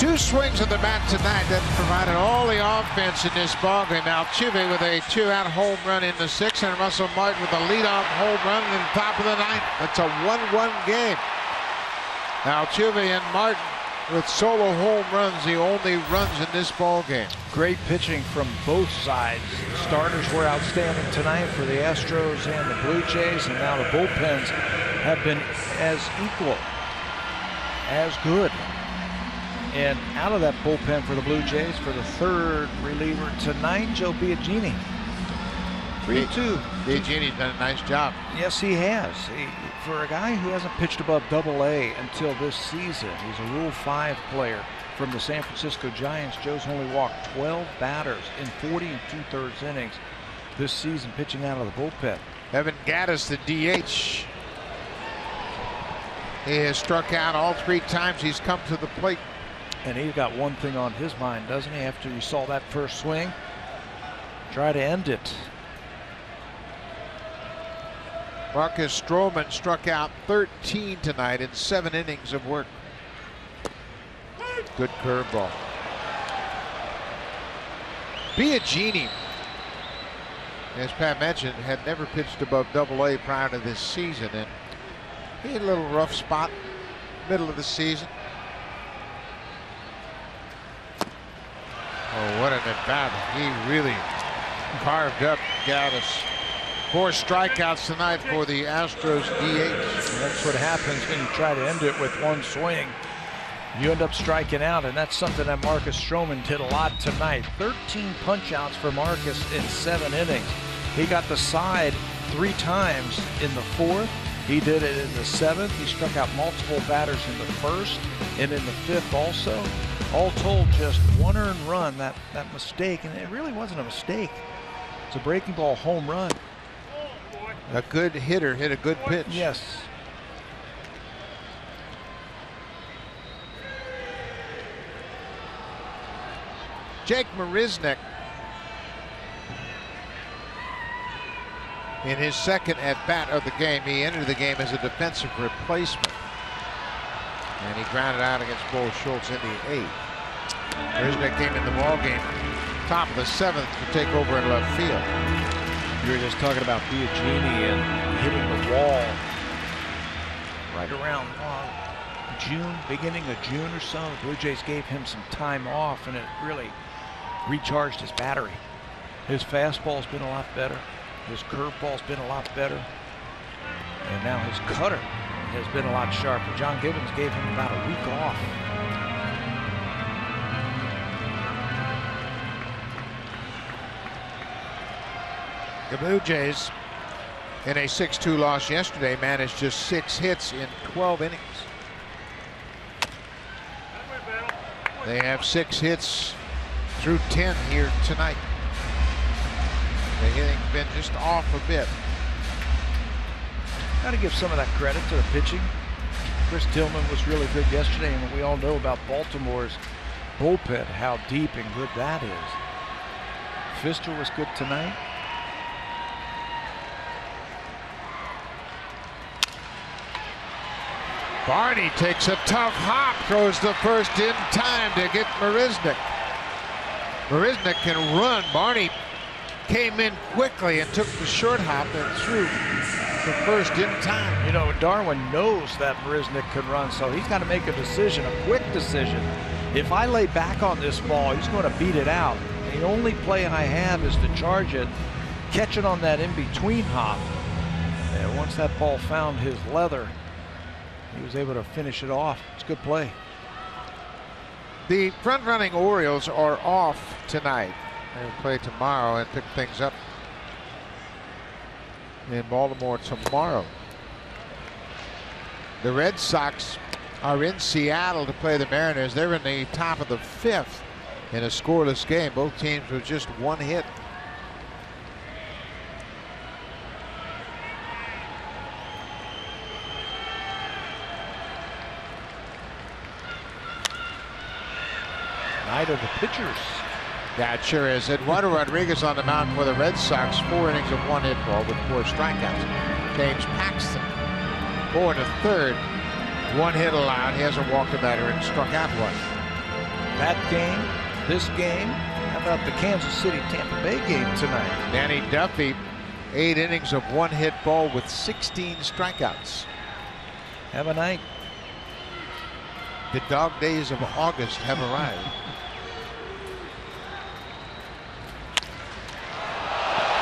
Two swings of the bat tonight that provided all the offense in this ballgame. Altuve with a 2-out home run in the 6th, and Russell Martin with a leadoff home run in the top of the 9th. That's a 1-1 game. Altuve and Martin with solo home runs, the only runs in this ballgame. Great pitching from both sides. The starters were outstanding tonight for the Astros and the Blue Jays, and now the bullpens have been as equal, as good. And out of that bullpen for the Blue Jays for the 3rd reliever tonight, Joe Biagini. 3-2. Biagini's done a nice job. Yes, he has. For a guy who hasn't pitched above Double-A until this season, he's a Rule 5 player. from the San Francisco Giants. Joe's only walked 12 batters in 40 2/3 innings this season, pitching out of the bullpen. Evan Gattis, the DH. He has struck out all 3 times he's come to the plate. And he's got one thing on his mind, doesn't he? After you saw that first swing, try to end it. Marcus Stroman struck out 13 tonight in 7 innings of work. Good curveball. Biagini, as Pat mentioned, had never pitched above Double-A prior to this season, and he had a little rough spot middle of the season. Oh, what an at-bat. He really carved up Gattis. 4 strikeouts tonight for the Astros DH. That's what happens when you try to end it with one swing. You end up striking out, and that's something that Marcus Stroman did a lot tonight. 13 punch-outs for Marcus in 7 innings. He got the side 3 times in the 4th. He did it in the 7th. He struck out multiple batters in the 1st and in the 5th also. All told, just 1 earned run. That mistake, and it really wasn't a mistake. It's a breaking ball home run. A good hitter hit a good pitch. Yes. Jake Marisnick, in his 2nd at-bat of the game, he entered the game as a defensive replacement. And he grounded out against Bo Schultz in the 8th. Marisnick came in the ballgame top of the 7th to take over in left field. You were just talking about Biagini and hitting the wall right around June, beginning of June or so. Blue Jays gave him some time off, and it really recharged his battery. His fastball's been a lot better. His curveball's been a lot better. And now his cutter has been a lot sharper. John Gibbons gave him about a week off. The Blue Jays, in a 6-2 loss yesterday, managed just 6 hits in 12 innings. They have 6 hits through 10 here tonight. The hitting's been just off a bit. Got to give some of that credit to the pitching. Chris Tillman was really good yesterday, and we all know about Baltimore's bullpen, how deep and good that is. Pfister was good tonight. Barney takes a tough hop, throws the first in time to get Marisnick. Marisnick can run. Barney came in quickly and took the short hop and threw the first in time. You know, Darwin knows that Marisnick can run, so he's got to make a decision, a quick decision. If I lay back on this ball, he's going to beat it out. The only play I have is to charge it, catch it on that in-between hop. And once that ball found his leather, he was able to finish it off. It's a good play. The front-running Orioles are off tonight. They'll play tomorrow and pick things up in Baltimore tomorrow. The Red Sox are in Seattle to play the Mariners. They're in the top of the 5th in a scoreless game. Both teams with just 1 hit. Night of the pitchers. That sure is. Eduardo Rodriguez on the mound for the Red Sox. 4 innings of 1 hit ball with 4 strikeouts. James Paxton, 4 1/3, 1 hit allowed. He hasn't walked a batter and struck out 1. That game, this game, how about the Kansas City Tampa Bay game tonight? Danny Duffy, 8 innings of 1 hit ball with 16 strikeouts. Have a night. The dog days of August have arrived.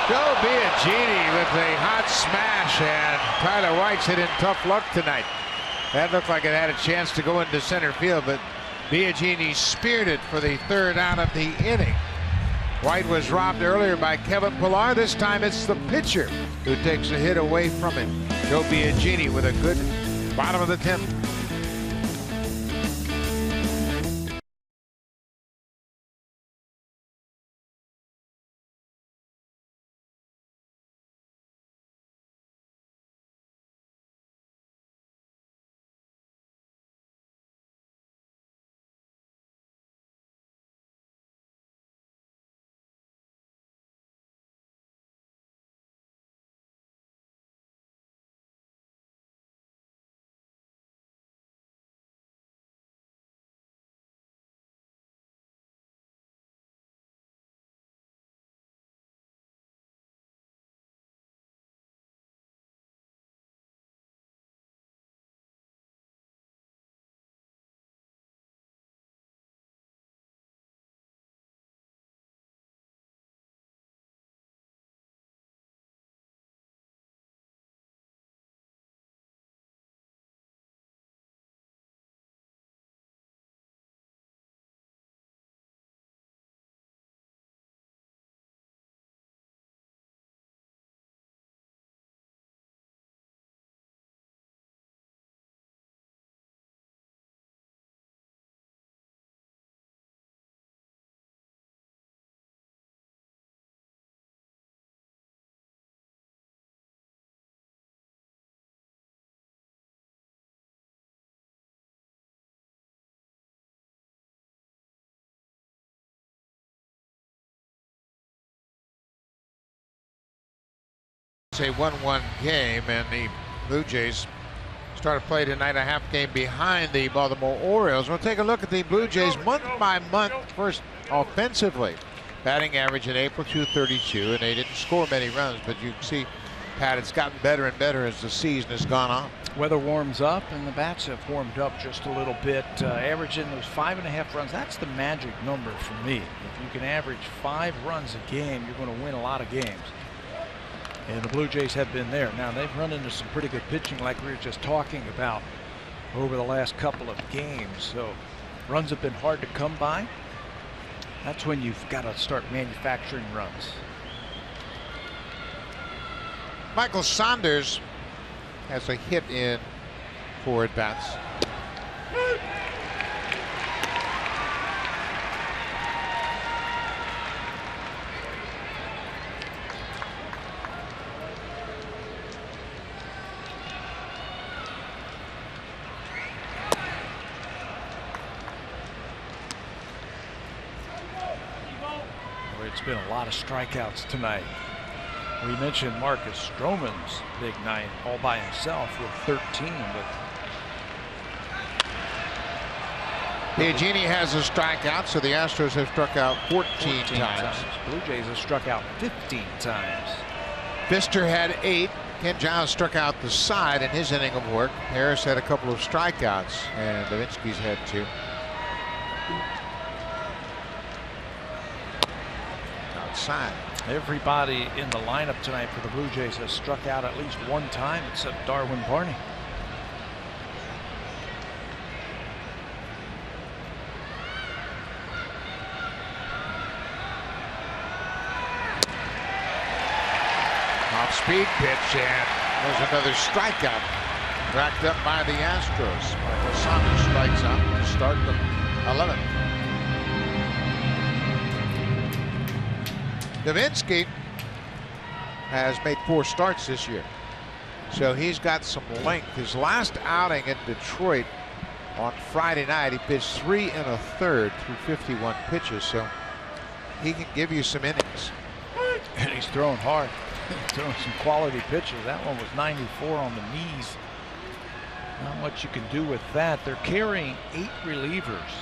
Joe Biagini with a hot smash, and Tyler White's hit in tough luck tonight. That looked like it had a chance to go into center field, but Biagini speared it for the 3rd out of the inning. White was robbed earlier by Kevin Pillar. This time it's the pitcher who takes a hit away from him. Joe Biagini with a good bottom of the 10th. It's a 1-1 game, and the Blue Jays start to play tonight a half game behind the Baltimore Orioles. We'll take a look at the Blue Jays month by month. First, offensively, batting average in April 232, and they didn't score many runs, but you can see, Pat, it's gotten better and better as the season has gone on. Weather warms up, and the bats have warmed up just a little bit, averaging those 5.5 runs. That's the magic number for me. If you can average 5 runs a game, you're going to win a lot of games. And the Blue Jays have been there. Now, they've run into some pretty good pitching like we were just talking about over the last couple of games. So runs have been hard to come by. That's when you've got to start manufacturing runs. Michael Saunders has a hit in 4 at-bats. It's been a lot of strikeouts tonight. We mentioned Marcus Stroman's big night all by himself with 13. But Biagini has a strikeout, so the Astros have struck out 14 times. Blue Jays have struck out 15 times. Pfister had 8. Ken Giles struck out the side in his inning of work. Harris had a couple of strikeouts, and Levinsky's had 2. Outside. Everybody in the lineup tonight for the Blue Jays has struck out at least 1 time except Darwin Barney. Off-speed pitch, and there's another strikeout racked up by the Astros. Michael Saunders strikes out to start the 11th. Levinsky has made 4 starts this year, so he's got some length. His last outing at Detroit on Friday night, he pitched 3 1/3 through 51 pitches, so he can give you some innings. And he's throwing hard, throwing some quality pitches. That one was 94 on the knees. Not much you can do with that. They're carrying 8 relievers,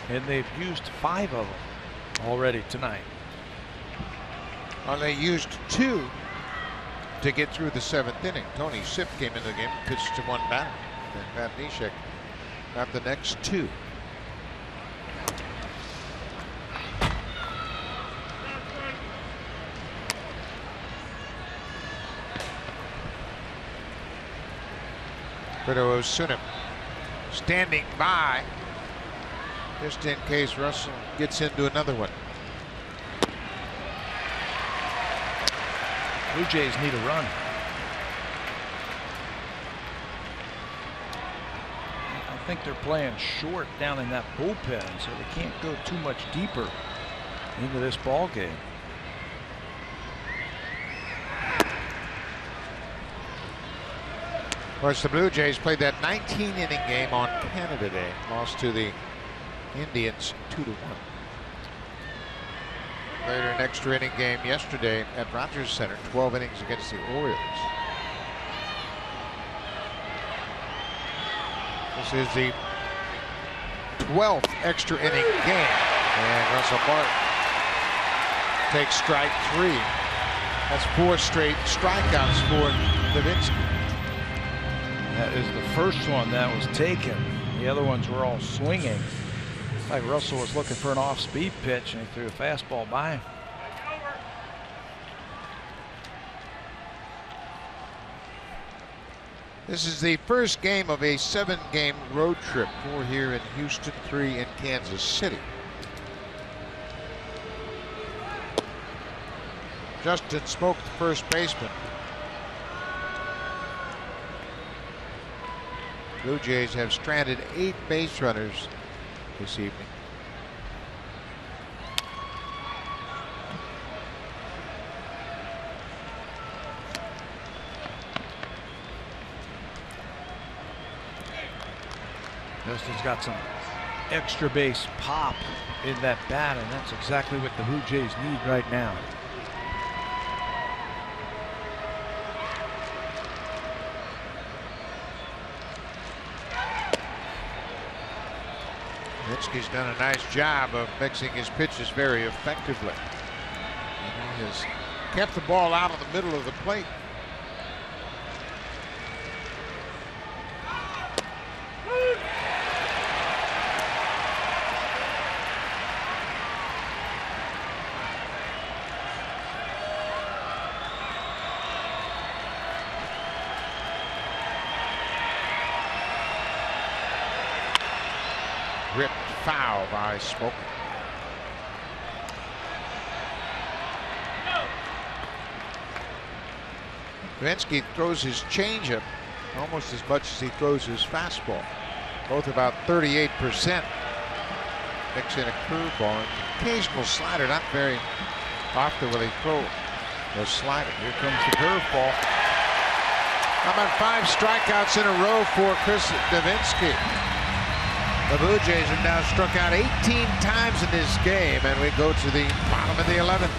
and they've used 5 of them already tonight. Well, they used 2 to get through the 7th inning. Tony Sipp came into the game and pitched to 1 batter, and Matt Neshek got the next 2. Brito Osuna standing by just in case Russell gets into another one. Blue Jays need a run. I think they're playing short down in that bullpen, so they can't go too much deeper into this ball game. Of course, the Blue Jays played that 19-inning game on Canada Day, lost to the Indians 2-1. Later, an extra inning game yesterday at Rogers Center, 12 innings against the Orioles. This is the 12th extra inning game, and Russell Martin takes strike 3. That's 4 straight strikeouts for Levinsky. That is the first one that was taken. The other ones were all swinging. Like Russell was looking for an off-speed pitch, and he threw a fastball by him. This is the first game of a 7-game road trip. 4 here in Houston, 3 in Kansas City. Justin Smoak, the first baseman. Blue Jays have stranded 8 base runners this evening. Justin's got some extra base pop in that bat, and that's exactly what the Blue Jays need right now. Davinsky's done a nice job of mixing his pitches very effectively. And he has kept the ball out of the middle of the plate. Ripped foul by Smoker. Davinsky throws his changeup almost as much as he throws his fastball. Both about 38%. Mix in a curveball and occasional slider. Not very often will he throw a slider. Here comes the curveball. How about 5 strikeouts in a row for Chris Davinsky? The Blue Jays have now struck out 18 times in this game, and we go to the bottom of the 11th.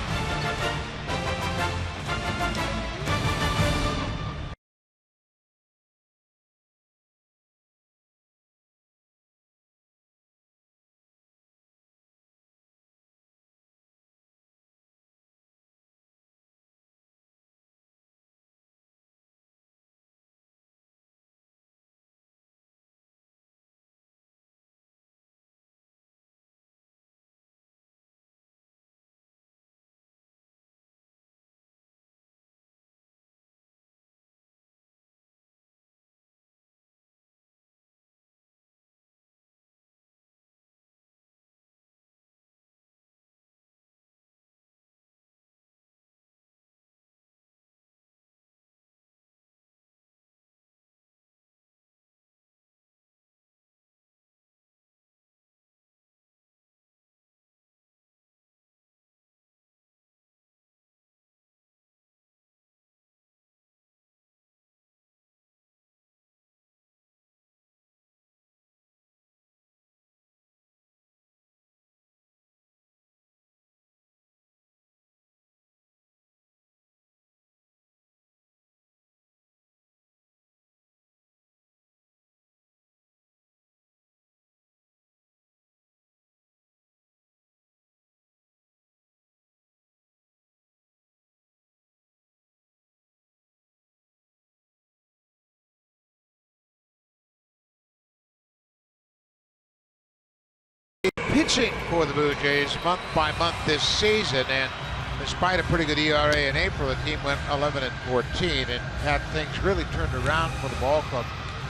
Pitching for the Blue Jays month by month this season, and despite a pretty good ERA in April, the team went 11-14 and had things really turned around for the ball club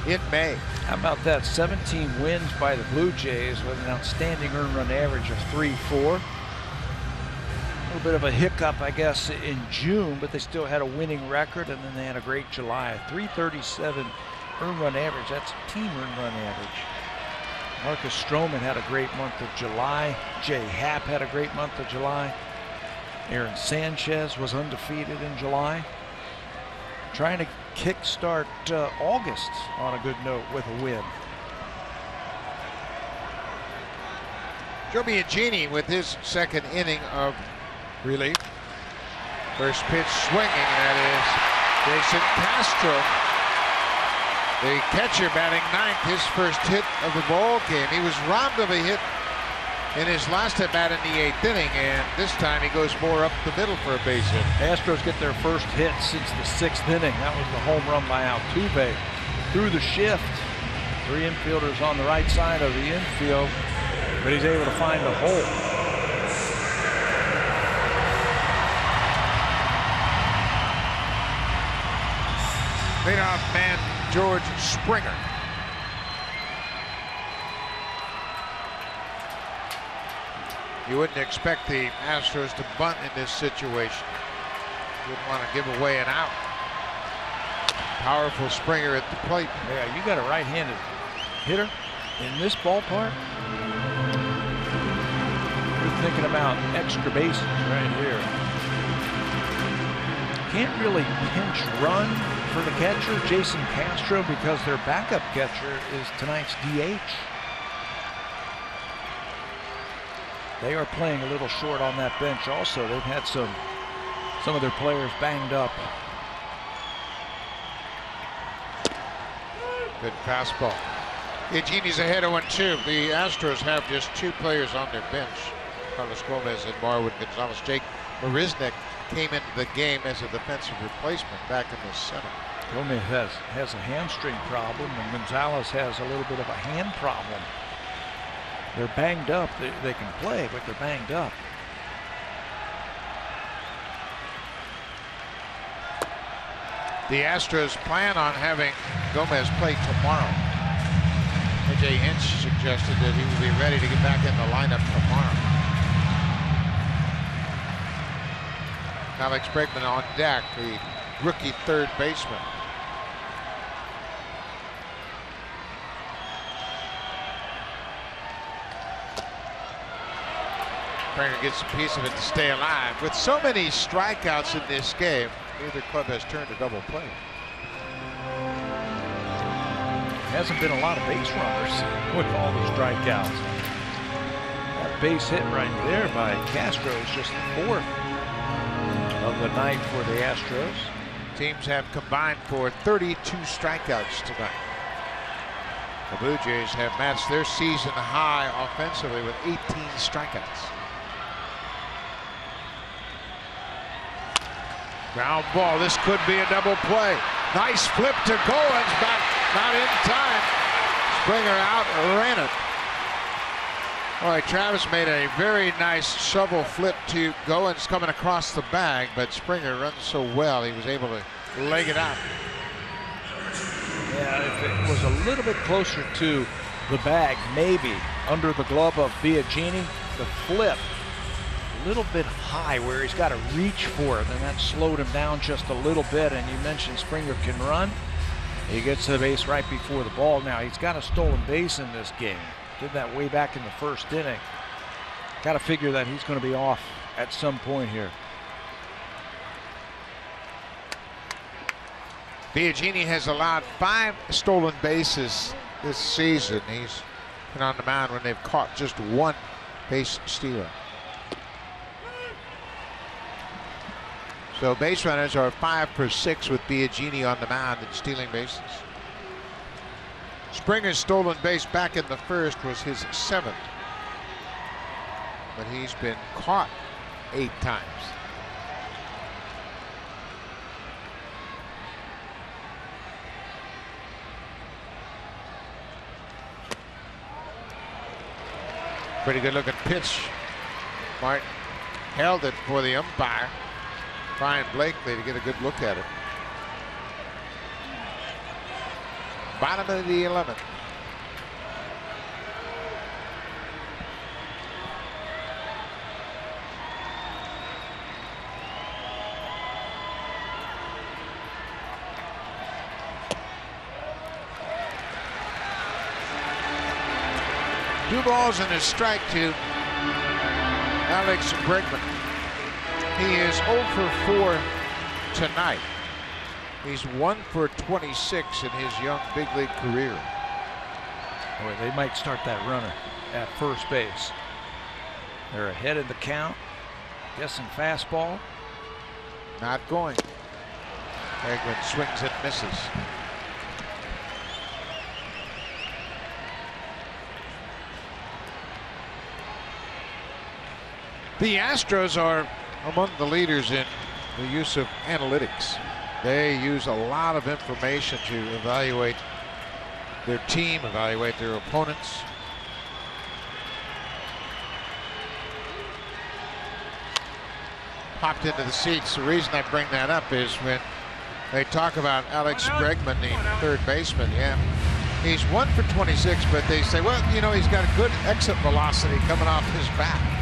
in May. How about that? 17 wins by the Blue Jays with an outstanding earned run average of 3.4. A little bit of a hiccup, I guess, in June, but they still had a winning record, and then they had a great July. 337 earned run average. That's team earned run average. Marcus Stroman had a great month of July. Jay Happ had a great month of July. Aaron Sanchez was undefeated in July. Trying to kickstart August on a good note with a win. Joe Biagini with his second inning of relief. First pitch swinging, that is Jason Castro. The catcher batting ninth, his first hit of the ball game. He was robbed of a hit in his last at bat in the 8th inning, and this time he goes more up the middle for a base hit. Astros get their first hit since the 6th inning. That was the home run by Altuve. Through the shift, 3 infielders on the right side of the infield, but he's able to find a hole. Leadoff man George Springer. You wouldn't expect the Astros to bunt in this situation. Wouldn't want to give away an out. Powerful Springer at the plate. Yeah, you got a right-handed hitter in this ballpark. You're thinking about extra bases right here. Can't really pinch run for the catcher, Jason Castro, because their backup catcher is tonight's DH. They are playing a little short on that bench also. They've had some of their players banged up. Good fastball. Biagini's ahead of 1-2. The Astros have just 2 players on their bench. Carlos Gomez and Marwin Gonzalez. Jake Marisnick came into the game as a defensive replacement back in the 7th. Gomez has a hamstring problem, and Gonzalez has a little bit of a hand problem. They're banged up. They can play, but they're banged up. The Astros plan on having Gomez play tomorrow. A.J. Hinch suggested that he will be ready to get back in the lineup tomorrow. Alex Bregman on deck, the rookie third baseman. Springer gets a piece of it to stay alive. With so many strikeouts in this game, neither club has turned a double play. Hasn't been a lot of base runners with all the strikeouts. That base hit right there by Castro is just the 4th of the night for the Astros. Teams have combined for 32 strikeouts tonight. The Blue Jays have matched their season high offensively with 18 strikeouts. Ground ball. This could be a double play. Nice flip to Goins, back not in time. Springer out, ran it. Boy, Travis made a very nice shovel flip to Goins coming across the bag, but Springer runs so well he was able to leg it out. Yeah, if it was a little bit closer to the bag, maybe under the glove of Biagini, the flip a little bit high where he's got to reach for it, and that slowed him down just a little bit. And you mentioned Springer can run. He gets to the base right before the ball. Now he's got a stolen base in this game. Did that way back in the 1st inning. Got to figure that he's going to be off at some point here. Biagini has allowed 5 stolen bases this season. He's been on the mound when they've caught just 1 base stealer. So base runners are 5 for 6 with Biagini on the mound and stealing bases. Springer's stolen base back in the 1st was his 7th. But he's been caught 8 times. Pretty good looking pitch. Martin held it for the umpire, Brian Blakely, to get a good look at it. Bottom of the 11th. Two balls and a strike to Alex Bregman. He is 0 for 4 tonight. He's 1 for 26 in his young big league career. Boy, they might start that runner at first base. They're ahead of the count. Guessing fastball. Not going. Bregman swings and misses. The Astros are among the leaders in the use of analytics. They use a lot of information to evaluate their team, evaluate their opponents. Popped into the seats. The reason I bring that up is when they talk about Alex Bregman, the third baseman. Yeah, he's 1 for 26, but they say, well, you know, he's got a good exit velocity coming off his bat.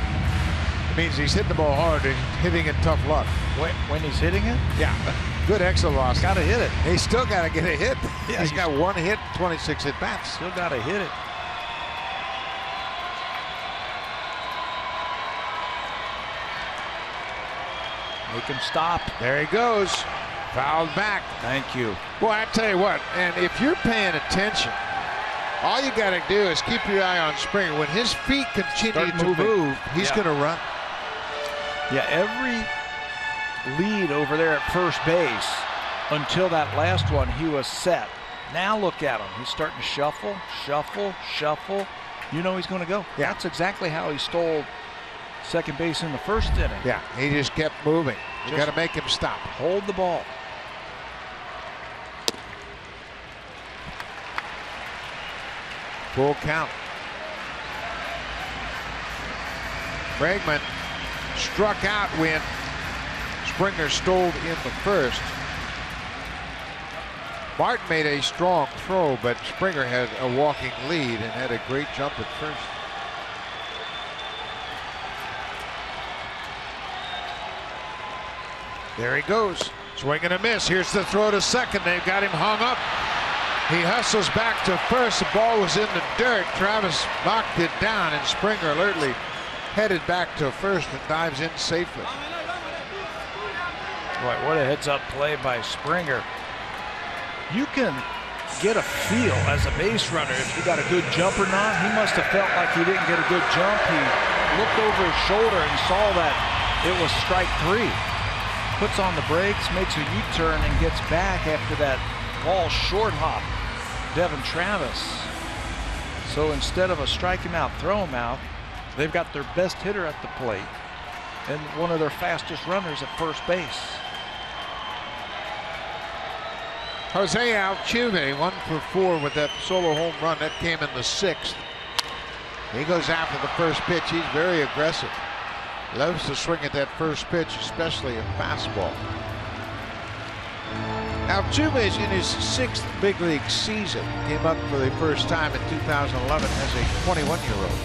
It means he's hitting the ball hard and hitting it tough luck. When he's hitting it? Yeah, good exit velocity. Got to hit it. He's still got to get a hit. Yeah, he's got 1 hit, 26 at bats. Still got to hit it. Make him stop. There he goes. Fouled back. Thank you. Well, I tell you what, and if you're paying attention, all you got to do is keep your eye on Springer. When his feet continue to move, he's going to run. Yeah, every lead over there at first base until that last one, he was set. Now look at him. He's starting to shuffle, shuffle, shuffle. You know he's going to go. Yeah. That's exactly how he stole second base in the first inning. Yeah, he just kept moving. You got to make him stop. Hold the ball. Full count. Bregman struck out when Springer stole in the first. Martin made a strong throw, but Springer had a walking lead and had a great jump at first. There he goes. Swing and a miss. Here's the throw to second. They've got him hung up. He hustles back to first. The ball was in the dirt. Travis knocked it down, and Springer alertly headed back to first and dives in safely. Boy, what a heads-up play by Springer. You can get a feel as a base runner if you got a good jump or not. He must have felt like he didn't get a good jump. He looked over his shoulder and saw that it was strike 3. Puts on the brakes, makes a U-turn, and gets back after that ball short hop. Devin Travis. So instead of a strike him out, throw him out, they've got their best hitter at the plate and one of their fastest runners at first base. Jose Altuve 1 for 4 with that solo home run. That came in the 6th. He goes after the first pitch. He's very aggressive. Loves to swing at that first pitch, especially a fastball. Altuve is in his 6th big league season. Came up for the first time in 2011 as a 21-year-old.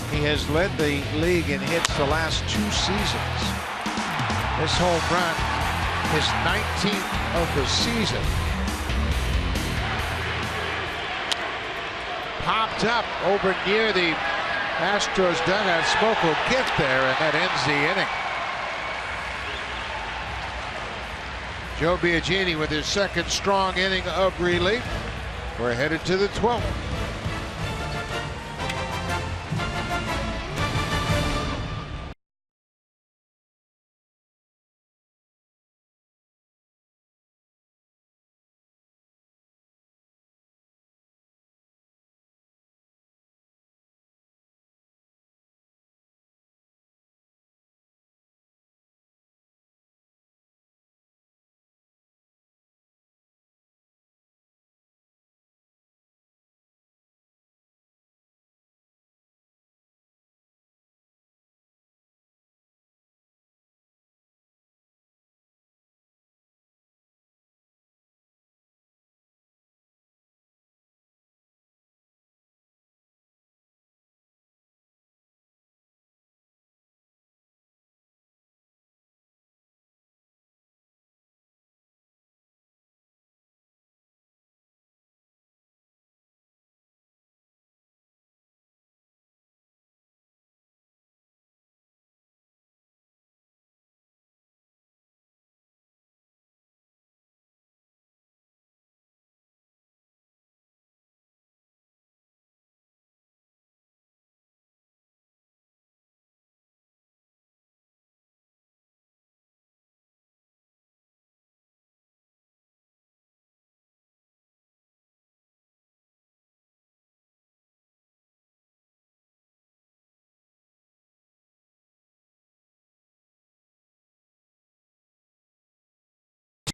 He has led the league in hits the last 2 seasons. This home run, his 19th of the season. Popped up over near the Astros dugout. Smoke will get there, and that ends the inning. Joe Biagini with his 2nd strong inning of relief. We're headed to the 12th.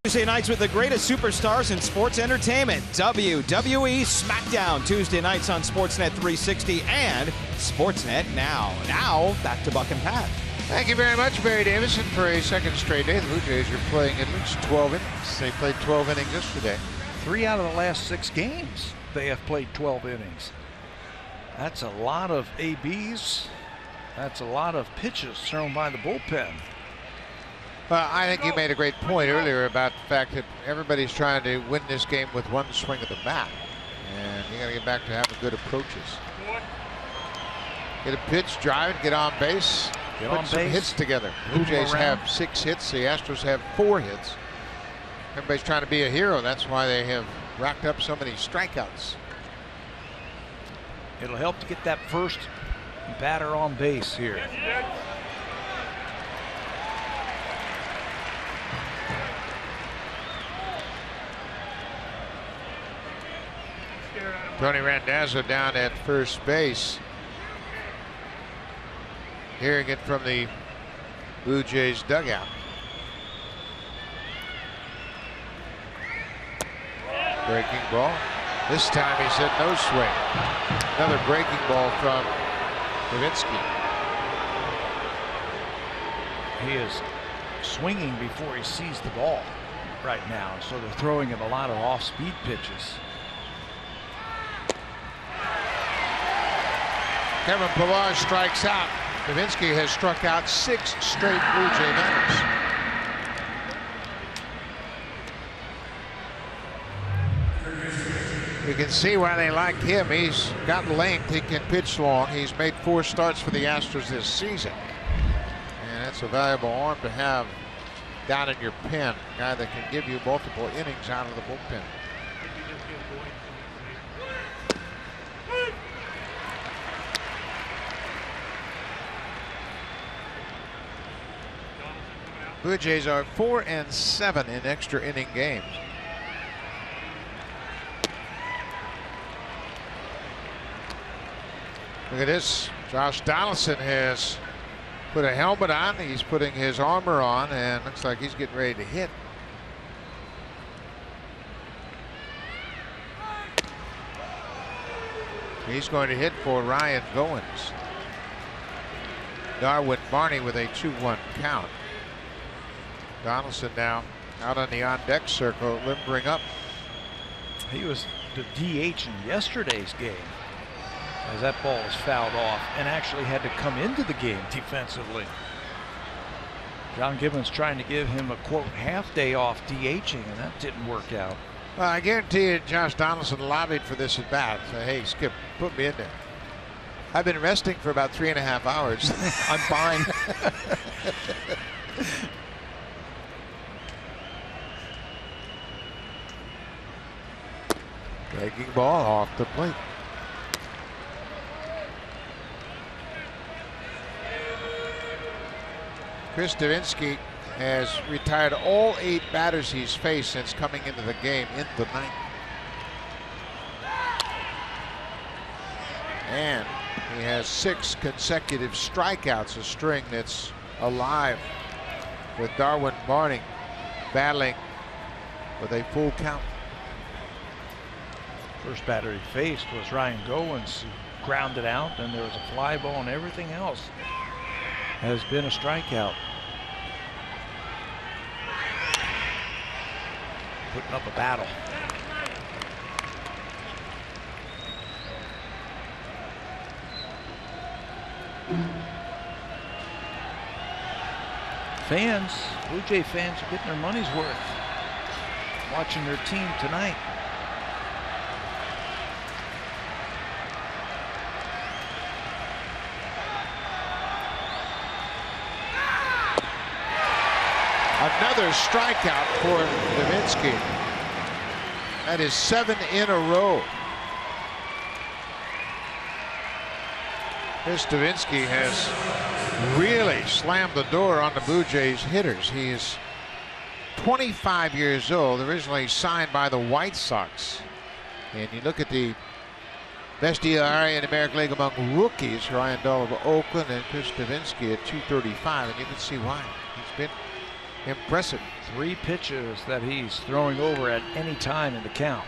Tuesday nights with the greatest superstars in sports entertainment. WWE SmackDown Tuesday nights on Sportsnet 360 and Sportsnet Now. Now, back to Buck and Pat. Thank you very much, Barry Davison, for a 2nd straight day. The Blue Jays are playing at least 12 innings. They played 12 innings yesterday. 3 out of the last 6 games, they have played 12 innings. That's a lot of ABs. That's a lot of pitches thrown by the bullpen. Well, I think you made a great point earlier about the fact that everybody's trying to win this game with one swing of the bat. And you got to get back to having good approaches. Get a pitch, drive it, get on base, put some hits together. Blue Jays have 6 hits. The Astros have 4 hits. Everybody's trying to be a hero. That's why they have racked up so many strikeouts. It'll help to get that first batter on base here. Tony Randazzo down at first base. Hearing it from the Blue Jays dugout. Breaking ball. This time he said no swing. Another breaking ball from Davinsky. He is swinging before he sees the ball right now, so they're throwing him a lot of off-speed pitches. Kevin Pillar strikes out. Davinsky has struck out 6 straight Blue Jay batters. You can see why they like him. He's got length. He can pitch long. He's made 4 starts for the Astros this season. And that's a valuable arm to have down in your pen. A guy that can give you multiple innings out of the bullpen. Blue Jays are 4-7 in extra inning games. Look at this. Josh Donaldson has put a helmet on. He's putting his armor on, and looks like he's getting ready to hit. He's going to hit for Ryan Goins. Darwin Barney with a 2-1 count. Donaldson now out on the on-deck circle, limbering up. He was the DH in yesterday's game, as that ball was fouled off and actually had to come into the game defensively. John Gibbons trying to give him a quote half day off DHing, and that didn't work out. Well, I guarantee you Josh Donaldson lobbied for this at bat. So, hey, Skip, put me in there. I've been resting for about 3.5 hours. I'm fine. Breaking ball off the plate. Chris Davinsky has retired all 8 batters he's faced since coming into the game in the 9th. And he has 6 consecutive strikeouts, a string that's alive with Darwin Barney battling with a full count. First batter he faced was Ryan Goins, who grounded out, and there was a fly ball, and everything else has been a strikeout. Putting up a battle. Fans, Blue Jay fans are getting their money's worth watching their team tonight. Another strikeout for Davinsky. That is 7 in a row. Chris Davinsky has really slammed the door on the Blue Jays hitters. He is 25 years old, originally signed by the White Sox. And you look at the best ERA in the American League among rookies, Ryan Dahl of Oakland and Chris Davinsky at 235, and you can see why. He's been impressive. 3 pitches that he's throwing over at any time in the count.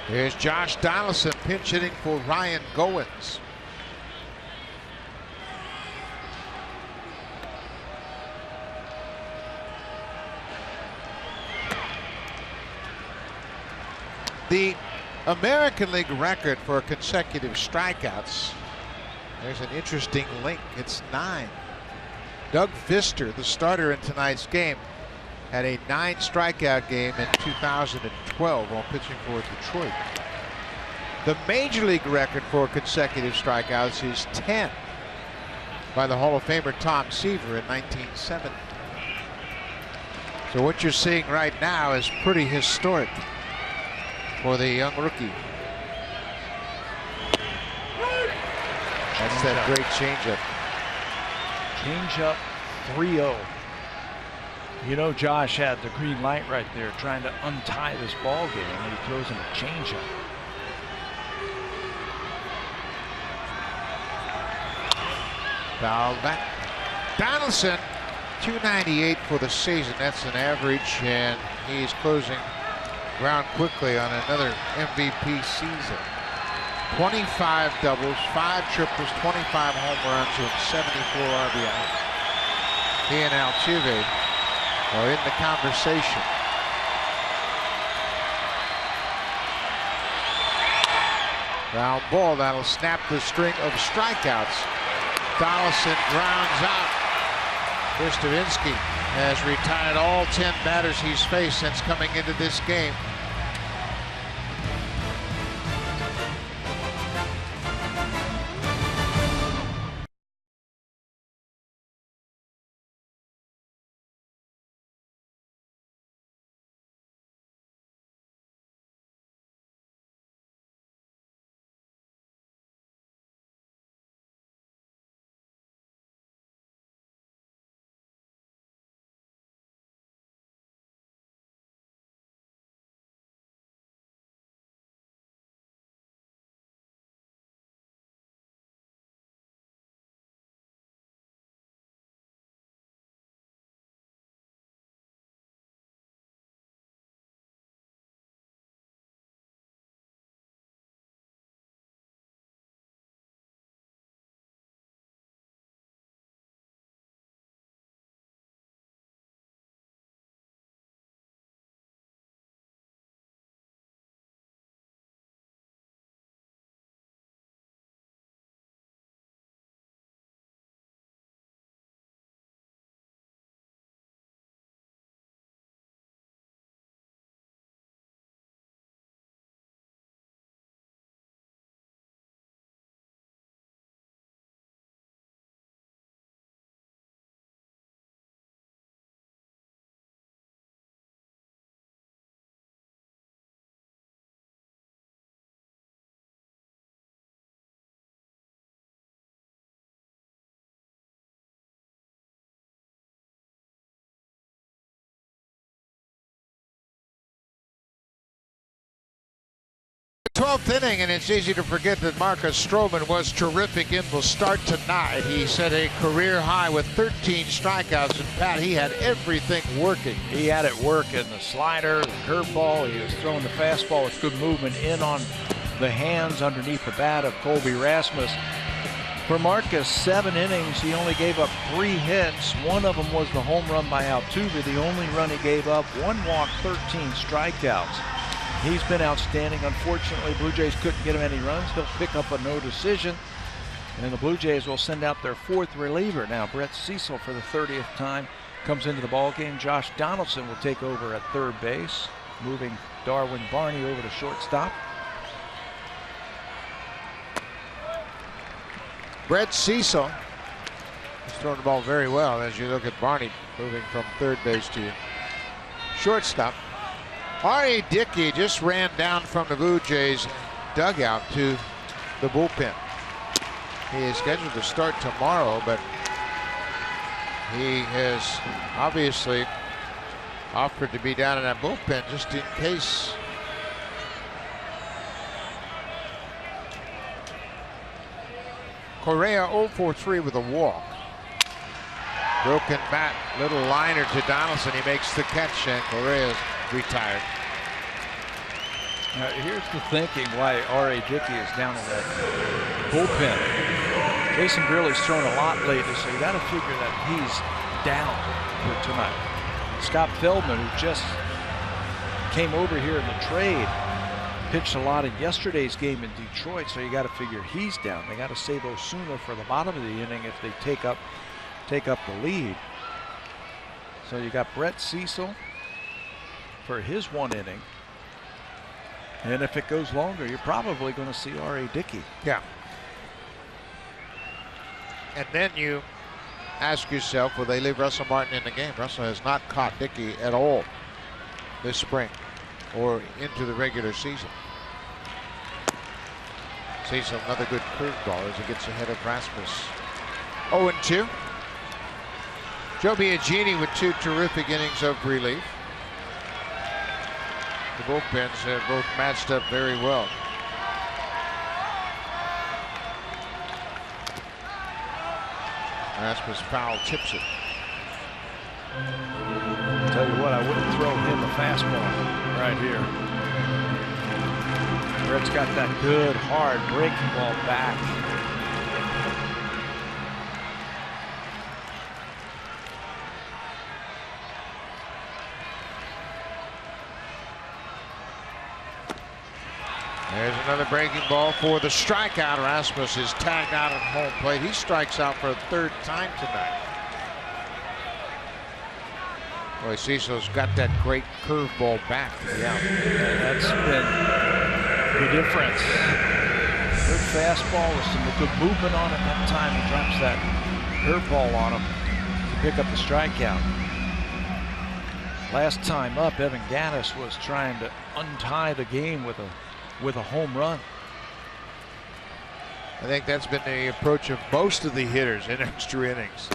Here's Josh Donaldson pinch hitting for Ryan Goins. The American League record for consecutive strikeouts, there's an interesting link. It's 9. Doug Fister, the starter in tonight's game, had a 9 strikeout game in 2012 while pitching for Detroit. The Major League record for consecutive strikeouts is 10 by the Hall of Famer Tom Seaver in 1970. So what you're seeing right now is pretty historic for the young rookie. That's that great changeup. Changeup 3-0. You know, Josh had the green light right there trying to untie this ball game, and he throws in a changeup. Foul back. Donaldson, 298 for the season. That's an average, and he's closing ground quickly on another MVP season. 25 doubles, 5 triples, 25 home runs, and 74 RBIs. He and Altuve are in the conversation. Ground ball, that'll snap the string of strikeouts. Donaldson grounds out. Kristavinsky has retired all 10 batters he's faced since coming into this game. Twelfth inning, and it's easy to forget that Marcus Stroman was terrific in the start tonight. He set a career high with 13 strikeouts, and Pat, he had everything working. He had it working, the slider, the curveball. He was throwing the fastball with good movement in on the hands underneath the bat of Colby Rasmus. For Marcus, 7 innings, he only gave up 3 hits. One of them was the home run by Altuve, the only run he gave up. 1 walk, 13 strikeouts. He's been outstanding. Unfortunately, Blue Jays couldn't get him any runs. He'll pick up a no decision, and the Blue Jays will send out their 4th reliever. Now, Brett Cecil, for the 30th time, comes into the ballgame. Josh Donaldson will take over at third base, moving Darwin Barney over to shortstop. Brett Cecil has thrown the ball very well as you look at Barney moving from third base to shortstop. R.A. Dickey just ran down from the Blue Jays dugout to the bullpen. He is scheduled to start tomorrow, but he has obviously offered to be down in that bullpen just in case. Correa 0 for 3 with a walk. Broken bat, little liner to Donaldson. He makes the catch, and Correa's retired. Now, here's the thinking why R.A. Dickey is down in that bullpen. Jason Gurley's thrown a lot lately, so you got to figure that he's down for tonight. Scott Feldman, who just came over here in the trade, pitched a lot in yesterday's game in Detroit, so you got to figure he's down. They got to save Osuna for the bottom of the inning if they take up the lead. So you got Brett Cecil for his 1 inning. And if it goes longer, you're probably going to see R.A. Dickey. Yeah. And then you ask yourself, will they leave Russell Martin in the game? Russell has not caught Dickey at all this spring or into the regular season. Cecil, another good curveball as he gets ahead of Rasmus. 0-2. Joe Biagini with 2 terrific innings of relief. The bullpens have both matched up very well. Rasmus foul tips it. Tell you what, I wouldn't throw him a fastball right here. Red's got that good, hard breaking ball back. There's another breaking ball for the strikeout. Rasmus is tagged out at home plate. He strikes out for a 3rd time tonight. Boy, Cecil's got that great curveball back to the out. And that's been the difference. Good fastball with some good movement on it. That time he drops that curveball on him to pick up the strikeout. Last time up, Evan Gattis was trying to untie the game with a home run. I think that's been the approach of most of the hitters in extra innings.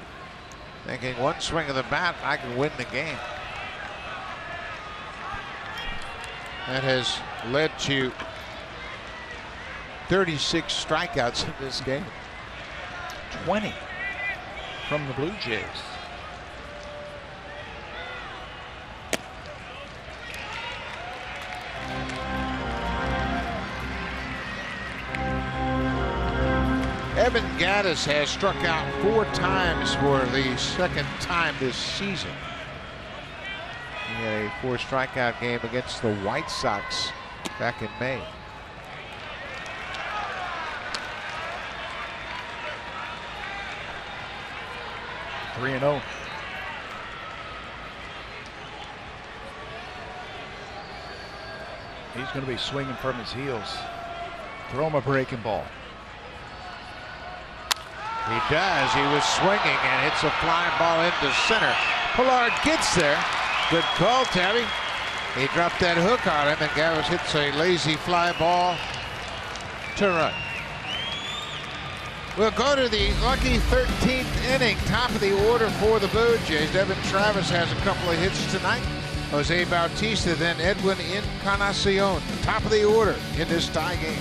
Thinking one swing of the bat, I can win the game. That has led to 36 strikeouts in this game. 20 from the Blue Jays. Evan Gattis has struck out 4 times for the 2nd time this season. He had a 4 strikeout game against the White Sox back in May. (3-0). He's going to be swinging from his heels. Throw him a breaking ball. He does. He was swinging and hits a fly ball into center. Pollard gets there. Good call, Tabby. He dropped that hook on him, and Gattis hits a lazy fly ball to run. We'll go to the lucky 13th inning. Top of the order for the Blue Jays. Devin Travis has a couple of hits tonight. Jose Bautista, then Edwin Encarnacion. Top of the order in this tie game.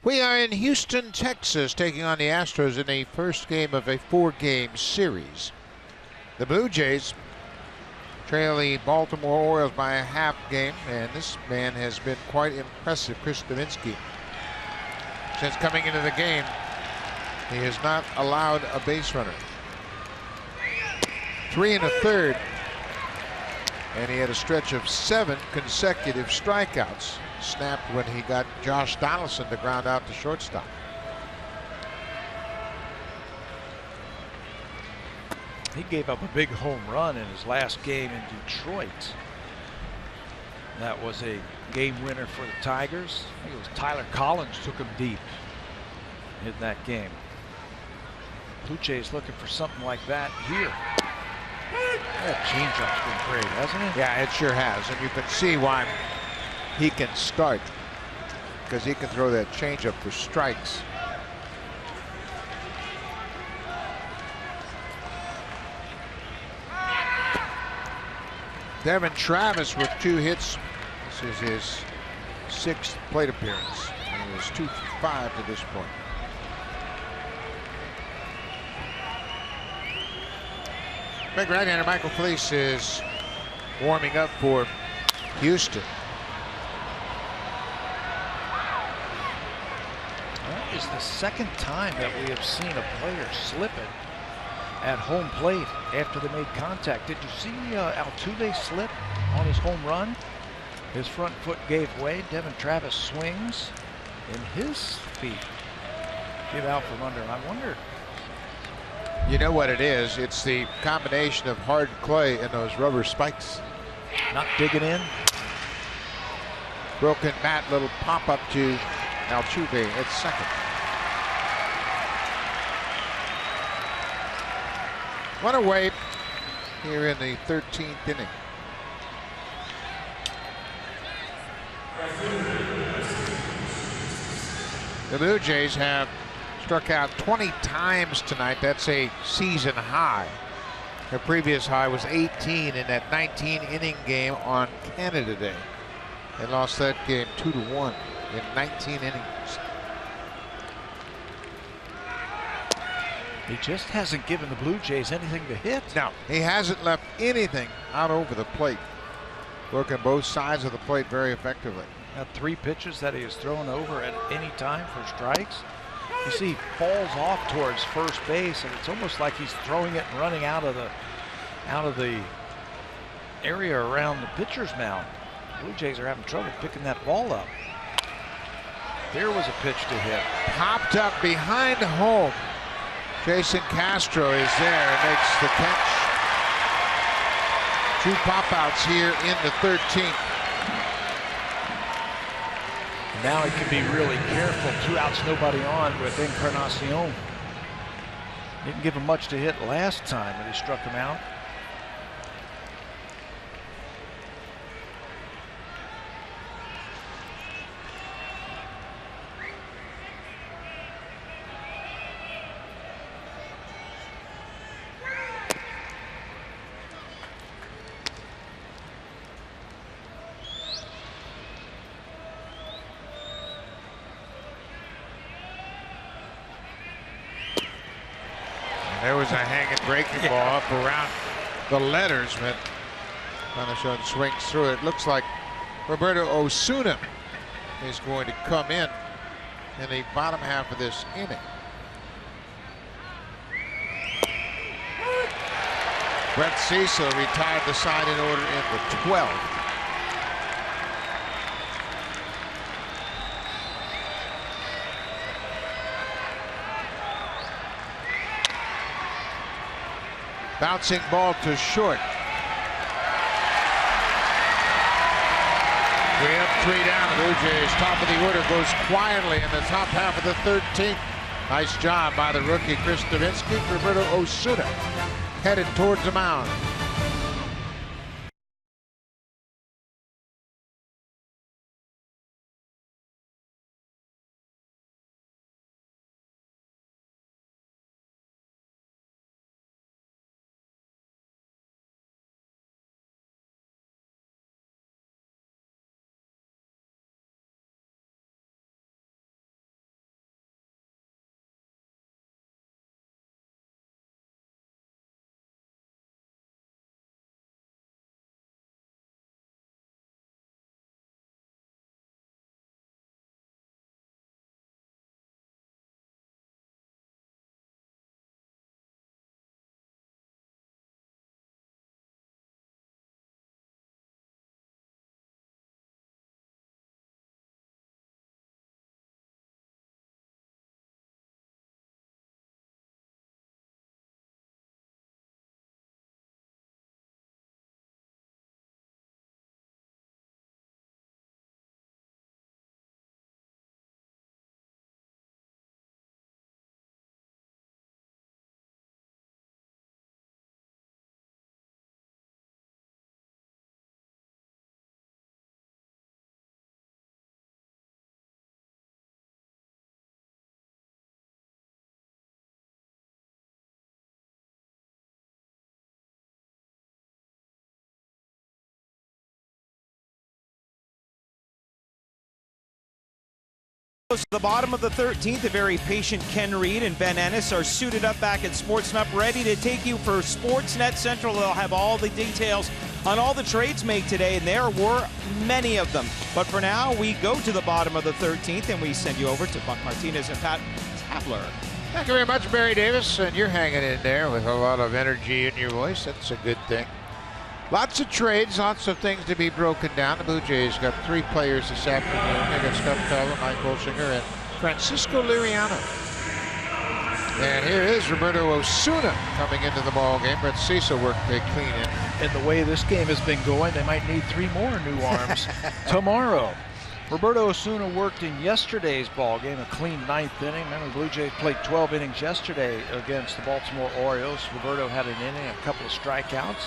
We are in Houston, Texas, taking on the Astros in the first game of a 4-game series. The Blue Jays trail the Baltimore Orioles by a half game, and this man has been quite impressive, Chris Davinsky. Since coming into the game, he has not allowed a base runner. 3 1/3, and he had a stretch of 7 consecutive strikeouts. Snapped when he got Josh Donaldson to ground out to shortstop. He gave up a big home run in his last game in Detroit. That was a game winner for the Tigers. I think it was Tyler Collins took him deep in that game. Blue Jays looking for something like that here. That changeup's been great, hasn't it? Yeah, it sure has. And you can see why he can start, because he can throw that changeup for strikes. Devin Travis with 2 hits. This is his 6th plate appearance. And he was 2 for 5 to this point. Big right-hander Michael Felice is warming up for Houston. That is the second time that we have seen a player slipping at home plate after they made contact. Did you see Altuve slip on his home run? His front foot gave way. Devin Travis swings, and his feet give out from under. And I wonder. You know what it is? It's the combination of hard clay and those rubber spikes. Not digging in. Broken bat, little pop up to Altuve at second. One away here in the 13th inning. The Blue Jays have struck out 20 times tonight. That's a season high. Their previous high was 18 in that 19-inning game on Canada Day. They lost that game 2-1 in 19 innings. He just hasn't given the Blue Jays anything to hit. No, he hasn't left anything out over the plate. Working both sides of the plate very effectively. Got 3 pitches that he has thrown over at any time for strikes. You see, he falls off towards first base, and it's almost like he's throwing it and running out of the area around the pitcher's mound. Blue Jays are having trouble picking that ball up. There was a pitch to hit. Popped up behind home. Jason Castro is there and makes the catch. 2 pop-outs here in the 13th. Now he can be really careful. 2 outs, nobody on with Encarnacion. Didn't give him much to hit last time when he struck him out. There was a hanging breaking ball up around the letters, but Conachon swings through it. Looks like Roberto Osuna is going to come in the bottom half of this inning. Brett Cecil retired the side in order in the 12th. Bouncing ball to short. 3 up, 3 down. Blue Jays, top of the order, goes quietly in the top half of the 13th. Nice job by the rookie Chris Davinsky. Roberto Osuna headed towards the mound. To the bottom of the 13th, a very patient Ken Reed and Ben Ennis are suited up back at Sportsnet, ready to take you for Sportsnet Central. They'll have all the details on all the trades made today, and there were many of them. But for now, we go to the bottom of the 13th, and we send you over to Buck Martinez and Pat Tabler. Thank you very much, Barry Davis, and you're hanging in there with a lot of energy in your voice. That's a good thing. Lots of trades, lots of things to be broken down. The Blue Jays got 3 players this afternoon. They got Scott Feldman, Mike Bolsinger, and Francisco Liriano. And here is Roberto Osuna coming into the ball game. Brett Cecil worked a clean in. And the way this game has been going, they might need 3 more new arms tomorrow. Roberto Osuna worked in yesterday's ball game, a clean 9th inning. Remember, the Blue Jays played 12 innings yesterday against the Baltimore Orioles. Roberto had an inning, a couple of strikeouts.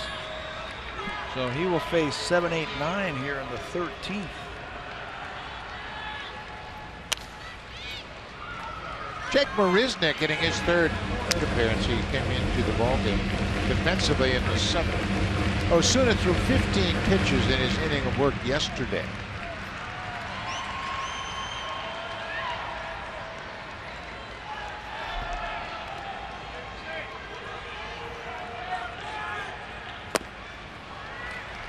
So he will face 7, 8, 9 here in the 13th. Jake Marisnick getting his third appearance. He came into the ballgame defensively in the 7th. Osuna threw 15 pitches in his inning of work yesterday.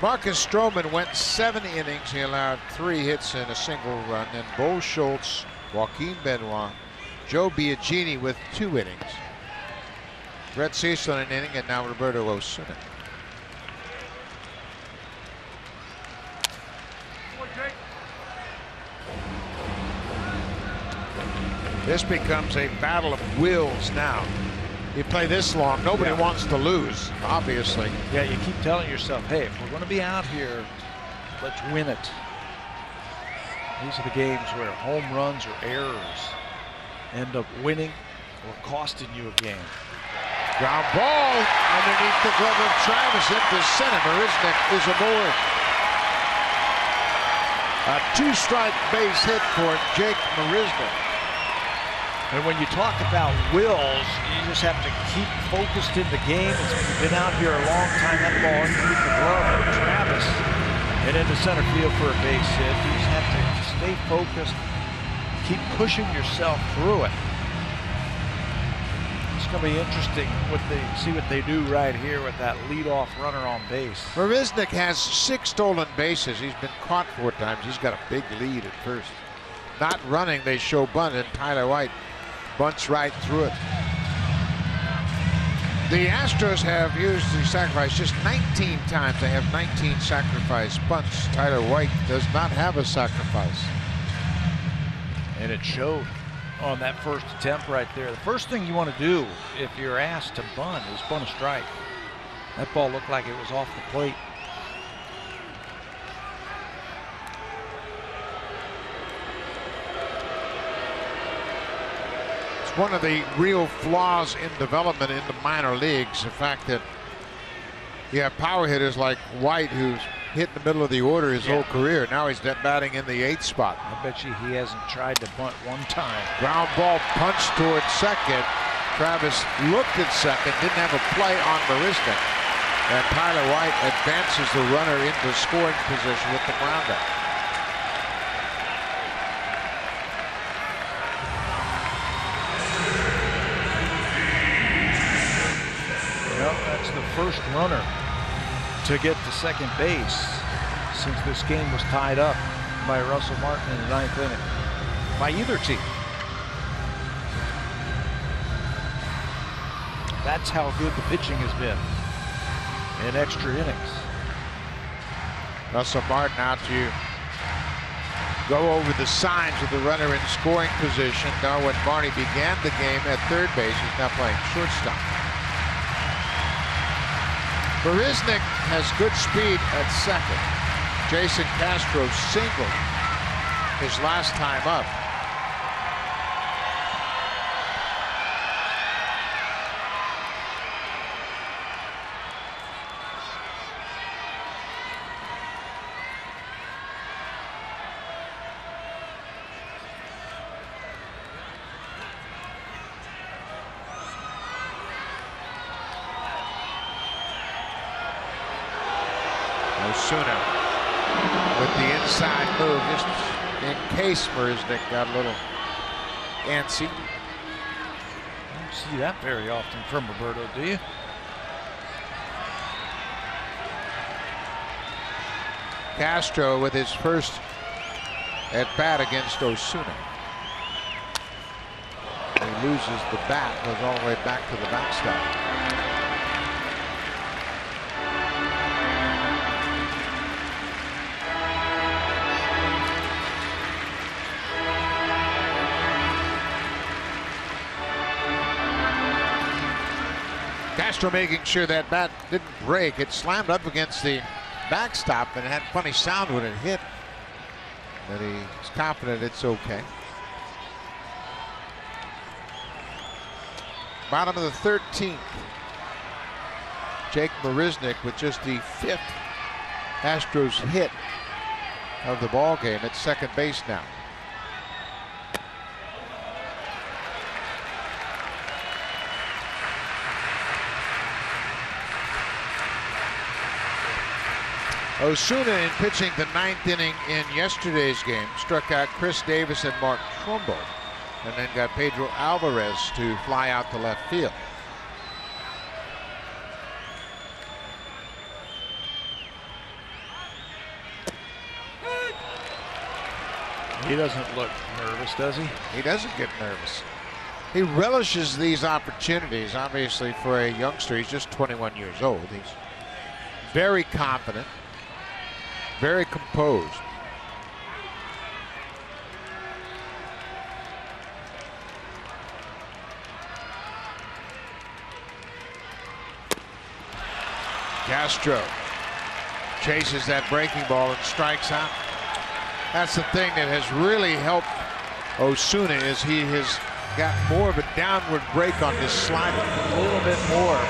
Marcus Stroman went 7 innings. He allowed 3 hits and a single run. And Bo Schultz, Joaquin Benoit, Joe Biagini with 2 innings. Brett Cecil an inning, and now Roberto Osuna. This becomes a battle of wills now. You play this long, nobody wants to lose, obviously. Yeah, you keep telling yourself, hey, if we're going to be out here, let's win it. These are the games where home runs or errors end up winning or costing you a game. Ground ball underneath the glove of Travis into center. Marisnick is aboard. A 2-strike base hit for Jake Marisnick. And when you talk about wills, you just have to keep focused in the game. It's been out here a long time. That ball underneath the glove of Travis and into center field for a base hit. You just have to stay focused, keep pushing yourself through it. It's going to be interesting see what they do right here with that leadoff runner on base. Marisnick has 6 stolen bases. He's been caught 4 times. He's got a big lead at first. Not running, they show bunt, and Tyler White bunts right through it. The Astros have used the sacrifice just 19 times. They have 19 sacrifice bunts. Tyler White does not have a sacrifice. And it showed on that first attempt right there. The first thing you want to do if you're asked to bunt is bunt a strike. That ball looked like it was off the plate. One of the real flaws in development in the minor leagues, the fact that you have power hitters like White, who's hit in the middle of the order his whole career. Now he's batting in the 8th spot. I bet you he hasn't tried to bunt one time. Ground ball punched towards second. Travis looked at second, didn't have a play on Marisnick. And Tyler White advances the runner into scoring position with the grounder. That's the first runner to get to second base since this game was tied up by Russell Martin in the 9th inning by either team. That's how good the pitching has been in extra innings. Russell Martin out to go over the signs of the runner in scoring position. Now when Barney began the game at third base, he's now playing shortstop. Marisnick has good speed at second. Jason Castro singled his last time up. Osuna with the inside move, just in case Marisnick got a little antsy. You don't see that very often from Roberto, do you? Castro with his first at bat against Osuna. He loses the bat, goes all the way back to the backstop. Castro making sure that bat didn't break. It slammed up against the backstop and it had funny sound when it hit. But he's confident it's okay. Bottom of the 13th. Jake Marisnick with just the 5th Astros hit of the ball game at second base now. Osuna, in pitching the 9th inning in yesterday's game, struck out Chris Davis and Mark Trumbo, and then got Pedro Alvarez to fly out to left field. He doesn't look nervous, does he? He doesn't get nervous. He relishes these opportunities, obviously, for a youngster. He's just 21 years old. He's very confident. Very composed. Castro chases that breaking ball and strikes out. That's the thing that has really helped Osuna, is he has got more of a downward break on his slider. A little bit more.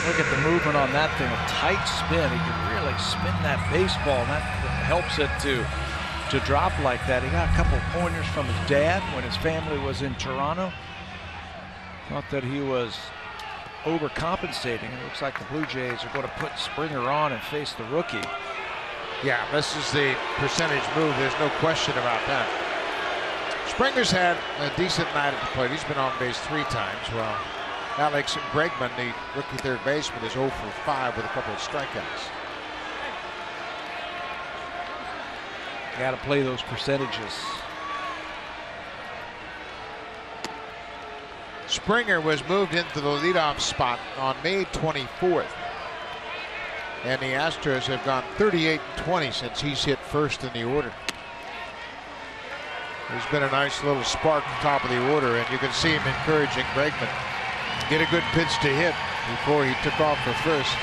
Look at the movement on that thing, a tight spin. He can really spin that baseball, and that helps it to drop like that. He got a couple pointers from his dad when his family was in Toronto. Thought that he was overcompensating. It looks like the Blue Jays are going to put Springer on and face the rookie. Yeah, this is the percentage move. There's no question about that. Springer's had a decent night at the plate. He's been on base 3 times. Well, Alex Bregman, the rookie third baseman, is 0 for 5 with a couple of strikeouts. Got to play those percentages. Springer was moved into the leadoff spot on May 24th. And the Astros have gone 38-20 since he's hit first in the order. There's been a nice little spark at the top of the order, and you can see him encouraging Bregman. Get a good pitch to hit before he took off for first.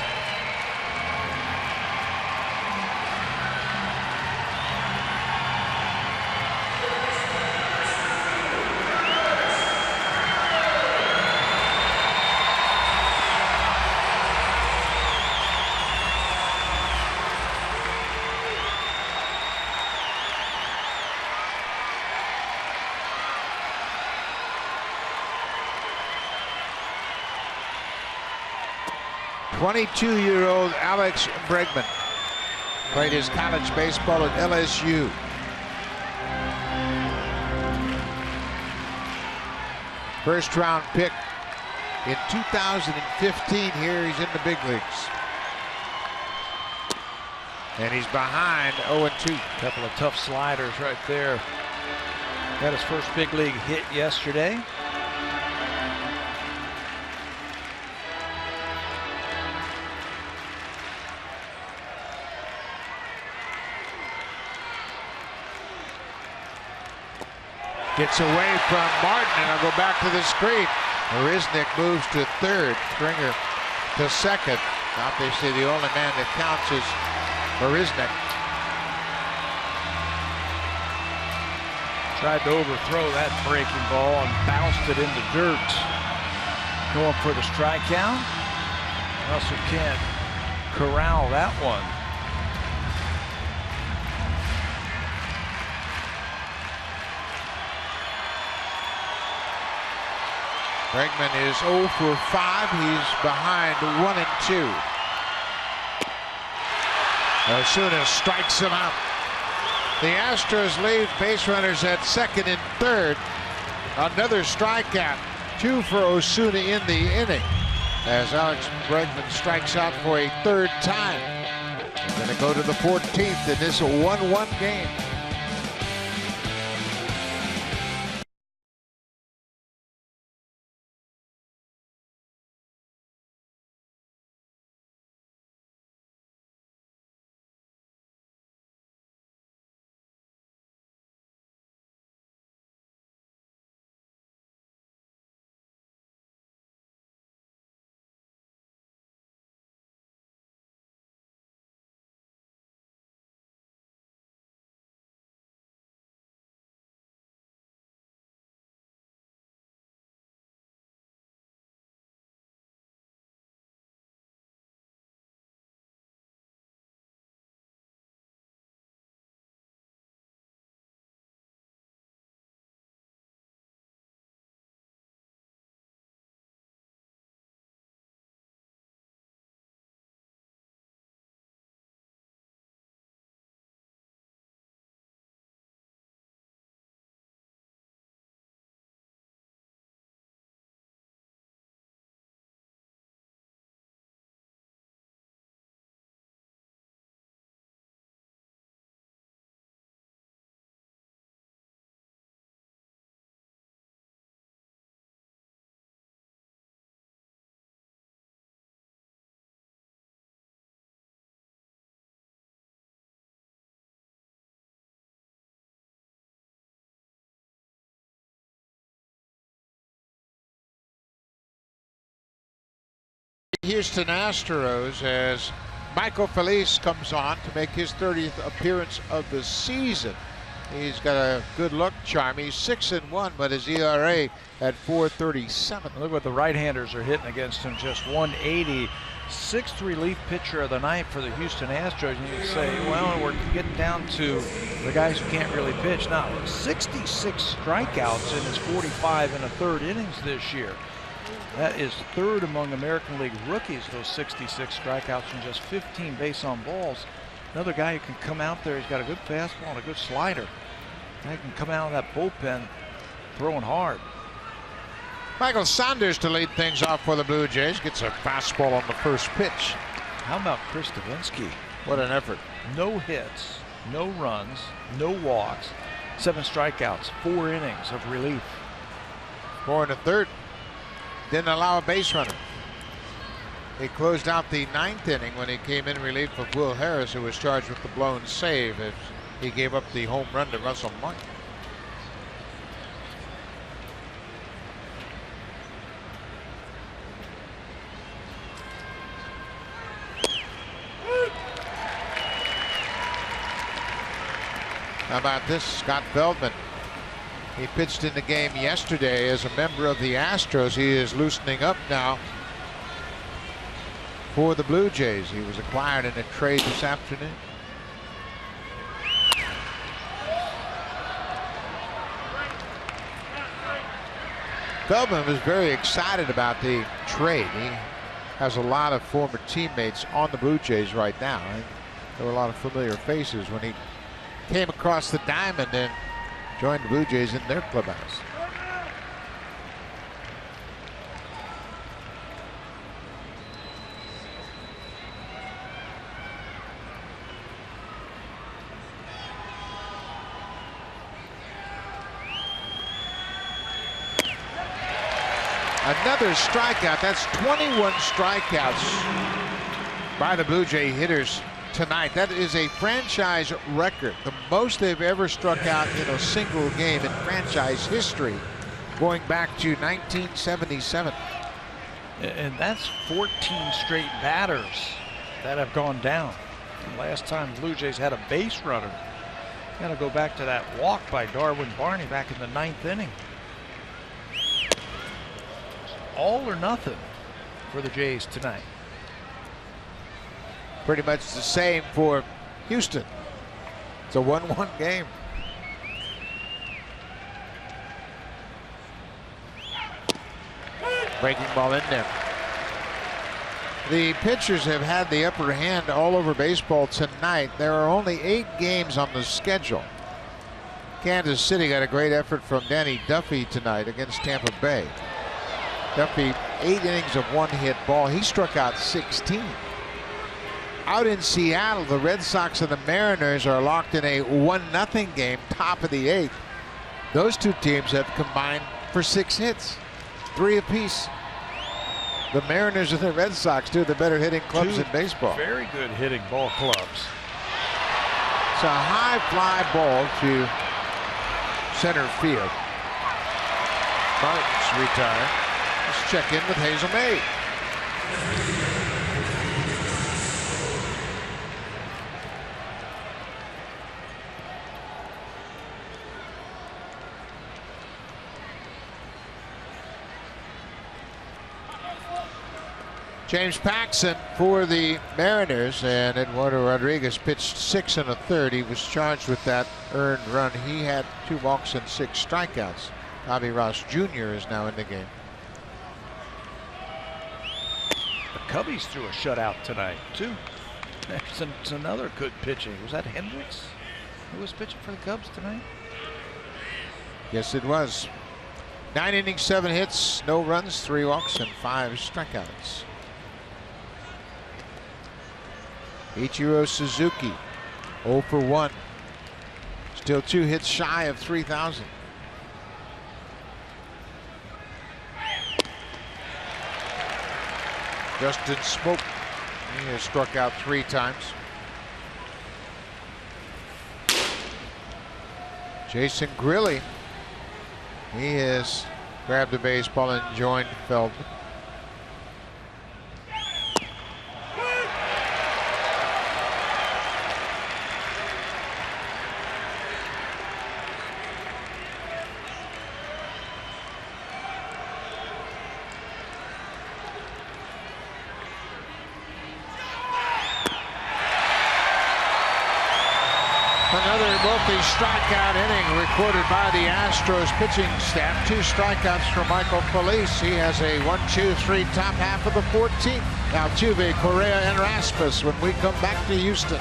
.22-year-old Alex Bregman played his college baseball at LSU. First round pick in 2015. Here he's in the big leagues. And he's behind 0-2. Couple of tough sliders right there. Got his first big league hit yesterday. Gets away from Martin, and I'll go back to the screen. Marisnick moves to third. Springer to second. Obviously, the only man that counts is Marisnick. Tried to overthrow that breaking ball and bounced it into dirt. Going for the strikeout. Russell can't corral that one. Bregman is 0 for 5. He's behind 1-2. Osuna strikes him out. The Astros leave base runners at second and third Another strikeout. 2 for Osuna in the inning as Alex Bregman strikes out for a 3rd time. Going to go to the 14th in this 1-1 game. Houston Astros as Michael Feliz comes on to make his 30th appearance of the season. He's got a good luck charm. He's 6-1, but his ERA at 4.37. Look what the right-handers are hitting against him. Just 180. 6th relief pitcher of the night for the Houston Astros. And you say, well, we're getting down to the guys who can't really pitch. Now, 66 strikeouts in his 45 and a third innings this year. That is 3rd among American League rookies, those 66 strikeouts and just 15 base on balls. Another guy who can come out there, he's got a good fastball and a good slider. Guy can come out of that bullpen throwing hard. Michael Saunders to lead things off for the Blue Jays. Gets a fastball on the first pitch. How about Chris Davinsky? What an effort. No hits, no runs, no walks, 7 strikeouts, 4 innings of relief. 4 1/3. Didn't allow a base runner. He closed out the 9th inning when he came in relief of Will Harris, who was charged with the blown save as he gave up the home run to Russell Martin. How about this? Scott Feldman. He pitched in the game yesterday as a member of the Astros. He is loosening up now for the Blue Jays. He was acquired in a trade this afternoon. Feldman was very excited about the trade. He has a lot of former teammates on the Blue Jays right now. And there were a lot of familiar faces when he came across the diamond and joined the Blue Jays in their clubhouse. Another strikeout. That's 21 strikeouts by the Blue Jay hitters tonight. That is a franchise record, the most they've ever struck out in a single game in franchise history, going back to 1977. And that's 14 straight batters that have gone down. The last time the Blue Jays had a base runner, got to go back to that walk by Darwin Barney back in the 9th inning. All or nothing for the Jays tonight. Pretty much the same for Houston. It's a 1-1 game. Breaking ball in there. The pitchers have had the upper hand all over baseball tonight. There are only 8 games on the schedule. Kansas City got a great effort from Danny Duffy tonight against Tampa Bay. Duffy, 8 innings of 1-hit ball. He struck out 16. Out in Seattle, the Red Sox and the Mariners are locked in a 1-0 game, top of the 8th. Those two teams have combined for 6 hits, 3 apiece. The Mariners and the Red Sox, two of the better hitting clubs in baseball. Very good hitting ball clubs. It's a high fly ball to center field. Marlins retire. Let's check in with Hazel May. James Paxton for the Mariners, and Eduardo Rodriguez pitched 6 1/3. He was charged with that earned run. He had 2 walks and 6 strikeouts. Bobby Ross Jr. is now in the game. The Cubbies threw a shutout tonight, too. There's another good pitching. Was that Hendricks who was pitching for the Cubs tonight? Yes, it was. 9 innings, 7 hits, no runs, 3 walks, and 5 strikeouts. Ichiro Suzuki, 0 for 1. Still 2 hits shy of 3,000. Justin Smoke, he has struck out 3 times. Jason Grilli, he has grabbed a baseball and joined Feldman. Another multi-strikeout inning recorded by the Astros pitching staff. 2 strikeouts for Michael Felice. He has a 1-2-3 top half of the 14th. Altuve, Correa, and Rasmus when we come back to Houston.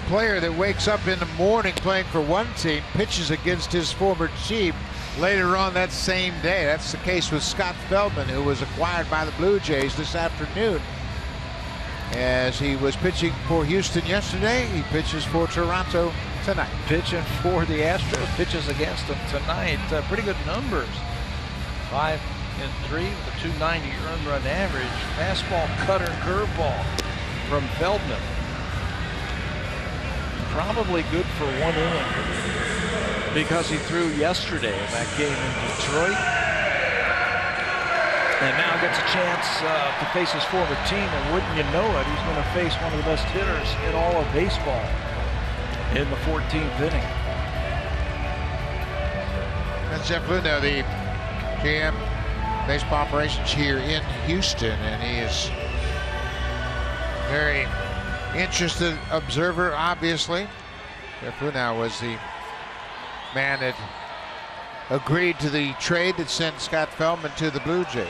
Player that wakes up in the morning playing for one team pitches against his former team later on that same day. That's the case with Scott Feldman, who was acquired by the Blue Jays this afternoon. As he was pitching for Houston yesterday, he pitches for Toronto tonight. Pitching for the Astros, pitches against them tonight. Pretty good numbers. 5 and 3 with a 290 earned run average. Fastball, cutter, curveball from Feldman. Probably good for 1 inning because he threw yesterday in that game in Detroit. And now gets a chance to face his former team, and wouldn't you know it, he's going to face one of the best hitters in all of baseball in the 14th inning. That's Jeff Luhnow, the GM baseball operations here in Houston, and he is very interested observer, obviously. Jeff Lunau was the man that agreed to the trade that sent Scott Feldman to the Blue Jays.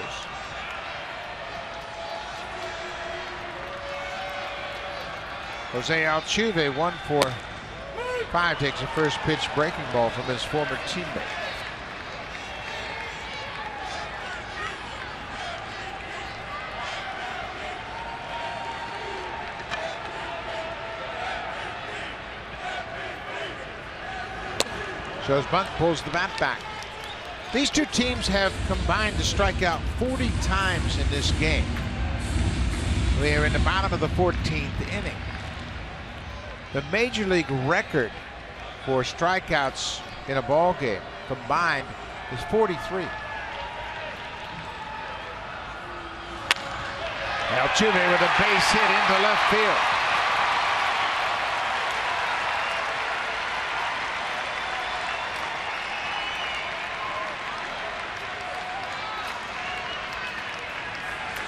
Jose Altuve, 1-for-5, takes a first pitch breaking ball from his former teammate. Shows bunt, pulls the bat back. These two teams have combined to strike out 40 times in this game. We are in the bottom of the 14th inning. The major league record for strikeouts in a ball game combined is 43. Altuve with a base hit into left field.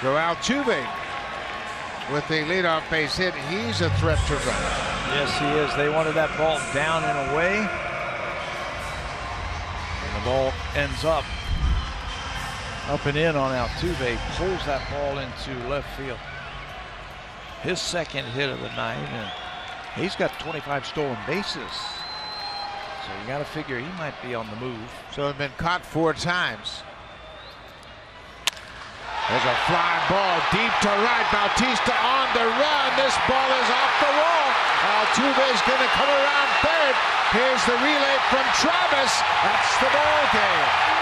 So Altuve with the leadoff base hit, he's a threat to run. Yes, he is. They wanted that ball down and away. And the ball ends up and in on Altuve. Pulls that ball into left field. His second hit of the night, and he's got 25 stolen bases. So you got to figure he might be on the move. So it's been caught 4 times. There's a fly ball deep to right. Bautista on the run. This ball is off the wall. Altuve's going to come around third. Here's the relay from Travis. That's the ball game.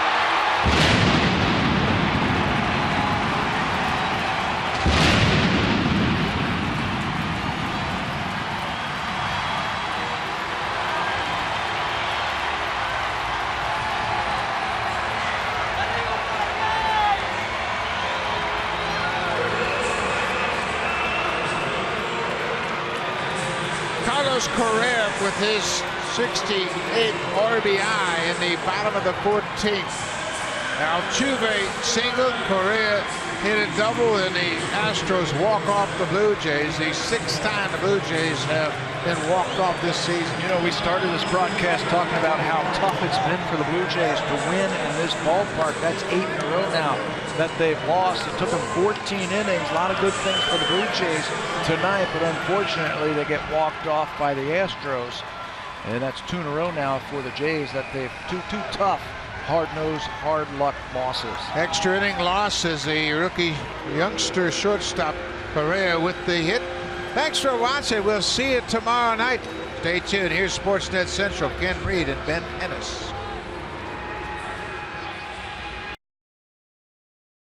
Correa with his 68th RBI in the bottom of the 14th. Altuve singled, Correa hit a double, and the Astros walk off the Blue Jays. The 6th time the Blue Jays have been walked off this season. You know, we started this broadcast talking about how tough it's been for the Blue Jays to win in this ballpark. That's 8 in a row now that they've lost. It took them 14 innings. A lot of good things for the Blue Jays tonight, but unfortunately they get walked off by the Astros. And that's 2 in a row now for the Jays that they've two tough, hard-nosed, hard-luck losses. Extra inning losses. The rookie youngster shortstop Correa with the hit. Thanks for watching. We'll see you tomorrow night. Stay tuned. Here's Sportsnet Central. Ken Reed and Ben Ennis.